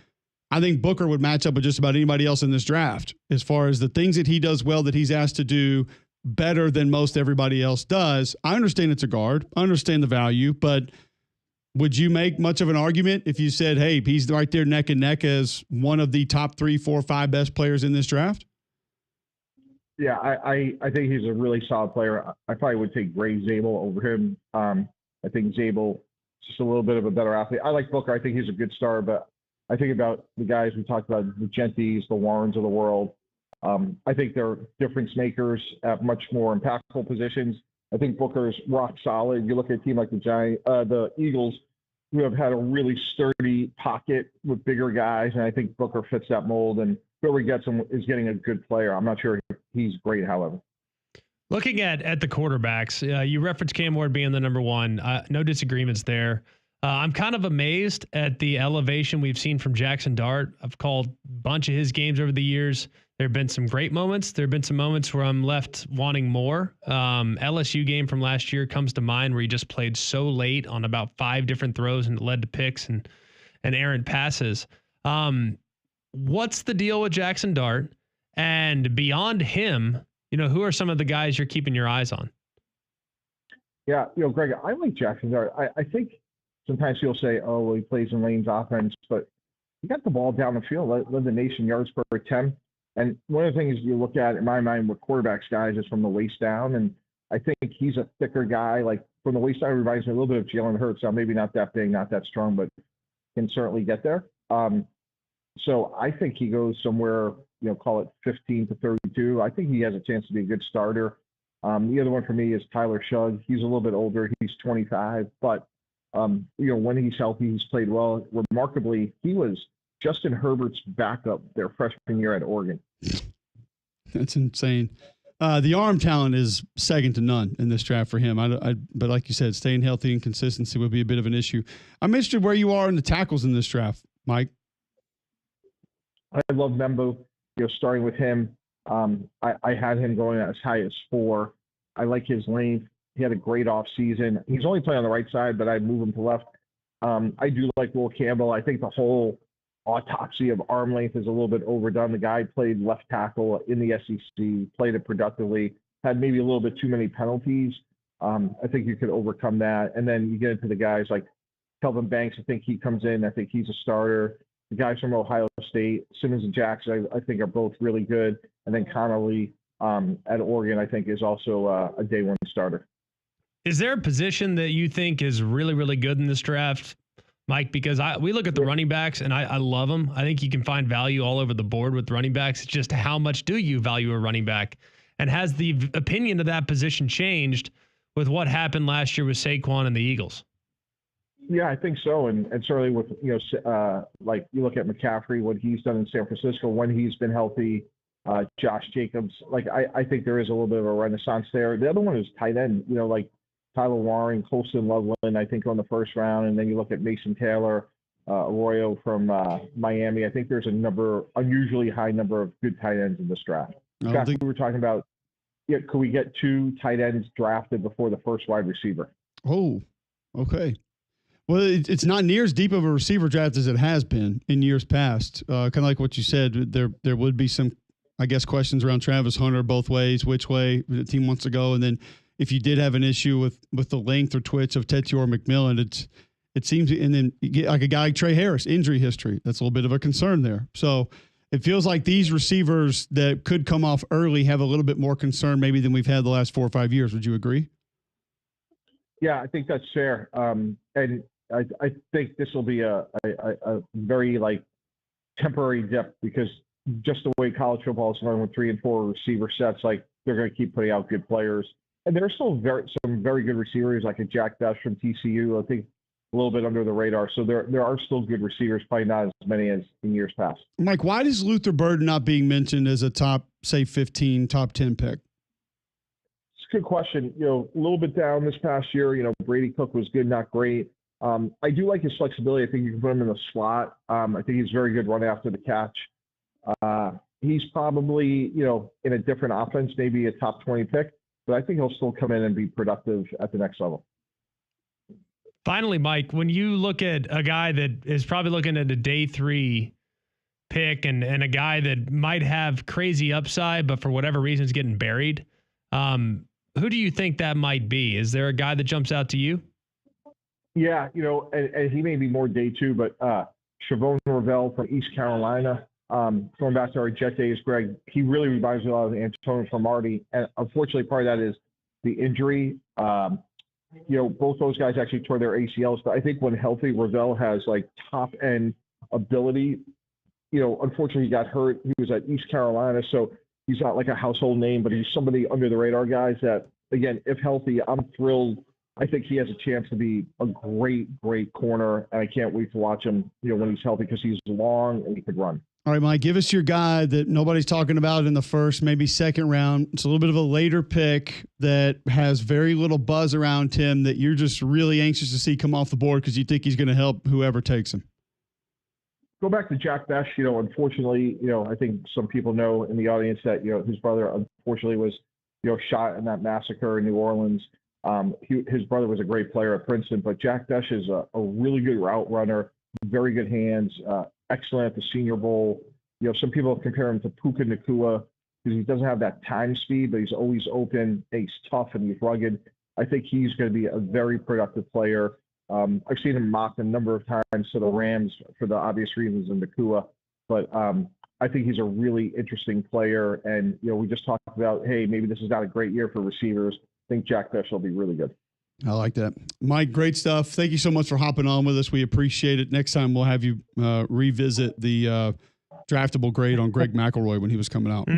A: I think Booker would match up with just about anybody else in this draft as far as the things that he does well that he's asked to do better than most everybody else does. I understand it's a guard. I understand the value, but would you make much of an argument if you said, hey, he's right there neck and neck as one of the top 3, 4, 5 best players in this draft?
H: Yeah, I think he's a really solid player. I probably would take Gray Zabel over him. I think Zabel is just a little bit of a better athlete. I like Booker. I think he's a good star, but I think about the guys we talked about, the Genties, the Warrens of the world. I think they're difference makers at much more impactful positions. I think Booker's rock solid. You look at a team like the Eagles, who have had a really sturdy pocket with bigger guys, and I think Booker fits that mold. And whoever gets him is getting a good player. I'm not sure he's great, however.
B: Looking at the quarterbacks, you referenced Cam Ward being the number one. No disagreements there. I'm kind of amazed at the elevation we've seen from Jackson Dart. I've called a bunch of his games over the years. There have been some great moments. There have been some moments where I'm left wanting more. LSU game from last year comes to mind where he just played so late on about 5 different throws and it led to picks and errant passes. what's the deal with Jackson Dart? And beyond him, who are some of the guys you're keeping your eyes on?
H: Yeah, Greg, I like Jackson Dart. I think sometimes you'll say, oh, well, he plays in Lane's offense, but he got the ball down the field, led the nation yards per attempt. And one of the things you look at, in my mind, with quarterbacks, guys, is from the waist down. And I think he's a thicker guy. Like, from the waist down, reminds me a little bit of Jalen Hurts. Now, maybe not that big, not that strong, but can certainly get there. So I think he goes somewhere, call it 15 to 32. I think he has a chance to be a good starter. The other one for me is Tyler Shugg. He's a little bit older. He's 25, but when he's healthy, he's played well. Remarkably, he was Justin Herbert's backup their freshman year at Oregon.
A: That's insane. The arm talent is second to none in this draft for him. But like you said, staying healthy and consistency would be a bit of an issue. I'm interested where you are in the tackles in this draft, Mike.
H: I love Membo. Starting with him, I had him going as high as 4. I like his length. He had a great offseason. He's only playing on the right side, but I'd move him to left. I do like Will Campbell. I think the whole autopsy of arm length is a little bit overdone. The guy played left tackle in the SEC, played it productively, had maybe a little bit too many penalties. I think you could overcome that. And then you get into the guys like Kelvin Banks. I think he comes in. I think he's a starter. The guys from Ohio State, Simmons and Jackson, I think are both really good. And then Connolly at Oregon, I think, is also a day one starter.
B: Is there a position that you think is really, really good in this draft, Mike? Because we look at the running backs, and I love them. I think you can find value all over the board with running backs. It's just how much do you value a running back? And has the opinion of that position changed with what happened last year with Saquon and the Eagles?
H: Yeah, I think so. And certainly with, like you look at McCaffrey, what he's done in San Francisco when he's been healthy, Josh Jacobs, I think there is a little bit of a renaissance there. The other one is tight end, like Tyler Warren, Colston Loveland, I think on the first round. And then you look at Mason Taylor, Arroyo from Miami. I think there's unusually high number of good tight ends in this draft. In fact, we were talking about, could we get 2 tight ends drafted before the first wide receiver?
A: Oh, okay. Well, it's not near as deep of a receiver draft as it has been in years past. Kind of like what you said, there would be some, I guess, questions around Travis Hunter both ways, which way the team wants to go. And then if you did have an issue with the length or twitch of Tetior McMillan, it seems, and then you get like a guy like Trey Harris, injury history. That's a little bit of a concern there. So it feels like these receivers that could come off early have a little bit more concern maybe than we've had the last 4 or 5 years. Would you agree?
H: Yeah, I think that's fair. And I think this will be a very temporary dip because just the way college football is going with 3 and 4 receiver sets, they're going to keep putting out good players. And there's still some very good receivers like a Jack Best from TCU. I think a little bit under the radar. So there are still good receivers, probably not as many as in years past.
A: Mike, why does Luther Burden not being mentioned as a top, say, 15, top 10 pick?
H: It's a good question. A little bit down this past year. Brady Cook was good, not great. I do like his flexibility. I think you can put him in the slot. I think he's very good run after the catch. He's probably, in a different offense, maybe a top 20 pick, but I think he'll still come in and be productive at the next level.
B: Finally, Mike, when you look at a guy that is probably looking at a day 3 pick and a guy that might have crazy upside, but for whatever reason is getting buried, who do you think that might be? Is there a guy that jumps out to you?
H: Yeah, and he may be more day 2, but Chavon Ravel from East Carolina, going back to our Jet days, Greg, he really reminds me a lot of Antonio Cromartie. And unfortunately, part of that is the injury. Both those guys actually tore their ACLs, but I think when healthy, Ravel has top end ability. Unfortunately, he got hurt. He was at East Carolina, so he's not like a household name, but he's somebody under the radar guys that, again, if healthy, I'm thrilled. I think he has a chance to be a great, great corner, and I can't wait to watch him, when he's healthy because he's long and he could run.
A: All right, Mike, give us your guy that nobody's talking about in the first, maybe second round. It's a little bit of a later pick that has very little buzz around him that you're just really anxious to see come off the board because you think he's going to help whoever takes him.
H: Go back to Jack Best. Unfortunately, I think some people know in the audience that, his brother unfortunately was, shot in that massacre in New Orleans. His brother was a great player at Princeton, but Jack Best is a really good route runner, very good hands, excellent at the Senior Bowl. some people compare him to Puka Nacua because he doesn't have that time speed, but he's always open. He's tough and he's rugged. I think he's going to be a very productive player. I've seen him mocked a number of times to the Rams for the obvious reasons in Nacua, but I think he's a really interesting player. And, we just talked about, hey, maybe this is not a great year for receivers. I think Jack Bech will be really good.
A: I like that. Mike, great stuff. Thank you so much for hopping on with us. We appreciate it. Next time we'll have you revisit the draftable grade on Greg McElroy when he was coming out.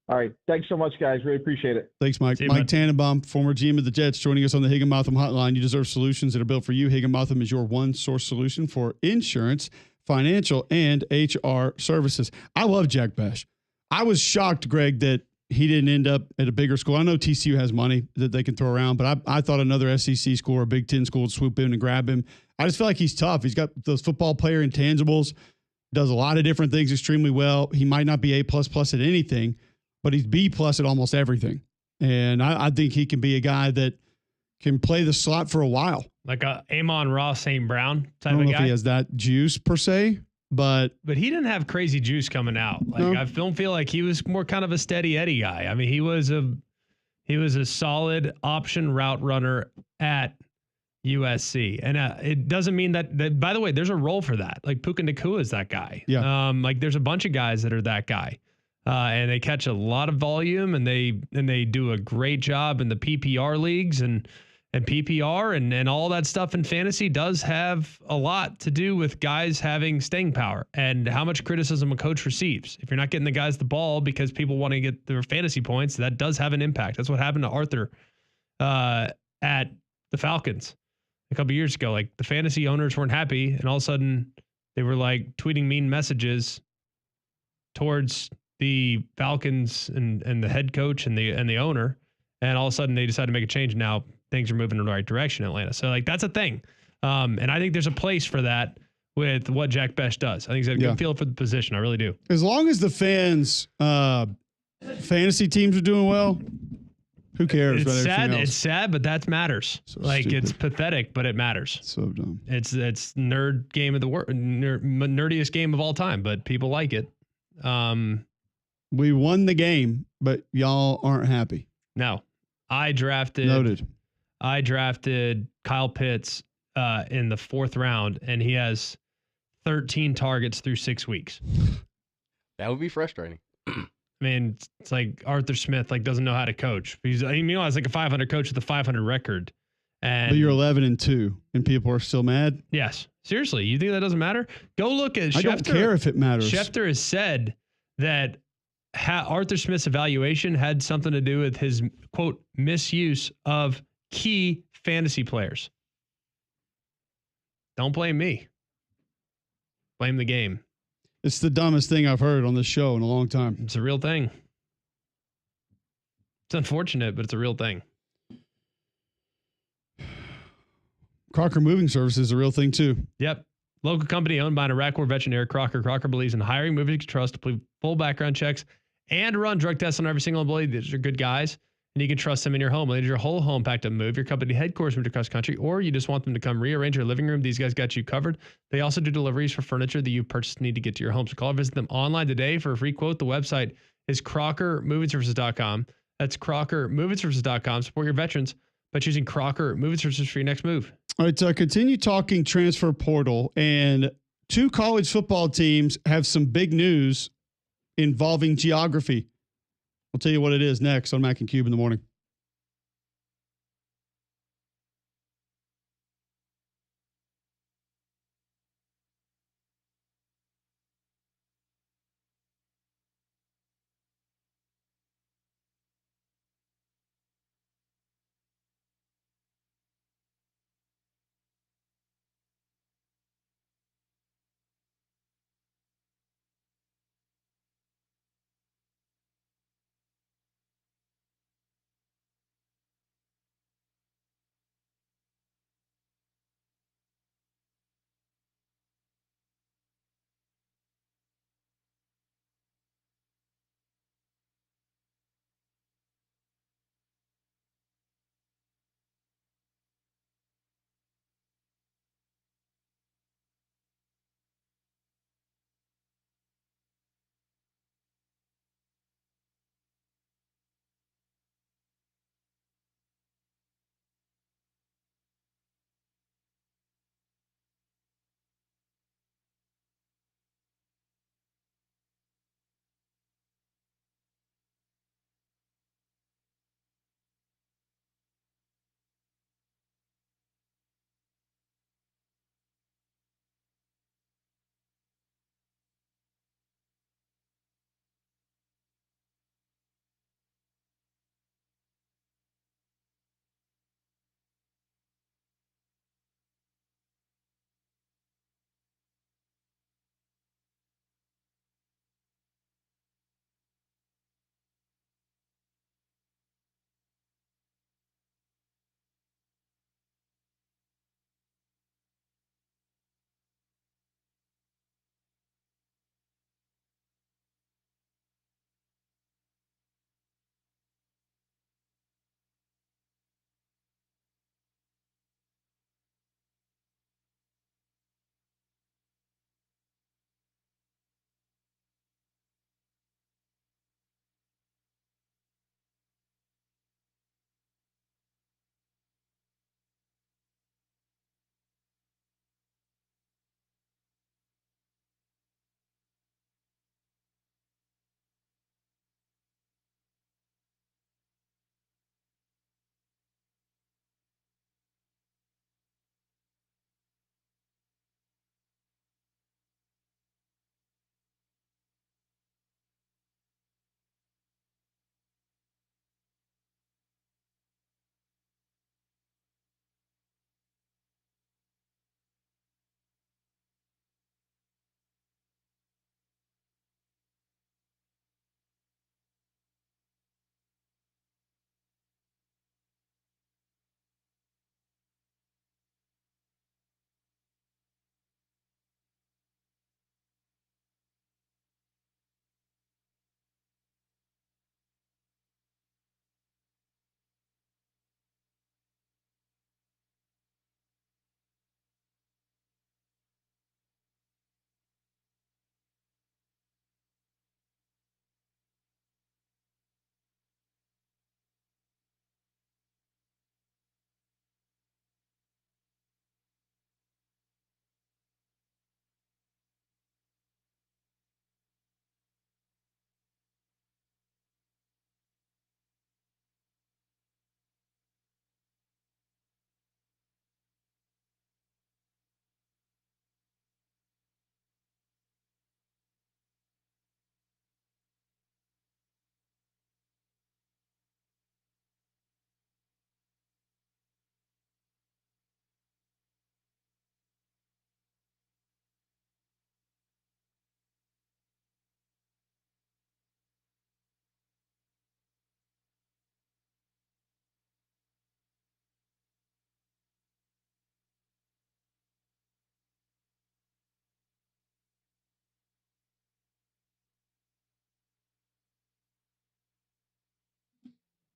H: All right. Thanks so much, guys. Really appreciate it.
A: Thanks, Mike.
B: You,
A: Mike Tannenbaum, former GM of the Jets, joining us on the Higginbotham Hotline. You deserve solutions that are built for you. Higginbotham is your one-source solution for insurance, financial, and HR services. I love Jack Bech. I was shocked, Greg, that he didn't end up at a bigger school. I know TCU has money that they can throw around, but I thought another SEC school or a Big Ten school would swoop in and grab him. I just feel like he's tough. He's got those football player intangibles, does a lot of different things extremely well. He might not be A++ at anything, but he's B+ at almost everything. And I think he can be a guy that can play the slot for a while.
B: Like a Amon-Ra St. Brown
A: I
B: type
A: don't
B: of
A: know
B: guy.
A: if he has that juice per se, but
B: he didn't have crazy juice coming out. Like
A: No.
B: I don't feel like he was more kind of a steady Eddie guy. I mean, he was a solid option route runner at USC, and it doesn't mean that. By the way, there's a role for that. Like Puka Nacua is that guy.
A: Yeah.
B: Like there's a bunch of guys that are that guy, and they catch a lot of volume, and they do a great job in the PPR leagues and PPR and all that stuff in fantasy does have a lot to do with guys having staying power and how much criticism a coach receives. If you're not getting the guys the ball because people want to get their fantasy points, that does have an impact. That's what happened to Arthur at the Falcons a couple years ago. Like the fantasy owners weren't happy, and all of a sudden they were like tweeting mean messages towards the Falcons and the head coach and the owner, and all of a sudden they decided to make a change. Now things are moving in the right direction in Atlanta. So like that's a thing. And I think there's a place for that with what Jack Bech does. I think he's got a good feel for the position. I really do.
A: as long as the fans, fantasy teams are doing well, who cares about
B: It's sad.
A: everything else?
B: It's sad, but that matters.
A: So
B: like
A: stupid.
B: it's pathetic, but it matters.
A: So dumb.
B: It's nerd game of the world, nerdiest game of all time, but people like it.
A: We won the game, but y'all aren't happy.
B: No, I drafted Kyle Pitts in the 4th round, and he has 13 targets through 6 weeks.
C: That would be frustrating.
B: I mean, it's like Arthur Smith doesn't know how to coach. He's like a 500 coach with a 500 record. And
A: But you're 11-2, and people are still mad.
B: yes, seriously, you think that doesn't matter? Go look at
A: I
B: Schefter.
A: don't care if it matters.
B: Schefter has said that Arthur Smith's evaluation had something to do with his, quote, misuse of key fantasy players. Don't blame me. Blame the game.
A: It's the dumbest thing I've heard on this show in a long time.
B: It's a real thing. It's unfortunate, but it's a real thing.
A: Crocker Moving Service is a real thing too.
B: Yep. Local company owned by an Iraq War veteran, Eric Crocker. Crocker believes in hiring movers you can trust to complete full background checks and run drug tests on every single employee. These are good guys, and you can trust them in your home. Whether your whole home packed up move, your company headquarters moved across country, or you just want them to come rearrange your living room, these guys got you covered. They also do deliveries for furniture that you purchased need to get to your home. So call or visit them online today for a free quote. The website is crockermovingservices.com. That's crockermovingservices.com. Support your veterans by choosing Crocker Moving Services for your next move.
A: All right, continue talking transfer portal, and 2 college football teams have some big news involving geography. I'll tell you what it is next on Mac and Cube in the morning.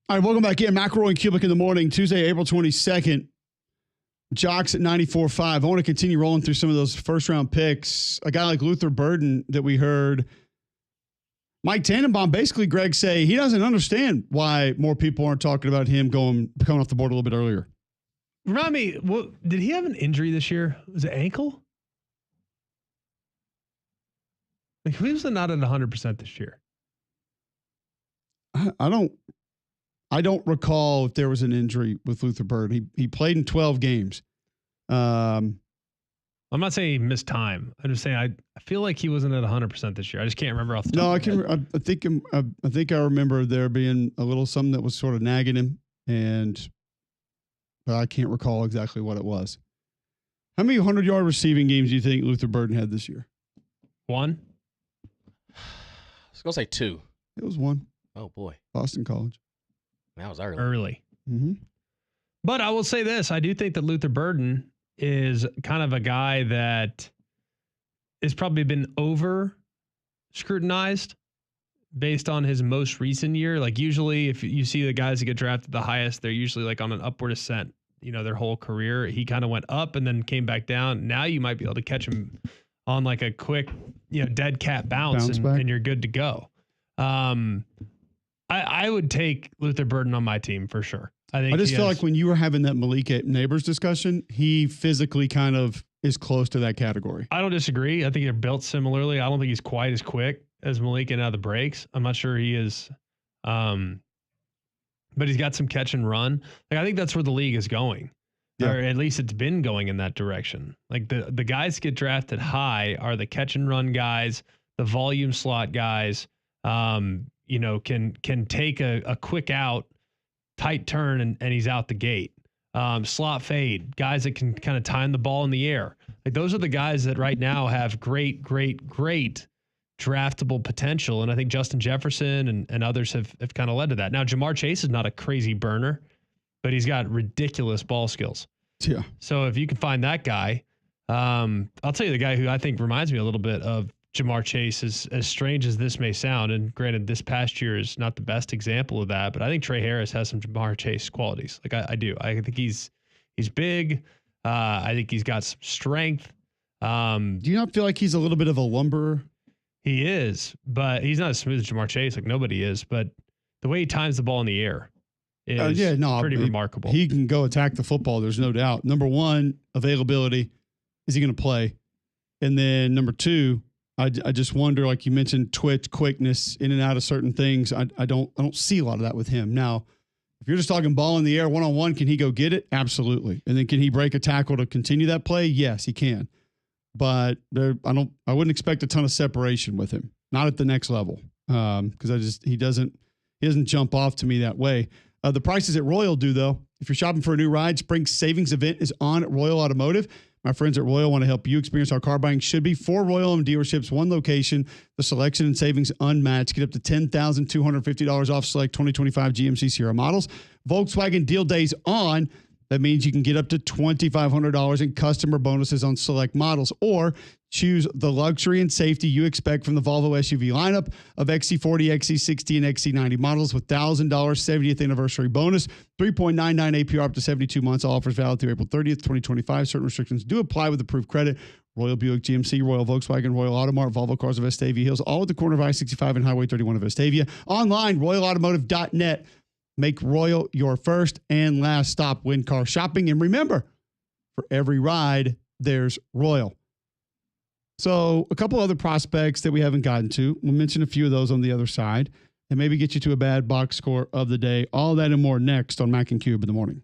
A: All right, welcome back in. McElroy and Cubelic in the morning, Tuesday, April 22nd. Jocks at 94.5. I want to continue rolling through some of those first-round picks. A guy like Luther Burden that we heard Mike Tannenbaum, basically, Greg, say he doesn't understand why more people aren't talking about him coming off the board a little bit earlier.
B: Remind me, did he have an injury this year? Was it ankle? Like, he was not at 100% this year.
A: I don't recall if there was an injury with Luther Bird. He played in 12 games.
B: I'm not saying he missed time. I'm just saying I feel like he wasn't at 100% this year. I just can't remember off the top.
A: No,
B: of my head.
A: I think I remember there being a little something that was sort of nagging him, but I can't recall exactly what it was. How many 100-yard receiving games do you think Luther Burden had this year?
B: 1.
C: I was gonna say 2.
A: It was 1.
C: Oh boy,
A: Boston College.
C: that was early.
B: Early.
A: Mm-hmm.
B: But I will say this. I do think that Luther Burden is kind of a guy that has probably been over scrutinized based on his most recent year. Like usually if you see the guys that get drafted the highest, they're usually like on an upward ascent, their whole career. He kind of went up and then came back down. Now you might be able to catch him on like a quick, dead cat bounce and you're good to go. I would take Luther Burden on my team for sure. I just
A: feel like when you were having that Malik Neighbors discussion, he physically kind of is close to that category.
B: I don't disagree. I think they're built similarly. I don't think he's quite as quick as Malik and out of the breaks. I'm not sure he is, but he's got some catch and run. Like I think that's where the league is going, or at least it's been going in that direction. Like the guys get drafted high are the catch and run guys, the volume slot guys. Can take a quick out, tight turn, and he's out the gate. Slot fade, guys that can kind of time the ball in the air. Like those are the guys that right now have great draftable potential. And I think Justin Jefferson and others have kind of led to that. Now, Jamar Chase is not a crazy burner, but he's got ridiculous ball skills.
A: Yeah.
B: So if you can find that guy, I'll tell you the guy who I think reminds me a little bit of Jamar Chase, as strange as this may sound, and granted, this past year is not the best example of that, but I think Trey Harris has some Jamar Chase qualities. Like I do. I think he's big. I think he's got some strength.
A: Do you not feel like he's a little bit of a lumberer?
B: He is, but he's not as smooth as Jamar Chase. Like nobody is. But the way he times the ball in the air is pretty remarkable.
A: He can go attack the football. There's no doubt. Number one, availability. Is he going to play? And then number two, I just wonder, like you mentioned, twitch, quickness, in and out of certain things. I don't see a lot of that with him. Now, if you're just talking ball in the air, one-on-one, can he go get it? Absolutely. And then can he break a tackle to continue that play? Yes, he can. But I wouldn't expect a ton of separation with him. Not at the next level. Because he doesn't jump off to me that way. The prices at Royal do, though. If you're shopping for a new ride, Spring Savings Event is on at Royal Automotive. My friends at Royal want to help you experience how car buying should be. 4 Royal-owned dealerships, 1 location. The selection and savings unmatched. Get up to $10,250 off select 2025 GMC Sierra models. Volkswagen deal days on. That means you can get up to $2,500 in customer bonuses on select models, or choose the luxury and safety you expect from the Volvo SUV lineup of XC40, XC60, and XC90 models with $1,000 70th anniversary bonus, 3.99 APR up to 72 months. All offers valid through April 30th, 2025. Certain restrictions do apply with approved credit. Royal Buick GMC, Royal Volkswagen, Royal Automart, Volvo Cars of Vestavia Hills, all at the corner of I-65 and Highway 31 of Vestavia. Online, royalautomotive.net. Make Royal your first and last stop when car shopping. And remember, for every ride, there's Royal. So a couple other prospects that we haven't gotten to. We'll mention a few of those on the other side and maybe get you to a bad box score of the day. All that and more next on Mac and Cube in the morning.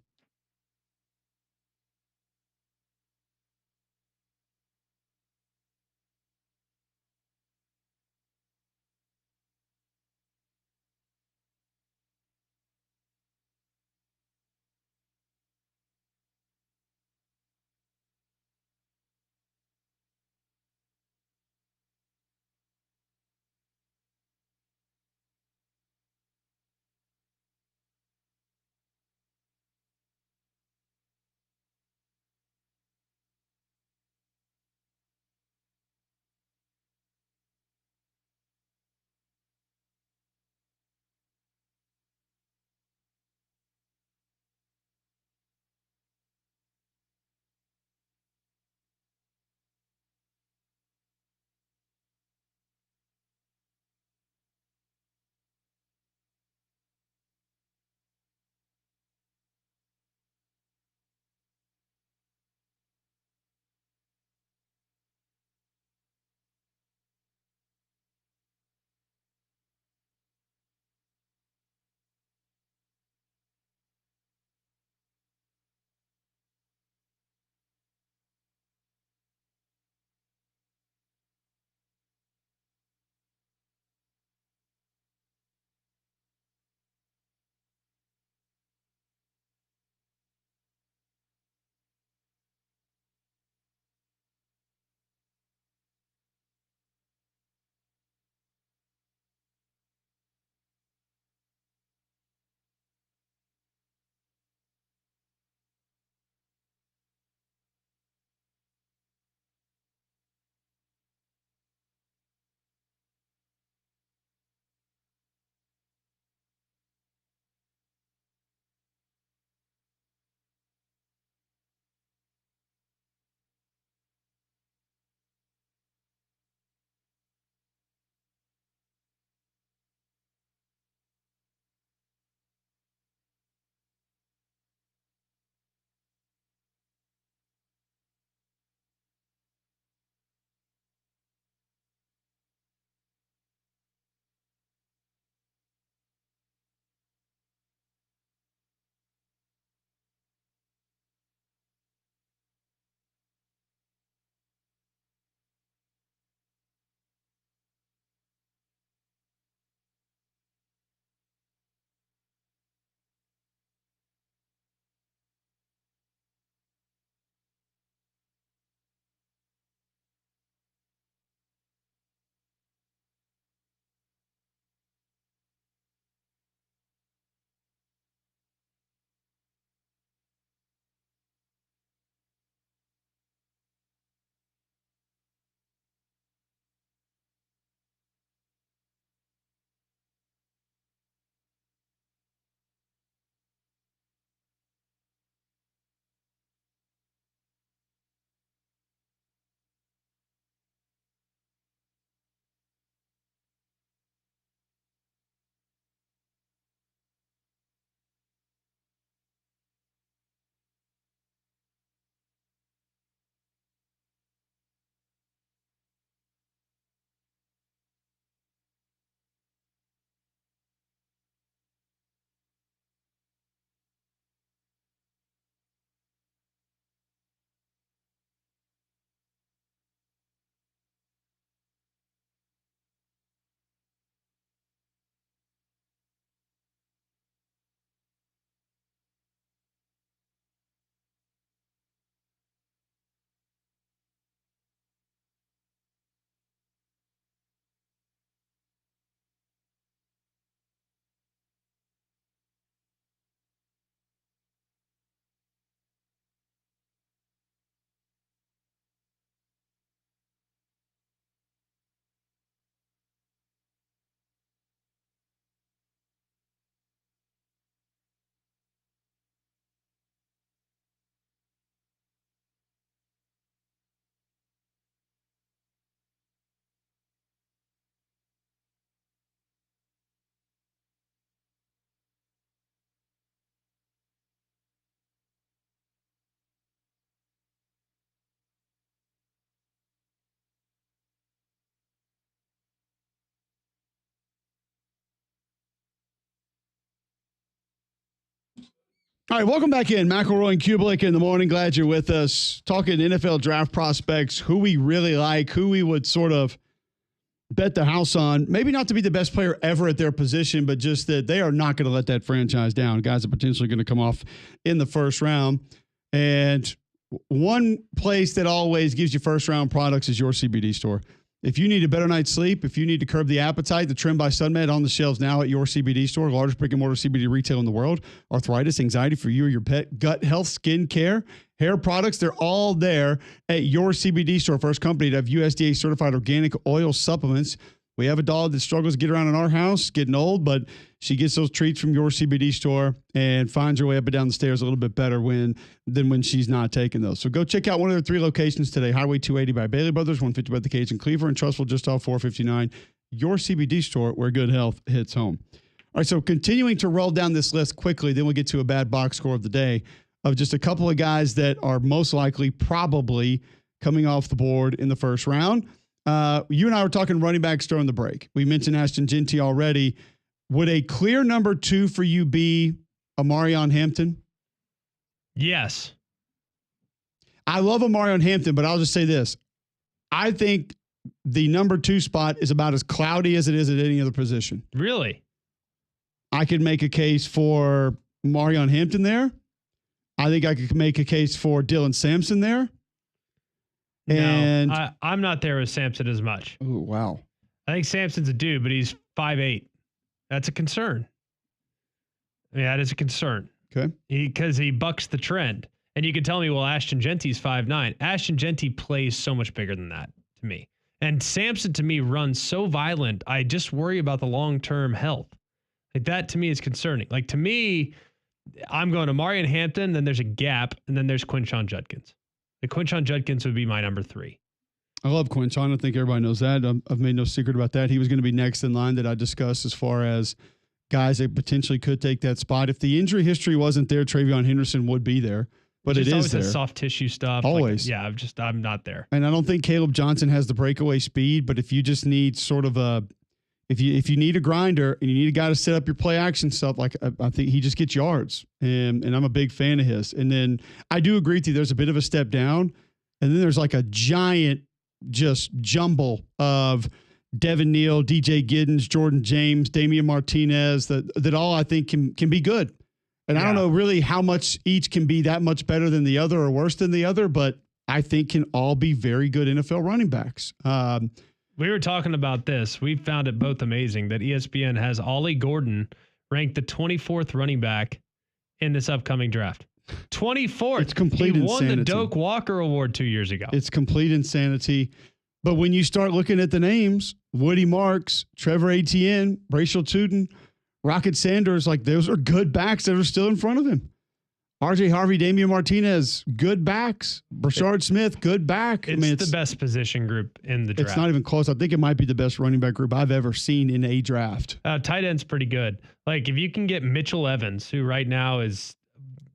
A: All right, welcome back in. McElroy and Cubelic in the morning. Glad you're with us. Talking NFL draft prospects, who we really like, who we would sort of bet the house on. Maybe not to be the best player ever at their position, but just that they are not going to let that franchise down. Guys are potentially going to come off in the first round. And one place that always gives you first round products is your CBD store. If you need a better night's sleep, if you need to curb the appetite, the Trim by SunMed on the shelves now at your CBD store, largest brick and mortar CBD retail in the world. Arthritis, anxiety for you or your pet, gut health, skin care, hair products, they're all there at your CBD store. First company to have USDA certified organic oil supplements. We have a dog that struggles to get around in our house, getting old, but she gets those treats from your CBD store and finds her way up and down the stairs a little bit better than when she's not taking those. So go check out one of their 3 locations today. Highway 280 by Bailey Brothers, 150 by the Cage in Cleveland, and Trustful just off 459. Your CBD store where good health hits home. All right, so continuing to roll down this list quickly, then we'll get to a bad box score of the day of just a couple of guys that are most likely probably coming off the board in the first round. You and I were talking running backs during the break. We mentioned Ashton Jeanty already. Would a clear number 2 for you be Amarion Hampton?
B: Yes.
A: I love Amarion Hampton, but I'll just say this. I think the number 2 spot is about as cloudy as it is at any other position.
B: Really?
A: I could make a case for Amarion Hampton there. I think I could make a case for Dylan Sampson there. And
B: no, I'm not there with Sampson as much.
A: Oh, wow.
B: I think Sampson's a dude, but he's 5'8". That's a concern. Yeah, that is a concern.
A: Okay.
B: Because he bucks the trend. And you can tell me, well, Ashton Jeanty's 5'9". Ashton Jeanty plays so much bigger than that to me. And Sampson, to me, runs so violent, I just worry about the long-term health. Like, that, to me, is concerning. Like, to me, I'm going to Amarion Hampton, then there's a gap, and then there's Quinshon Judkins. The Quinshon Judkins would be my number 3.
A: I love Quinshon. I think everybody knows that. I've made no secret about that. He was going to be next in line that I discussed as far as guys that potentially could take that spot. If the injury history wasn't there, Travion Henderson would be there. But it is
B: always
A: there.
B: Has soft tissue stuff.
A: Always.
B: Like, I'm not there.
A: And I don't think Caleb Johnson has the breakaway speed, but if you just need sort of if you need a grinder and you need a guy to set up your play action stuff, like I think he just gets yards. And I'm a big fan of his. And then I do agree with you. There's a bit of a step down. And then there's like a giant just jumble of Devin Neal, DJ Giddens, Jordan James, Damian Martinez that all I think can be good. And I don't know really how much each can be that much better than the other or worse than the other, but I think can all be very good NFL running backs.
B: We were talking about this. We found it both amazing that ESPN has Ollie Gordon ranked the 24th running back in this upcoming draft. 24th.
A: It's complete insanity.
B: He won the Doak Walker Award 2 years ago.
A: It's complete insanity. But when you start looking at the names, Woody Marks, Trevor Etienne, Bracial Tootin, Rocket Sanders, like those are good backs that are still in front of him. RJ Harvey, Damian Martinez, good backs. Brashard Smith, good back.
B: It's the best position group in the draft.
A: It's not even close. I think it might be the best running back group I've ever seen in a draft.
B: Tight end's pretty good. Like if you can get Mitchell Evans, who right now is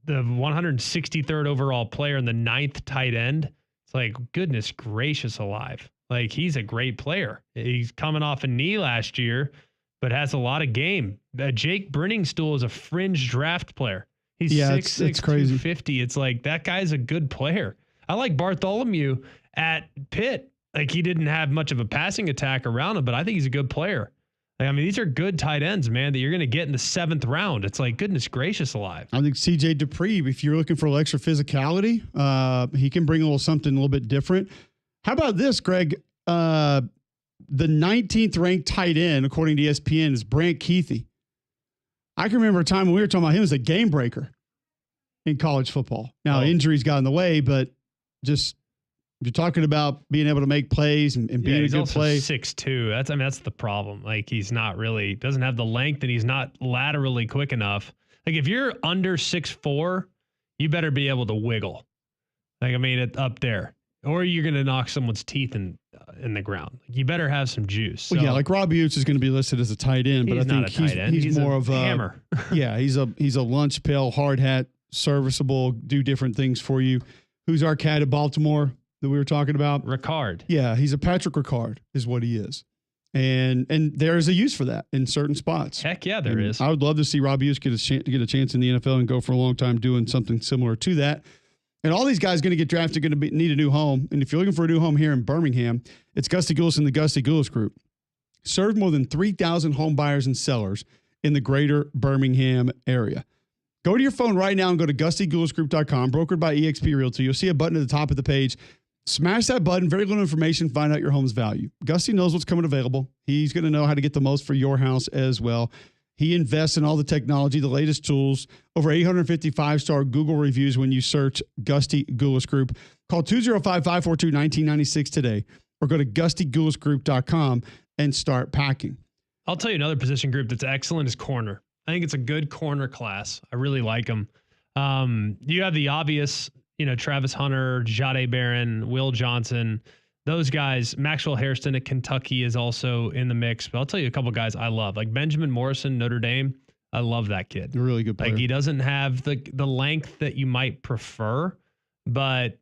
B: the 163rd overall player and the 9th tight end, it's like, goodness gracious alive. Like he's a great player. He's coming off a knee last year, but has a lot of game. Jake Brenningstool is a fringe draft player. He's 6'6",
A: it's crazy.
B: 250. It's like that guy's a good player. I like Bartholomew at Pitt. Like he didn't have much of a passing attack around him, but I think he's a good player. Like, I mean, these are good tight ends, man, that you're going to get in the 7th round. It's like, goodness gracious alive.
A: I think CJ Dupree, if you're looking for a little extra physicality, he can bring a little something a little bit different. How about this, Greg? The 19th ranked tight end, according to ESPN, is Brant Keithy. I can remember a time when we were talking about him as a game breaker in college football. Now, injuries got in the way, but just if you're talking about being able to make plays and being a good play.
B: 6'2". That's the problem. Like he's not really, doesn't have the length and he's not laterally quick enough. Like if you're under 6'4", you better be able to wiggle. Like, I mean, up there. Or you're going to knock someone's teeth in the ground. You better have some juice. So,
A: well, yeah, like Robbie Utes is going to be listed as a tight end, but I think he's more of a
B: hammer.
A: Yeah, he's a lunch pail, hard hat, serviceable, do different things for you. Who's our cat at Baltimore that we were talking about?
B: Ricard.
A: Yeah, he's a Patrick Ricard is what he is. And there is a use for that in certain spots.
B: Heck yeah, there is.
A: I would love to see Rob Hughes get a chance in the NFL and go for a long time doing something similar to that. And all these guys going to get drafted, going to need a new home. And if you're looking for a new home here in Birmingham, it's Gusty Goulis and the Gusty Goulis Group. Served more than 3,000 home buyers and sellers in the greater Birmingham area. Go to your phone right now and go to GustyGoulisGroup.com, brokered by eXp Realty. You'll see a button at the top of the page. Smash that button. Very little information. Find out your home's value. Gusty knows what's coming available. He's going to know how to get the most for your house as well. He invests in all the technology, the latest tools, over 850 5-star Google reviews when you search Gusty Goulis Group. Call 205-542-1996 today or go to GustyGoulisGroup.com and start packing.
B: I'll tell you another position group that's excellent is corner. I think it's a good corner class. I really like them. You have the obvious, Travis Hunter, Jahdae Barron, Will Johnson, those guys. Maxwell Hairston at Kentucky is also in the mix. But I'll tell you a couple guys I love, like Benjamin Morrison, Notre Dame. I love that kid.
A: A really good player.
B: Like he doesn't have the length that you might prefer, but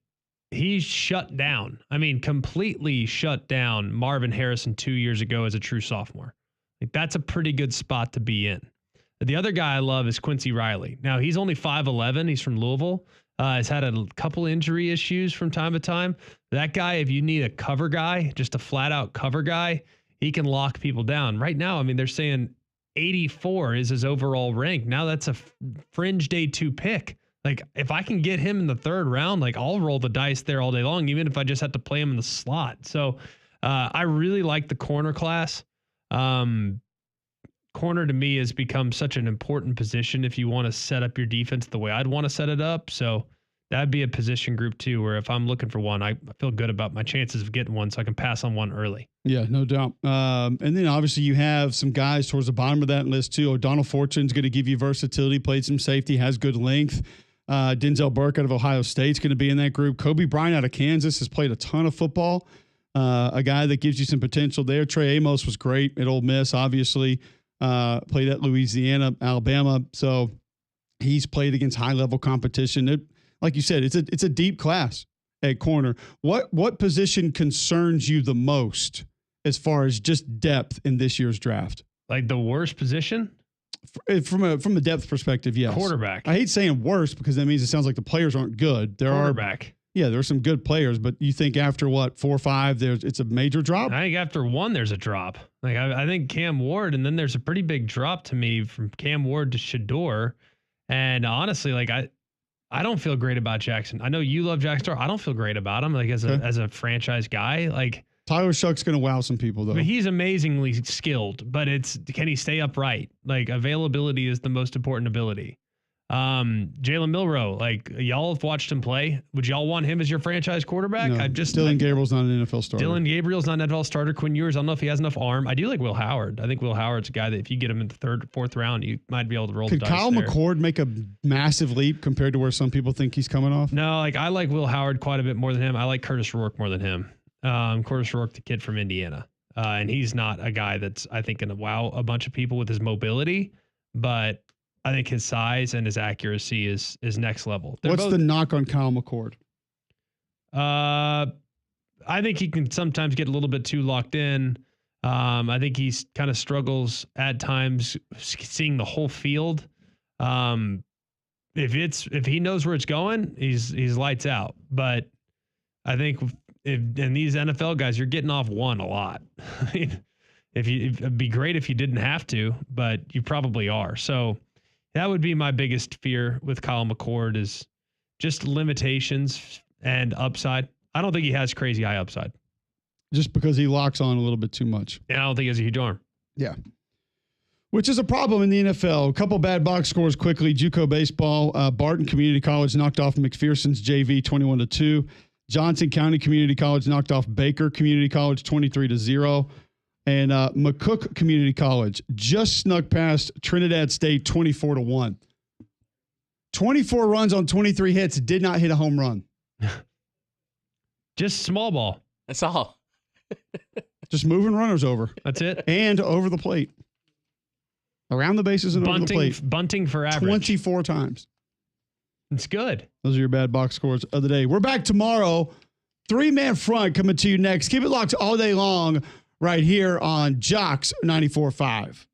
B: he's shut down. I mean, completely shut down Marvin Harrison 2 years ago as a true sophomore. Like that's a pretty good spot to be in. The other guy I love is Quincy Riley. Now he's only 5'11". He's from Louisville. Has had a couple injury issues from time to time. That guy, if you need a cover guy, just a flat out cover guy, he can lock people down. Right now, I mean, they're saying 84 is his overall rank. Now that's a fringe day 2 pick. Like if I can get him in the 3rd round, like I'll roll the dice there all day long, even if I just have to play him in the slot. So I really like the corner class. Corner to me has become such an important position if you want to set up your defense the way I'd want to set it up. So that'd be a position group too, where if I'm looking for one, I feel good about my chances of getting one so I can pass on one early.
A: Yeah, no doubt. And then obviously you have some guys towards the bottom of that list too. O'Donnell Fortune's going to give you versatility, played some safety, has good length. Denzel Burke out of Ohio State's going to be in that group. Kobe Bryant out of Kansas has played a ton of football. A guy that gives you some potential there. Trey Amos was great at Ole Miss, obviously. Played at Louisiana, Alabama. So he's played against high-level competition. Like you said, it's a deep class at corner. What position concerns you the most as far as just depth in this year's draft?
B: Like the worst position?
A: From a depth perspective, yes.
B: Quarterback.
A: I hate saying worst because that means it sounds like the players aren't good. There are some good players, but you think after 4 or 5, it's a major drop?
B: I think after 1, there's a drop. Like I think Cam Ward, and then there's a pretty big drop to me from Cam Ward to Shador. And honestly, like I don't feel great about Jackson. I know you love Jackson Star. I don't feel great about him, like as a franchise guy. Like
A: Tyler Shuck's going to wow some people though.
B: But he's amazingly skilled, but can he stay upright? Like availability is the most important ability. Jalen Milroe, like y'all have watched him play. Would y'all want him as your franchise quarterback?
A: No, Dylan Gabriel's not an NFL starter.
B: Dylan Gabriel's not an NFL starter. Quinn Ewers, I don't know if he has enough arm. I do like Will Howard. I think Will Howard's a guy that if you get him in the 3rd, 4th round, you might be able to roll the dice.
A: Could Kyle McCord make a massive leap compared to where some people think he's coming off?
B: No, like I like Will Howard quite a bit more than him. I like Curtis Rourke more than him. Curtis Rourke, the kid from Indiana. And he's not a guy that's, I think, going to wow a bunch of people with his mobility, but I think his size and his accuracy is next level.
A: What's the knock on Kyle McCord?
B: I think he can sometimes get a little bit too locked in. I think he's kind of struggles at times seeing the whole field. If he knows where it's going, he's lights out. But I think in these NFL guys, you're getting off one a lot. I mean, it'd be great if you didn't have to, but you probably are. So that would be my biggest fear with Kyle McCord is just limitations and upside. I don't think he has crazy high upside.
A: Just because he locks on a little bit too much.
B: And I don't think he has a huge arm.
A: Yeah. Which is a problem in the NFL. A couple bad box scores quickly. JUCO baseball. Barton Community College knocked off McPherson's JV 21-2. Johnson County Community College knocked off Baker Community College 23-0. And McCook Community College just snuck past Trinidad State 24-1. 24 runs on 23 hits, did not hit a home run.
B: Just small ball.
C: That's all.
A: Just moving runners over.
B: That's it.
A: And over the plate. Around the bases and over the plate.
B: Bunting for average.
A: 24 times.
B: It's good.
A: Those are your bad box scores of the day. We're back tomorrow. 3-man front coming to you next. Keep it locked all day long right here on Jocks 94.5.